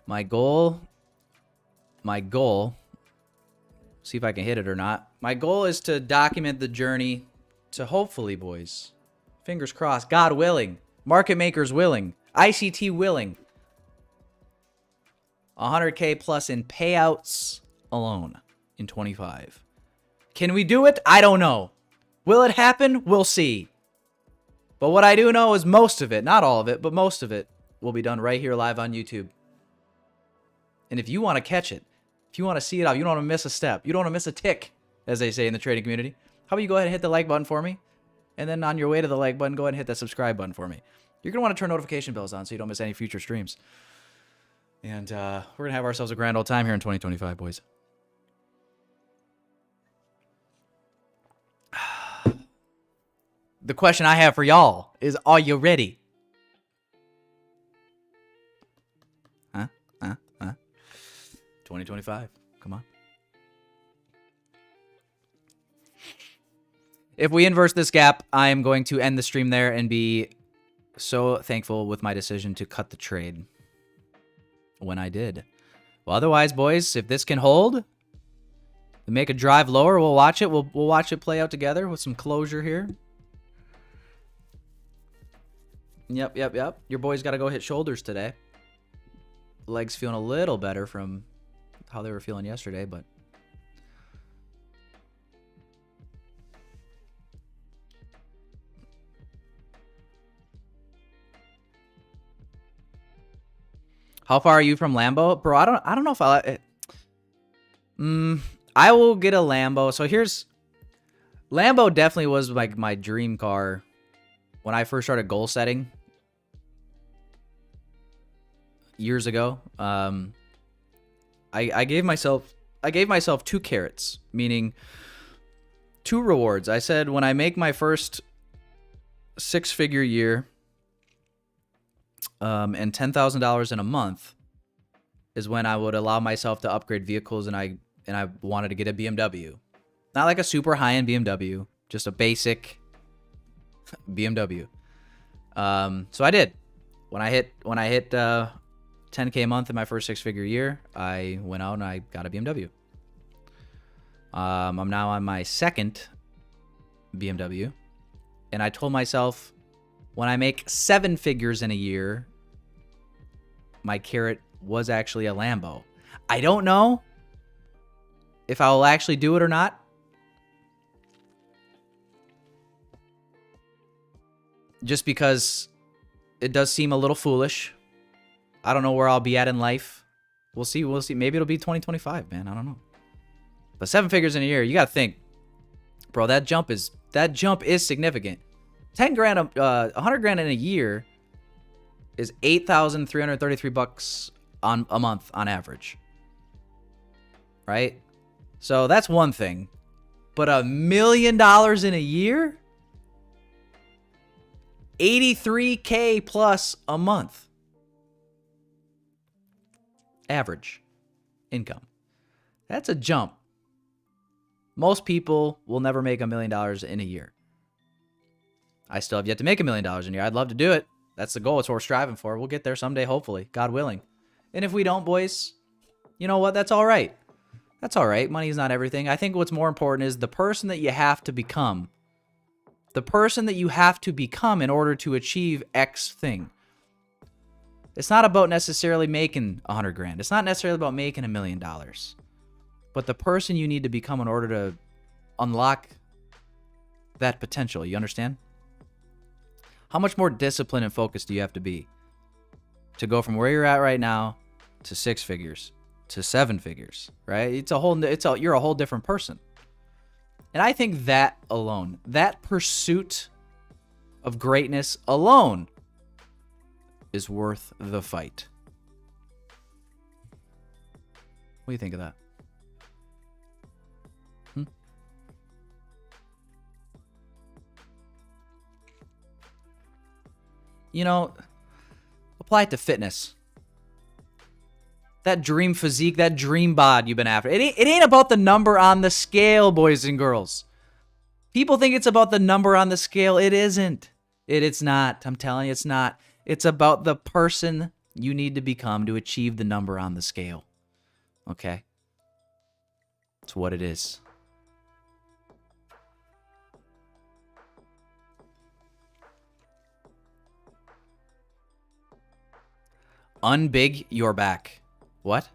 My goal, see if I can hit it or not. My goal is to document the journey to hopefully, boys, fingers crossed, God willing, market makers willing, ICT willing, 100K plus in payouts alone in 25. Can we do it? I don't know. Will it happen? We'll see. But what I do know is most of it, not all of it, but most of it will be done right here live on YouTube. And if you want to catch it, if you want to see it out, you don't want to miss a step, you don't want to miss a tick, as they say in the trading community, how about you go ahead and hit the like button for me? And then on your way to the like button, go ahead and hit that subscribe button for me. You're going to want to turn notification bells on so you don't miss any future streams. And we're going to have ourselves a grand old time here in 2025, boys. The question I have for y'all is, are you ready? Huh? 2025. Come on. If we inverse this gap, I am going to end the stream there and be so thankful with my decision to cut the trade when I did. Well, otherwise, boys, if this can hold, we make a drive lower, we'll watch it. We'll watch it play out together with some closure here. Yep. Your boys got to go hit shoulders today. Legs feeling a little better from how they were feeling yesterday, but how far are you from Lambo? Bro, I don't know if I will get a Lambo. So here's Lambo definitely was like my dream car when I first started goal setting years ago. I gave myself 2 carrots, meaning 2 rewards. I said when I make my first 6-figure year and $10,000 in a month is when I would allow myself to upgrade vehicles, and I wanted to get a BMW. Not like a super high-end BMW, just a basic BMW. So I did. When I hit 10K a month in my first 6-figure year, I went out and I got a BMW. I'm now on my 2nd BMW, and I told myself when I make 7 figures in a year, my carrot was actually a Lambo. I don't know if I will actually do it or not. Just because it does seem a little foolish. I don't know where I'll be at in life. We'll see. Maybe it'll be 2025, man. I don't know. But 7 figures in a year, you got to think, bro, that jump is significant. 10 grand, 100 grand in a year is $8,333 on a month on average. Right? So that's one thing. But $1 million in a year? $83K plus a month. Average income. That's a jump. Most people will never make $1 million in a year. I still have yet to make $1 million in a year. I'd love to do it. That's the goal. It's what we're striving for. We'll get there someday, hopefully, God willing. And if we don't, boys, you know what? That's all right. That's all right. Money is not everything. I think what's more important is the person that you have to become. The person that you have to become in order to achieve X thing. It's not about necessarily making 100 grand. It's not necessarily about making $1 million. But the person you need to become in order to unlock that potential. You understand? How much more disciplined and focused do you have to be to go from where you're at right now to 6 figures, to 7 figures, right? You're a whole different person. And I think that alone, that pursuit of greatness alone is worth the fight. What do you think of that? You know, apply it to fitness. That dream physique, that dream bod you've been after. It ain't about the number on the scale, boys and girls. People think it's about the number on the scale. It isn't. It's not. I'm telling you, it's not. It's about the person you need to become to achieve the number on the scale. Okay? It's what it is. Unbig your back. What?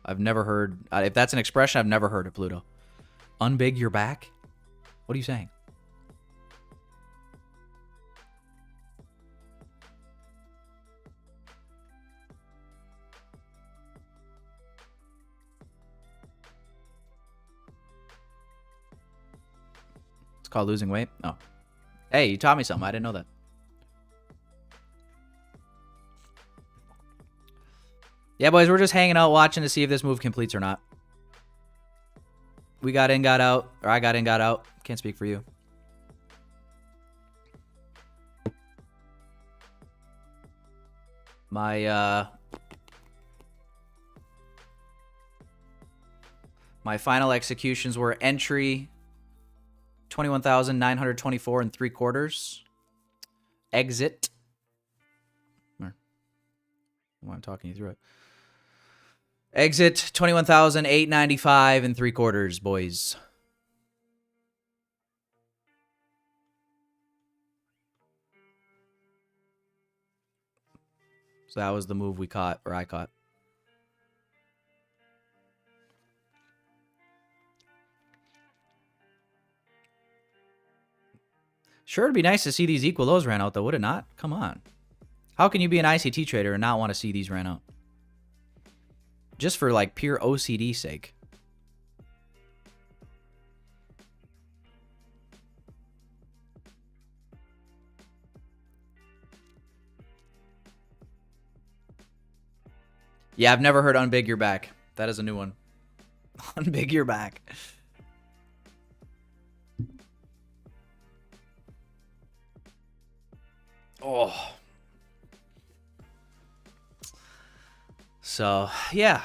I've never heard... if that's an expression, I've never heard it, Pluto. Unbig your back? What are you saying? It's called losing weight? Oh. Hey, you taught me something. I didn't know that. Yeah, boys, we're just hanging out watching to see if this move completes or not. We got in, got out. Or I got in, got out. Can't speak for you. My final executions were entry 21,924 and 3/4. Exit. Why I'm talking you through it. Exit 21,895 and 3/4, boys. So that was the move we caught, or I caught. Sure, it'd be nice to see these equal lows ran out, though, would it not? Come on. How can you be an ICT trader and not want to see these ran out? Just for, like, pure OCD sake. Yeah, I've never heard unbig your back. That is a new one. Unbig your back. Oh. So, yeah.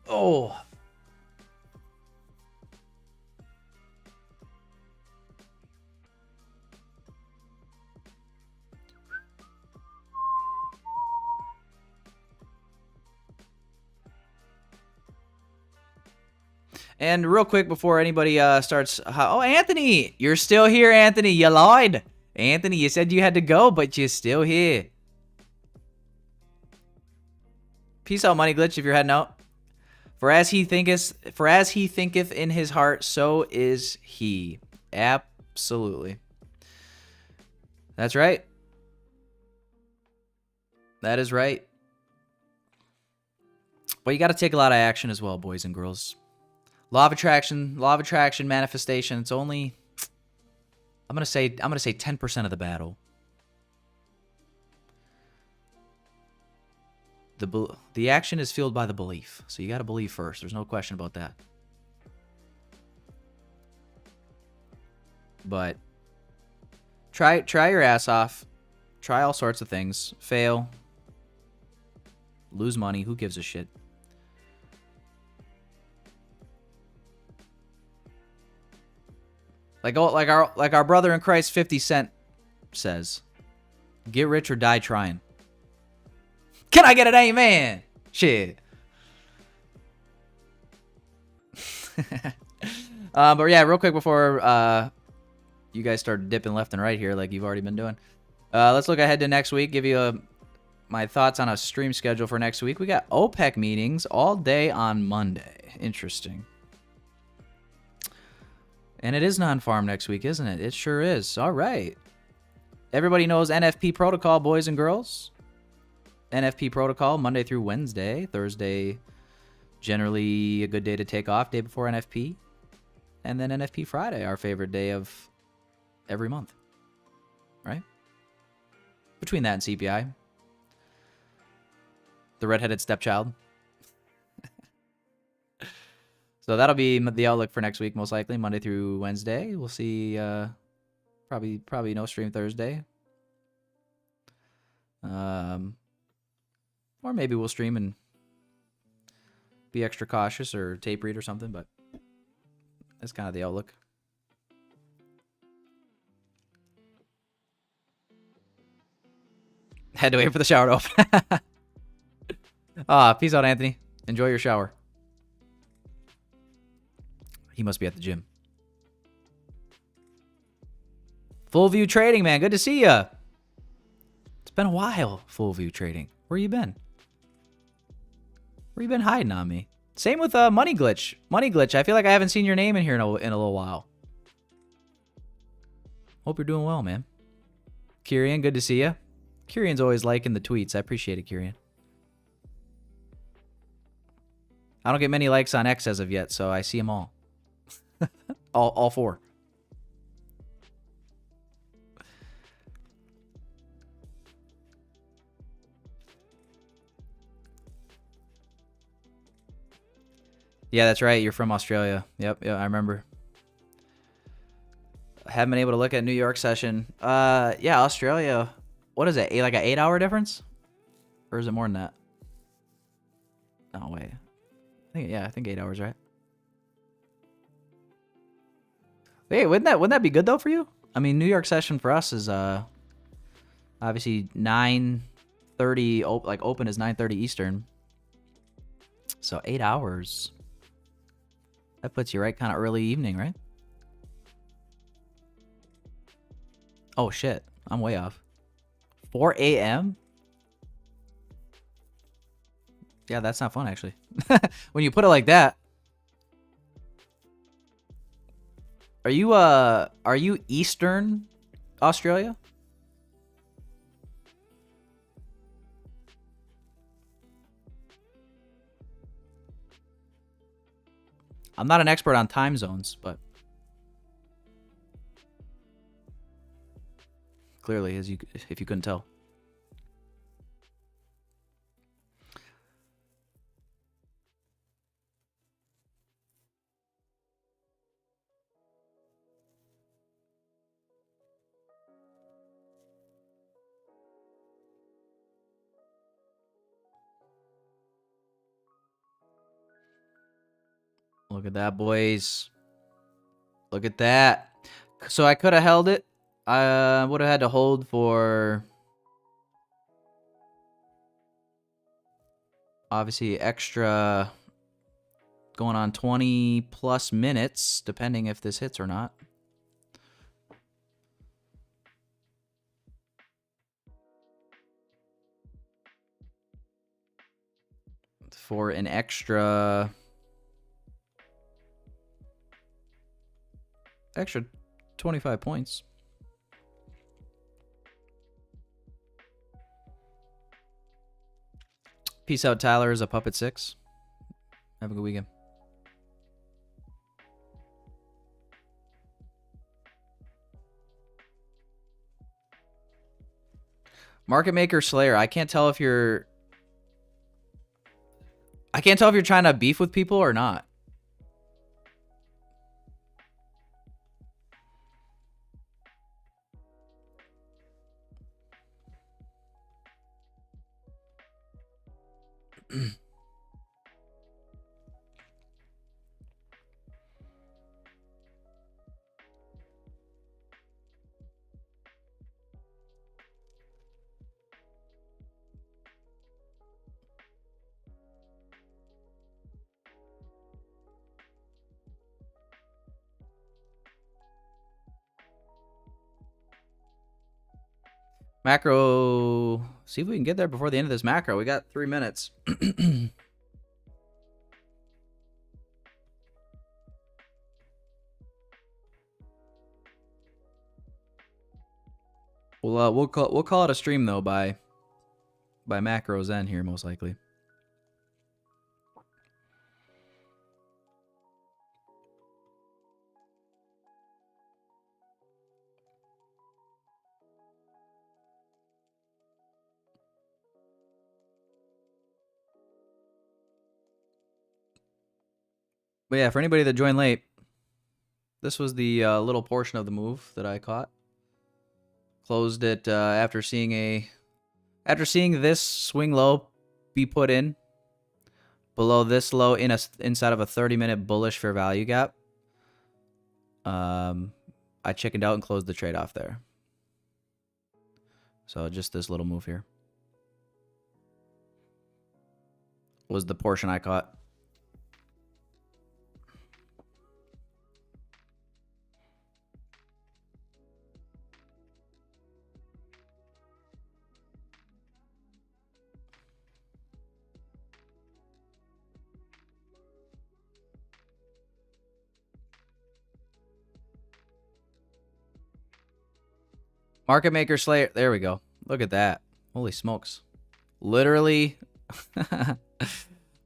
Oh. And real quick before anybody starts... Oh, Anthony! You're still here, Anthony. You lied. Anthony, you said you had to go, but you're still here. Peace out, Money Glitch, if you're heading out. For as he thinketh in his heart, so is he. Absolutely. That's right. That is right. But you got to take a lot of action as well, boys and girls. Law of attraction, manifestation. It's only, I'm gonna say 10% of the battle. The action is fueled by the belief, so you got to believe first. There's no question about that. But try your ass off. Try all sorts of things. Fail. Lose money. Who gives a shit? Like our brother in Christ 50 Cent says, get rich or die trying. Can I get an amen? Shit. But yeah, real quick before you guys start dipping left and right here like you've already been doing. Let's look ahead to next week. Give you my thoughts on a stream schedule for next week. We got OPEC meetings all day on Monday. Interesting. And it is non-farm next week, isn't it? It sure is. All right. Everybody knows NFP protocol, boys and girls. NFP protocol, Monday through Wednesday. Thursday, generally a good day to take off, day before NFP. And then NFP Friday, our favorite day of every month. Right? Between that and CPI. The redheaded stepchild. So that'll be the outlook for next week, most likely, Monday through Wednesday. We'll see, probably no stream Thursday. Or maybe we'll stream and be extra cautious or tape read or something, but that's kind of the outlook. Had to wait for the shower to open. Peace out, Anthony. Enjoy your shower. He must be at the gym. Full View Trading, man. Good to see ya. It's been a while, Full View Trading. Where you been? Where you been hiding on me? Same with Money Glitch. Money Glitch, I feel like I haven't seen your name in here in a little while. Hope you're doing well, man. Kyrian, good to see ya. Kyrian's always liking the tweets. I appreciate it, Kyrian. I don't get many likes on X as of yet, so I see them all. all four. Yeah, that's right. You're from Australia. Yep, I remember. I haven't been able to look at New York session. Yeah, Australia. What is it? Like an 8-hour difference? Or is it more than that? Oh, wait. I think 8 hours, right? Hey, wouldn't that be good though for you? I mean, New York session for us is obviously 9:30. Like open is 9:30 Eastern. So 8 hours. That puts you right kind of early evening, right? Oh shit, I'm way off. 4 a.m. Yeah, that's not fun actually. When you put it like that. Are you Eastern Australia? I'm not an expert on time zones, but clearly, if you couldn't tell. Look at that, boys. Look at that. So I could have held it. I would have had to hold for obviously extra going on 20 plus minutes, depending if this hits or not. For an extra 25 points. Peace out, Tyler. Is a puppet 6. Have a good weekend. Market Maker Slayer. I can't tell if you're trying to beef with people or not. Macro. See if we can get there before the end of this macro. We got 3 minutes. We'll call it a stream though by macro's end here most likely. But yeah, for anybody that joined late, this was the little portion of the move that I caught. Closed it after seeing this swing low be put in below this low inside of a 30-minute bullish fair value gap. I chickened out and closed the trade off there. So just this little move here was the portion I caught. Market Maker Slayer. There we go. Look at that. Holy smokes. Literally. What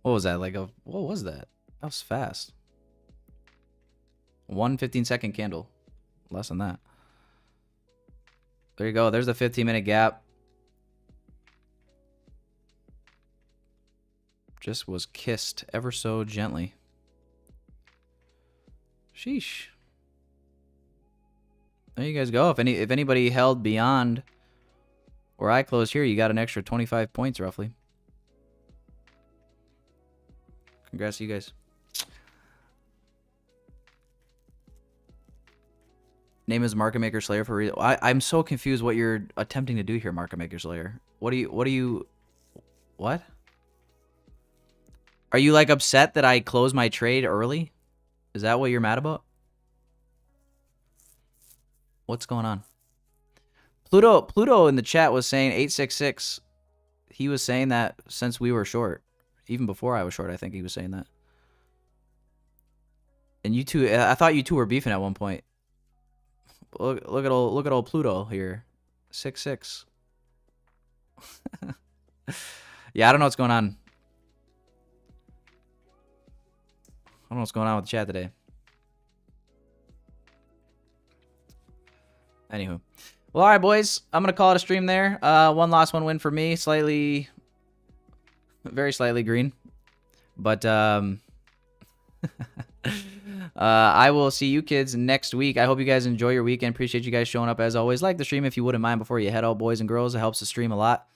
was that? What was that? That was fast. 1 15-second candle. Less than that. There you go. There's the 15-minute gap. Just was kissed ever so gently. Sheesh. There you guys go. If anybody held beyond where I closed here, you got an extra 25 points roughly. Congrats to you guys. Name is Market Maker Slayer for real. I'm so confused what you're attempting to do here, Market Maker Slayer. What? Are you like upset that I closed my trade early? Is that what you're mad about? What's going on? Pluto in the chat was saying 866. He was saying that since we were short. Even before I was short, I think he was saying that. And you two, I thought you two were beefing at one point. Look at old Pluto here. 66. Yeah, I don't know what's going on. I don't know what's going on with the chat today. Anywho. Well, all right, boys. I'm going to call it a stream there. One loss, one win for me. Very slightly green. But I will see you kids next week. I hope you guys enjoy your weekend. Appreciate you guys showing up as always. Like the stream if you wouldn't mind before you head out, boys and girls. It helps the stream a lot.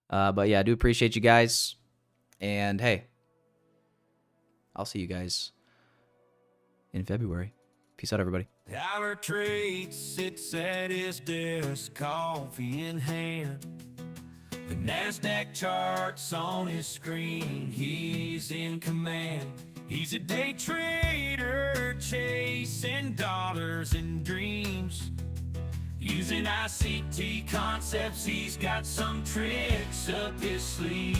But yeah, I do appreciate you guys. And hey, I'll see you guys in February. Peace out, everybody. Our trade sits at his desk, coffee in hand. The NASDAQ charts on his screen, he's in command. He's a day trader, chasing dollars and dreams. Using ICT concepts, he's got some tricks up his sleeves.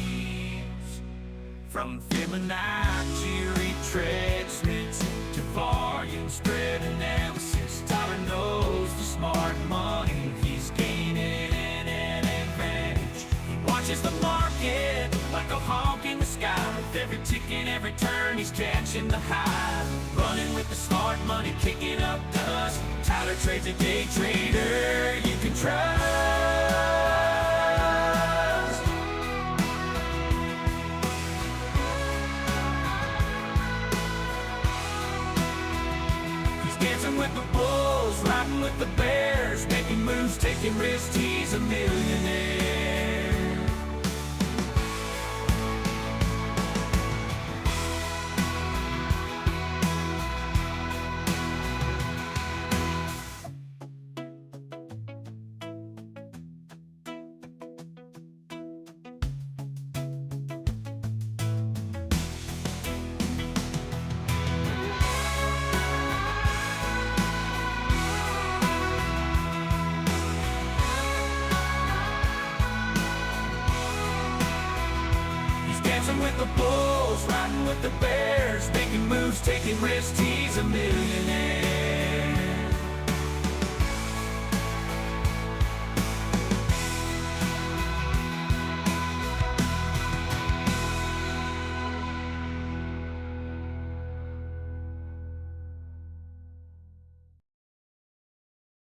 From Fibonacci retracements to volume spread analysis, Tyler knows the smart money, he's gaining an advantage. He watches the market like a hawk in the sky. With every tick and every turn, he's catching the high. Running with the smart money, kicking up dust. Tyler trades a day trader you can trust. Dancing with the bulls, riding with the bears, making moves, taking risks, he's a millionaire. taking risks, he's a millionaire.